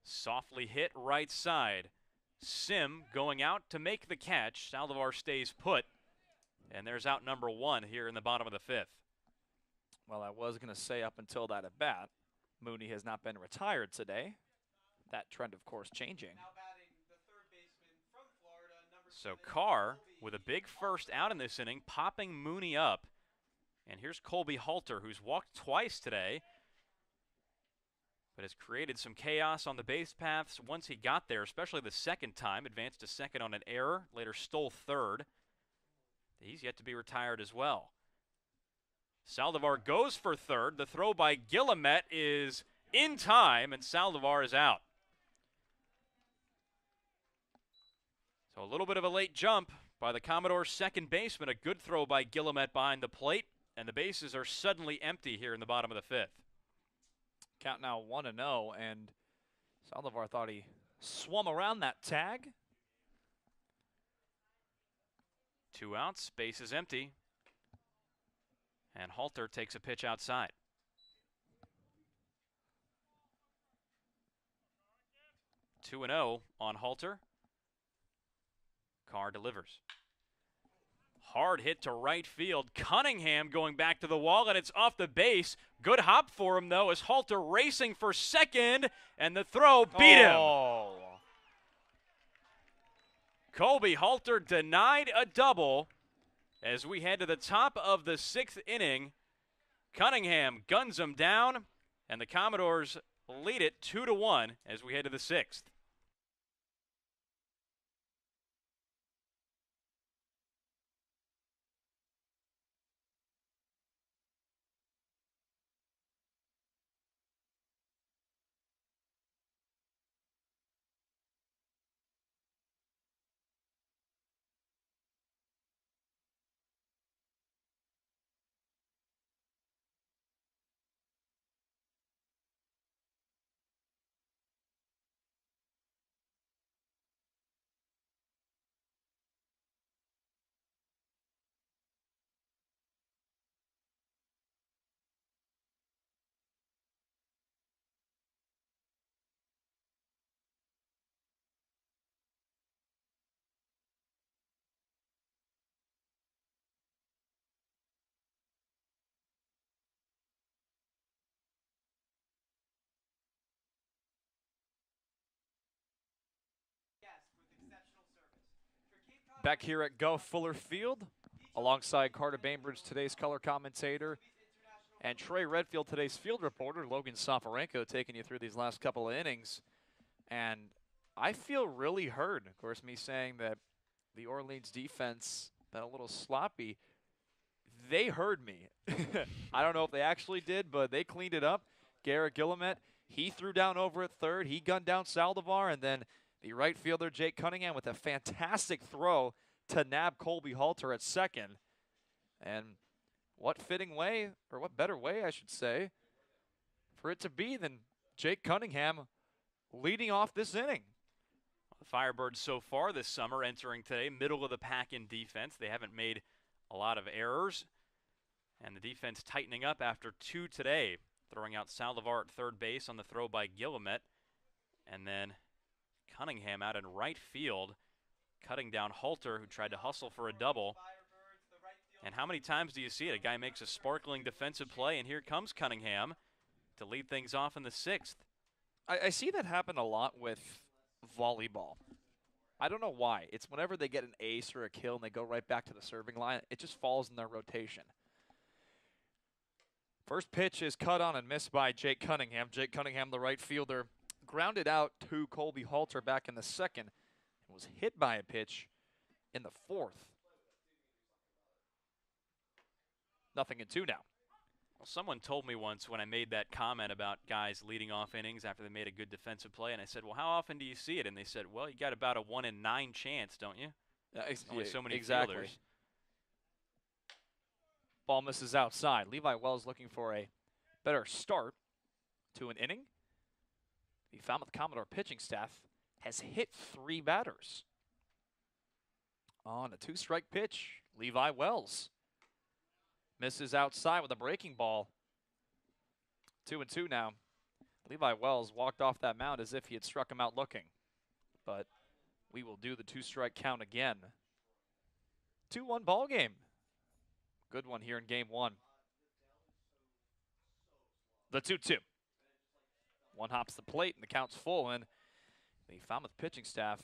S7: Softly hit right side. Sim going out to make the catch. Saldivar stays put. And there's out number 1 here in the bottom of the 5th.
S2: Well, I was going to say up until that at bat, Mooney has not been retired today. That trend, of course, changing.
S7: So Carr with a big first out in this inning, popping Mooney up. And here's Colby Halter, who's walked twice today, but has created some chaos on the base paths once he got there, especially the second time. Advanced to second on an error, later stole third. He's yet to be retired as well. Saldivar goes for third. The throw by Guillemette is in time, and Saldivar is out. So a little bit of a late jump by the Commodores' second baseman. A good throw by Guillemette behind the plate, and the bases are suddenly empty here in the bottom of the fifth.
S18: Count now 1-0, and Saldivar thought he swum around that tag.
S7: 2 outs, base is empty. And Halter takes a pitch outside. Two and 0 on Halter. Carr delivers. Hard hit to right field. Cunningham going back to the wall, and it's off the base. Good hop for him, though, as Halter racing for second, and the throw beat him. Colby Halter denied a double as we head to the top of the 6th inning. Cunningham guns him down, and the Commodores lead it 2-1 as we head to the 6th.
S18: Back here at Guv Fuller Field, alongside Carr Bainbridge, today's color commentator, and Trey Redfield, today's field reporter. Logan Soforenko taking you through these last couple of innings. And I feel really hurt. Of course, me saying that the Orleans defense been a little sloppy. They heard me. I don't know if they actually did, but they cleaned it up. Garrett Guillemette, he threw down over at third. He gunned down Saldivar, and then the right fielder, Jake Cunningham, with a fantastic throw to nab Colby Halter at second. And what fitting way, or what better way, I should say, for it to be than Jake Cunningham leading off this inning.
S7: The Firebirds so far this summer entering today, middle of the pack in defense. They haven't made a lot of errors. And the defense tightening up after 2 today, throwing out Saldivar at third base on the throw by Guillemette. And then Cunningham out in right field, cutting down Halter, who tried to hustle for a double. And how many times do you see it? A guy makes a sparkling defensive play, and here comes Cunningham to lead things off in the 6th.
S18: I see that happen a lot with volleyball. I don't know why. It's whenever they get an ace or a kill and they go right back to the serving line, it just falls in their rotation. First pitch is cut on and missed by Jake Cunningham. Jake Cunningham, the right fielder, grounded out to Colby Halter back in the 2nd and was hit by a pitch in the 4th. 0-2 now.
S7: Well, someone told me once when I made that comment about guys leading off innings after they made a good defensive play, and I said, well, how often do you see it? And they said, well, you got about a 1 in 9 chance, don't you? Only so many fielders.
S18: Ball misses outside. Levi Wells looking for a better start to an inning. The Falmouth Commodore pitching staff has hit 3 batters. On a 2-strike pitch, Levi Wells misses outside with a breaking ball. 2-2 now. Levi Wells walked off that mound as if he had struck him out looking. But we will do the 2-strike count again. 2-1 ball game. Good one here in game 1. The 2-2. One hops the plate and the count's full, and the Falmouth pitching staff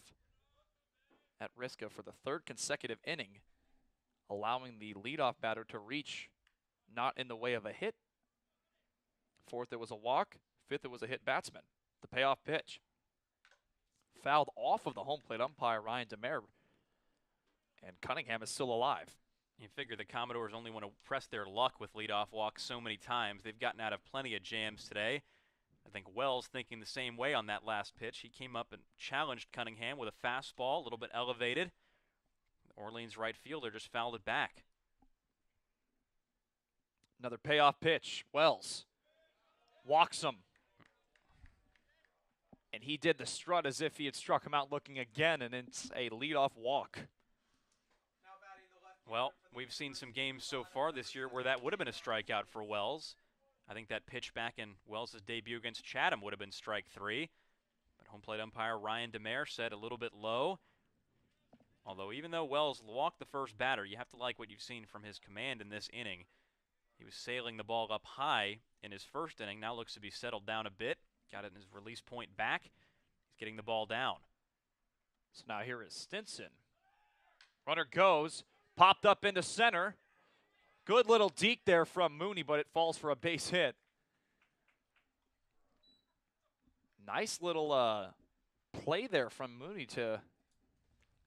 S18: at risk of for the 3rd consecutive inning, allowing the leadoff batter to reach not in the way of a hit. 4th, it was a walk. 5th, it was a hit batsman. The payoff pitch. Fouled off of the home plate umpire, Ryan Demare. And Cunningham is still alive.
S7: You figure the Commodores only want to press their luck with leadoff walks so many times. They've gotten out of plenty of jams today. I think Wells thinking the same way on that last pitch. He came up and challenged Cunningham with a fastball, a little bit elevated. Orleans right fielder just fouled it back.
S18: Another payoff pitch. Wells walks him. And he did the strut as if he had struck him out looking again, and it's a leadoff walk.
S7: Well, we've seen some games so far this year where that would have been a strikeout for Wells. I think that pitch back in Wells' debut against Chatham would have been strike 3. But home plate umpire Ryan DeMare said a little bit low. Although even though Wells walked the first batter, you have to like what you've seen from his command in this inning. He was sailing the ball up high in his first inning. Now looks to be settled down a bit. Got it in his release point back. He's getting the ball down.
S18: So now here is Stinson. Runner goes, popped up into center. Good little deke there from Mooney, but it falls for a base hit. Nice little play there from Mooney to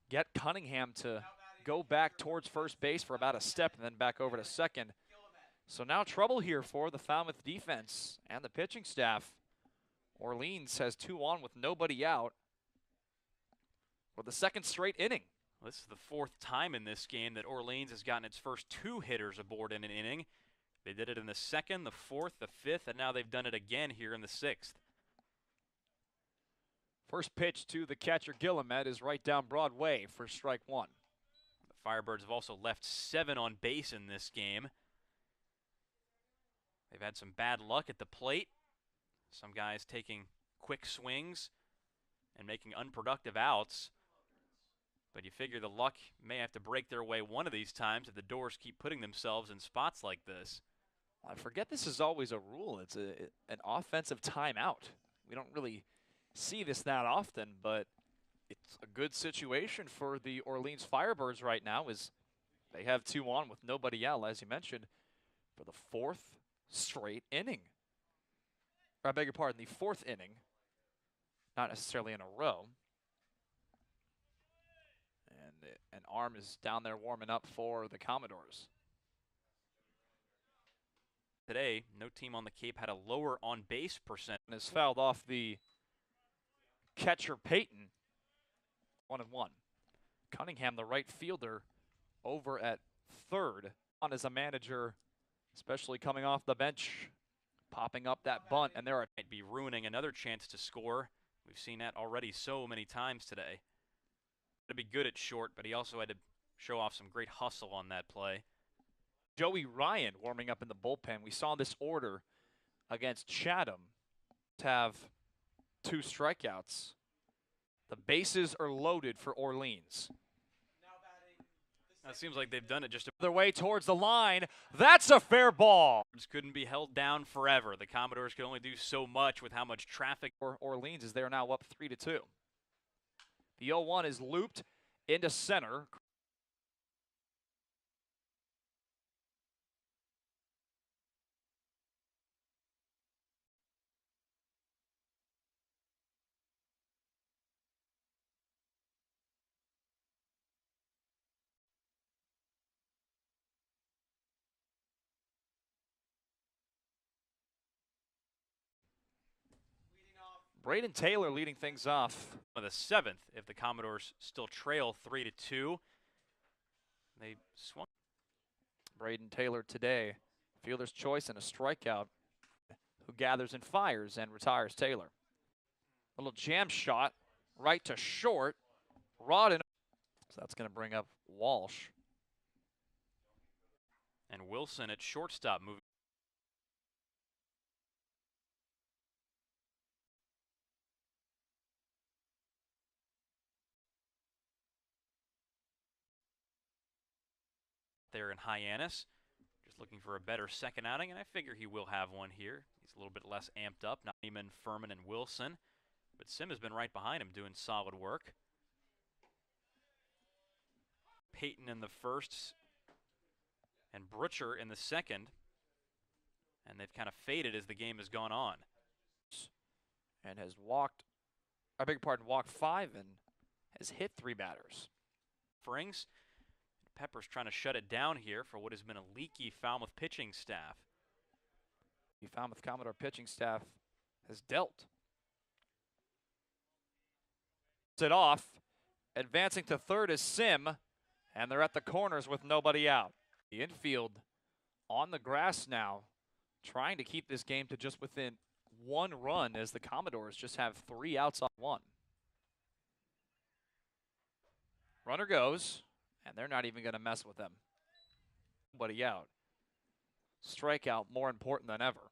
S18: get Cunningham to go back towards first base for about a step and then back over to second. So now trouble here for the Falmouth defense and the pitching staff. Orleans has 2 on with nobody out for the second straight inning.
S7: Well, this is the 4th time in this game that Orleans has gotten its first 2 hitters aboard in an inning. They did it in the 2nd, the 4th, the 5th, and now they've done it again here in the 6th.
S18: First pitch to the catcher Guillemette is right down Broadway for strike 1.
S7: The Firebirds have also left 7 on base in this game. They've had some bad luck at the plate. Some guys taking quick swings and making unproductive outs. But you figure the luck may have to break their way one of these times if the Doors keep putting themselves in spots like this.
S18: I forget this is always a rule. It's an offensive timeout. We don't really see this that often, but it's a good situation for the Orleans Firebirds right now as they have 2 on with nobody out, as you mentioned, for the 4th straight inning. Or I beg your pardon, the 4th inning, not necessarily in a row. And an arm is down there warming up for the Commodores.
S7: Today, no team on the Cape had a lower on-base percent.
S18: And has fouled off the catcher Peyton. 1-1. Cunningham, the right fielder, over at third. On as a manager, especially coming off the bench, popping up that bunt, and there
S7: might be ruining another chance to score. We've seen that already so many times today. To be good at short, but he also had to show off some great hustle on that play.
S18: Joey Ryan warming up in the bullpen. We saw this order against Chatham to have 2 strikeouts. The bases are loaded for Orleans.
S7: It seems like they've done it just
S18: their way towards the line. That's a fair ball.
S7: Couldn't be held down forever. The Commodores could only do so much with how much traffic.
S18: Orleans is there now up 3-2. The 0-1 is looped into center. Braden Taylor leading things off.
S7: On the 7th, if the Commodores still trail 3-2, they swung.
S18: Braden Taylor today, fielder's choice and a strikeout, who gathers and fires and retires Taylor. A little jam shot, right to short, Rodden. So that's going to bring up Walsh.
S7: And Wilson at shortstop moving. There in Hyannis, just looking for a better second outing, and I figure he will have one here. He's a little bit less amped up, not Neiman, Furman, and Wilson, but Sim has been right behind him doing solid work. Peyton in the first, and Butcher in the second, and they've kind of faded as the game has gone on.
S18: And has walked, walked 5 and has hit 3 batters.
S7: Frings Peppers trying to shut it down here for what has been a leaky Falmouth pitching staff.
S18: The Falmouth Commodore pitching staff has dealt. It off. Advancing to third is Sim, and they're at the corners with nobody out. The infield on the grass now, trying to keep this game to just within 1 run as the Commodores just have 3 outs on 1. Runner goes, and they're not even going to mess with them. Nobody out. Strikeout more important than ever.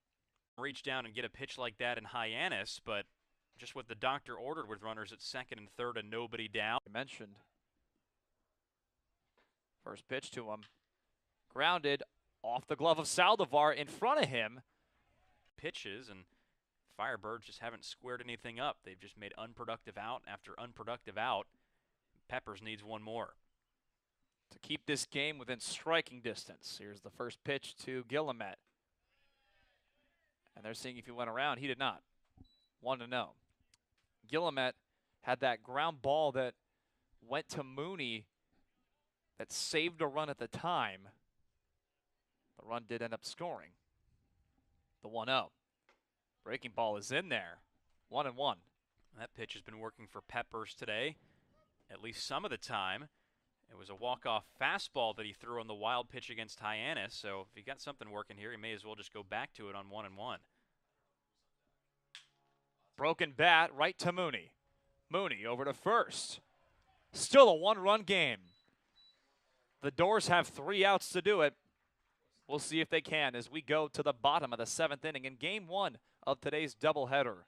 S7: Reach down and get a pitch like that in Hyannis, but just what the doctor ordered with runners at second and third and nobody down.
S18: I mentioned. First pitch to him. Grounded off the glove of Saldivar in front of him.
S7: Pitches, and Firebirds just haven't squared anything up. They've just made unproductive out after unproductive out. Peppers needs one more
S18: to keep this game within striking distance. Here's the first pitch to Guillemette. And they're seeing if he went around. He did not. 1-0. Guillemette had that ground ball that went to Mooney that saved a run at the time. The run did end up scoring. The 1-0. Breaking ball is in there. 1-1.
S7: That pitch has been working for Peppers today, at least some of the time. It was a walk-off fastball that he threw on the wild pitch against Hyannis, so if he got something working here, he may as well just go back to it on 1-1.
S18: Broken bat right to Mooney. Mooney over to first. Still a 1-run game. The Doors have 3 outs to do it. We'll see if they can as we go to the bottom of the 7th inning in Game 1 of today's doubleheader.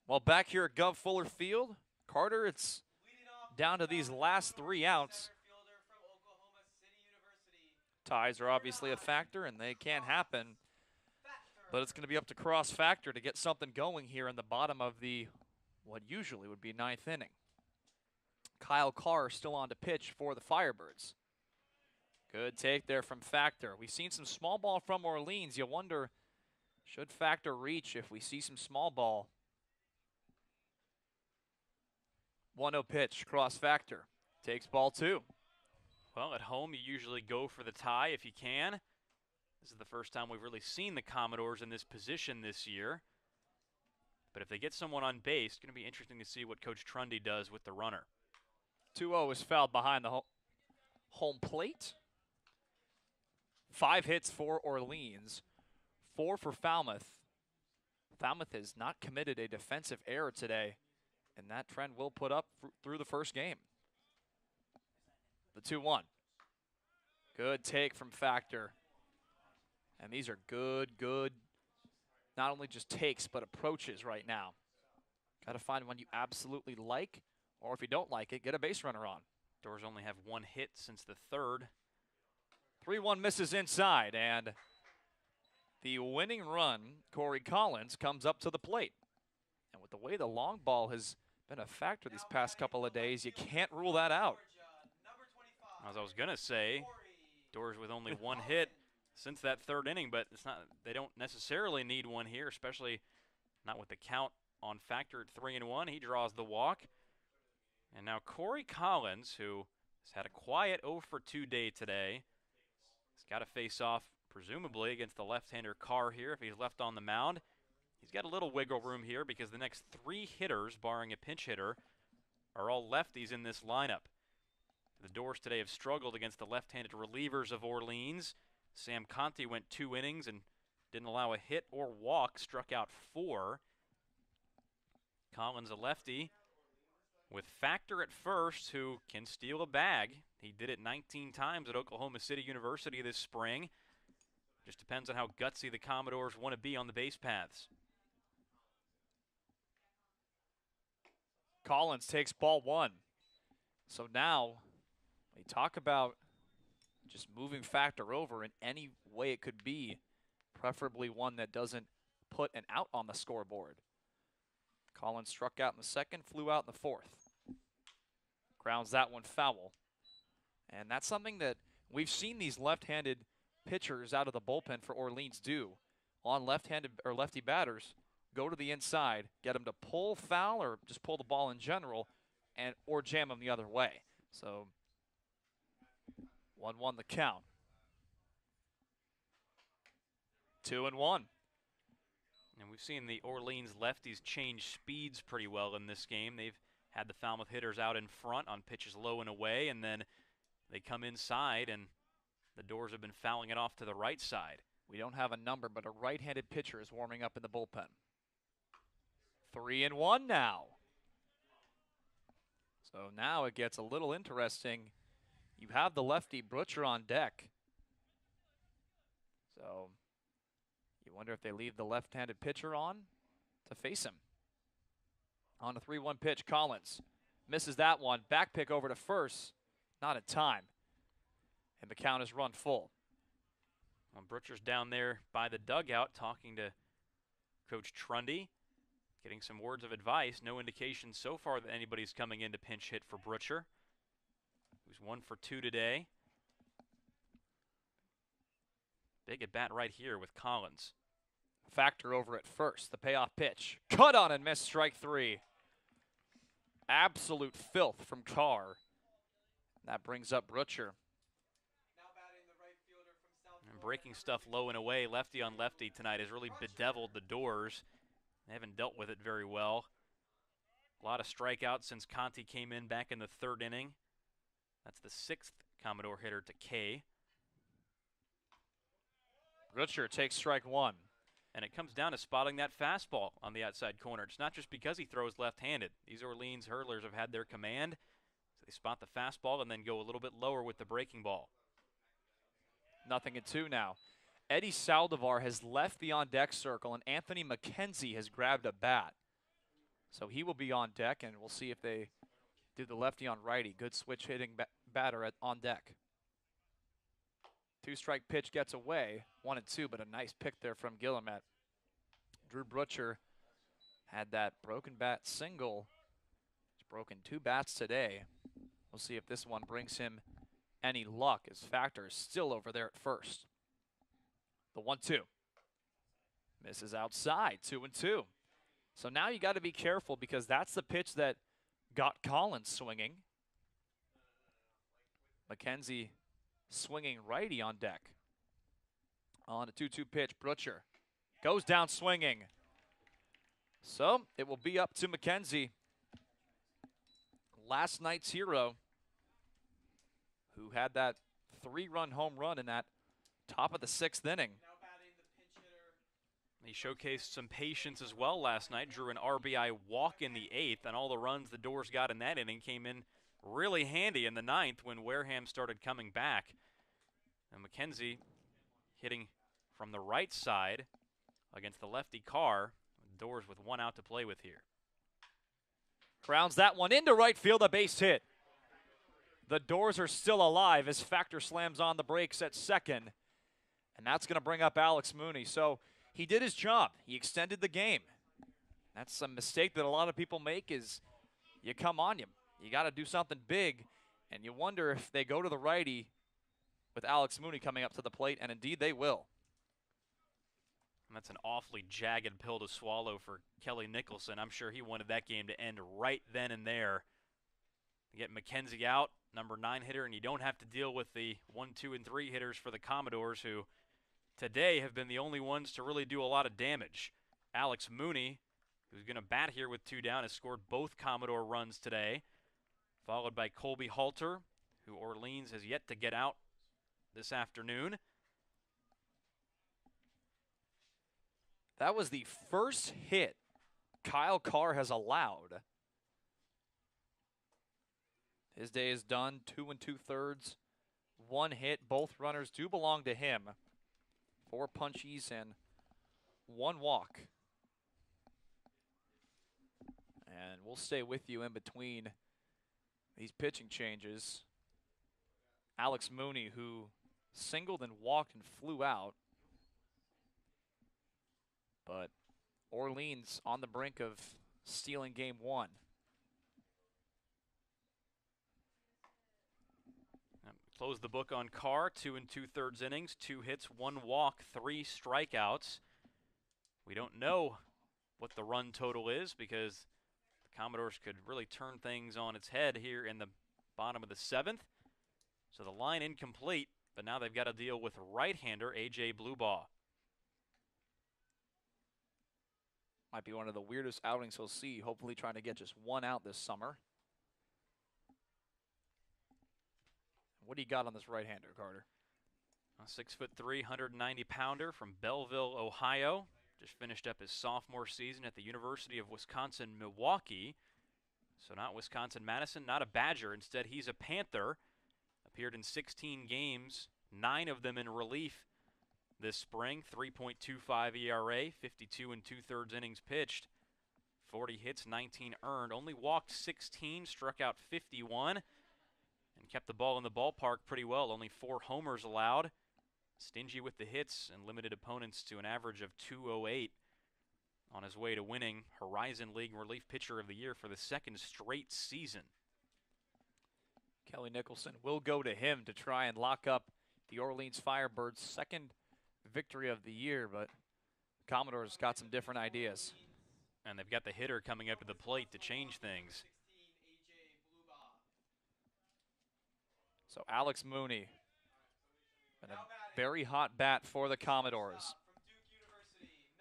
S18: Well, back here at Guv Fuller Field, Carter, it's down to these last 3 outs. Ties are obviously a factor, and they can happen. But it's going to be up to Cross Factor to get something going here in the bottom of the, what usually would be 9th inning. Kyle Carr still on to pitch for the Firebirds. Good take there from Factor. We've seen some small ball from Orleans. You wonder, should Factor reach if we see some small ball? 1-0 pitch, Cross Factor. Takes ball 2.
S7: Well, at home, you usually go for the tie if you can. This is the first time we've really seen the Commodores in this position this year. But if they get someone on base, it's going to be interesting to see what Coach Trundy does with the runner.
S18: 2-0 is fouled behind the home plate. 5 hits for Orleans, 4 for Falmouth. Falmouth has not committed a defensive error today, and that trend will put up through the first game. The 2-1. Good take from Factor. And these are good, not only just takes, but approaches right now. Got to find one you absolutely like, or if you don't like it, get a base runner on.
S7: Doors only have 1 hit since the 3rd.
S6: 3-1 misses inside, and the winning run, Corey Collins, comes up to the plate. And with the way the long ball has been a factor these past couple of days, you can't rule that out.
S7: As I was going to say, Doors with only one hit since that third inning, but it's not. They don't necessarily need one here, especially not with the count on factor at 3-1. He draws the walk. And now Corey Collins, who has had a quiet 0-for-2 day today, has got to face off presumably against the left-hander Carr here if he's left on the mound. He's got a little wiggle room here because the next 3 hitters, barring a pinch hitter, are all lefties in this lineup. The Doors today have struggled against the left-handed relievers of Orleans. Sam Conti went 2 innings and didn't allow a hit or walk, struck out 4. Collins, a lefty, with Factor at first, who can steal a bag. He did it 19 times at Oklahoma City University this spring. Just depends on how gutsy the Commodores want to be on the base paths.
S6: Collins takes ball 1. So now we talk about just moving Factor over in any way it could be, preferably one that doesn't put an out on the scoreboard. Collins struck out in the second, flew out in the fourth. Grounds that one foul. And that's something that we've seen these left-handed pitchers out of the bullpen for Orleans do on left-handed or lefty batters. Go to the inside, get them to pull foul or just pull the ball in general, and or jam them the other way. So 1-1 the count. 2-1.
S7: And we've seen the Orleans lefties change speeds pretty well in this game. They've had the Falmouth hitters out in front on pitches low and away, and then they come inside, and the Doors have been fouling it off to the right side.
S6: We don't have a number, but a right-handed pitcher is warming up in the bullpen. 3-1 now. So now it gets a little interesting. You have the lefty Butcher on deck. So you wonder if they leave the left-handed pitcher on to face him. On a 3-1 pitch, Collins misses that one. Back pick over to first. Not in time. And the count is run full.
S7: Well, Butcher's down there by the dugout talking to Coach Trundy, getting some words of advice. No indication so far that anybody's coming in to pinch hit for Butcher, who's 1 for 2 today. Big at bat right here with Collins.
S6: Factor over at first. The payoff pitch. Cut on and missed, strike 3. Absolute filth from Carr. That brings up Butcher.
S7: And breaking stuff low and away, lefty on lefty tonight has really bedeviled the Doors. They haven't dealt with it very well. A lot of strikeouts since Conti came in back in the third inning. That's the 6th Commodore hitter to K.
S6: Butcher takes strike 1.
S7: And it comes down to spotting that fastball on the outside corner. It's not just because he throws left-handed. These Orleans hurlers have had their command. So they spot the fastball and then go a little bit lower with the breaking ball.
S6: 0-2 now. Eddie Saldivar has left the on-deck circle, and Anthony McKenzie has grabbed a bat. So he will be on deck, and we'll see if they do the lefty on righty. Good switch hitting batter on deck. 2-strike pitch gets away. 1-2, but a nice pick there from Guillemette. Drew Butcher had that broken bat single. He's broken 2 bats today. We'll see if this one brings him any luck, as Factor is still over there at first. The 1-2. Misses outside, 2-2. So now you got to be careful because that's the pitch that got Collins swinging. McKenzie swinging righty on deck. On a 2-2 pitch, Butcher goes down swinging. So it will be up to McKenzie, last night's hero, who had that 3-run home run in that top of the 6th inning.
S7: He showcased some patience as well last night, drew an RBI walk in the 8th, and all the runs the Doors got in that inning came in really handy in the 9th when Wareham started coming back. And McKenzie hitting from the right side against the lefty Carr. Doors with 1 out to play with here.
S6: Grounds that one into right field, a base hit. The Doors are still alive as Factor slams on the brakes at second. And that's going to bring up Alex Mooney. So he did his job. He extended the game. That's a mistake that a lot of people make is you come on, you got to do something big. And you wonder if they go to the righty with Alex Mooney coming up to the plate, and indeed they will.
S7: And that's an awfully jagged pill to swallow for Kelly Nicholson. I'm sure he wanted that game to end right then and there. You get McKenzie out, number 9 hitter, and you don't have to deal with the 1, 2, and 3 hitters for the Commodores, who today have been the only ones to really do a lot of damage. Alex Mooney, who's going to bat here with 2 down, has scored both Commodore runs today, followed by Colby Halter, who Orleans has yet to get out this afternoon.
S6: That was the first hit Kyle Carr has allowed. His day is done, 2 2/3, 1 hit. Both runners do belong to him. 4 punchies and 1 walk. And we'll stay with you in between these pitching changes. Alex Mooney, who singled and walked and flew out. But Orleans on the brink of stealing game 1.
S7: Close the book on Carr, 2 2/3 innings, 2 hits, 1 walk, 3 strikeouts. We don't know what the run total is because the Commodores could really turn things on its head here in the bottom of the 7th. So the line incomplete, but now they've got to deal with right-hander A.J. Bluebaugh.
S6: Might be one of the weirdest outings he'll see, hopefully trying to get just 1 out this summer. What do you got on this right-hander, Carter?
S7: A 6'3", 190-pounder from Belleville, Ohio. Just finished up his sophomore season at the University of Wisconsin-Milwaukee. So not Wisconsin-Madison, not a Badger. Instead, he's a Panther. Appeared in 16 games, 9 of them in relief this spring. 3.25 ERA, 52 2/3 innings pitched. 40 hits, 19 earned. Only walked 16, struck out 51. And kept the ball in the ballpark pretty well. Only 4 homers allowed. Stingy with the hits and limited opponents to an average of 208. On his way to winning Horizon League Relief Pitcher of the Year for the 2nd straight season.
S6: Kelly Nicholson will go to him to try and lock up the Orleans Firebirds' 2nd victory of the year, but Commodores got some different ideas.
S7: And they've got the hitter coming up to the plate to change things.
S6: So Alex Mooney, and a very hot bat for the Commodores.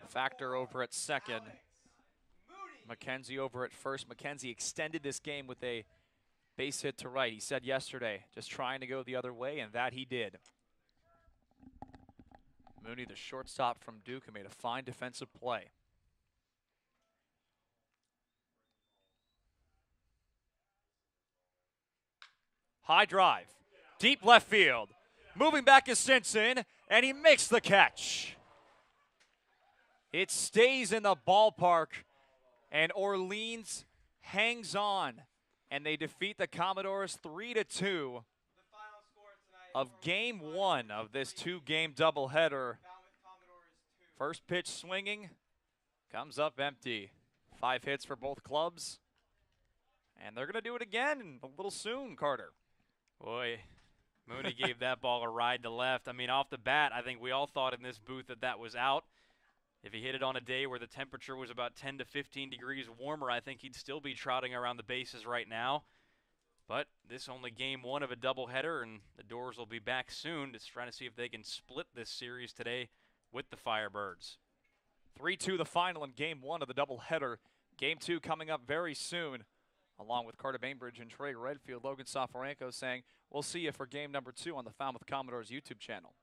S6: Factor over at second. McKenzie over at first. McKenzie extended this game with a base hit to right. He said yesterday, just trying to go the other way, and that he did. Mooney, the shortstop from Duke, who made a fine defensive play. High drive. Deep left field. Moving back is Simpson, and he makes the catch. It stays in the ballpark, and Orleans hangs on, and they defeat the Commodores 3-2 of game 1 of this 2-game doubleheader. First pitch swinging, comes up empty. 5 hits for both clubs, and they're going to do it again a little soon, Carter.
S7: Boy, Mooney gave that ball a ride to left. I mean, off the bat, I think we all thought in this booth that that was out. If he hit it on a day where the temperature was about 10 to 15 degrees warmer, I think he'd still be trotting around the bases right now. But this only game 1 of a doubleheader, and the Doors will be back soon to try to see if they can split this series today with the Firebirds.
S6: 3-2 the final in game 1 of the doubleheader. Game 2 coming up very soon. Along with Carter Bainbridge and Trey Redfield, Logan Soforenko saying, we'll see you for game number 2 on the Falmouth Commodores YouTube channel.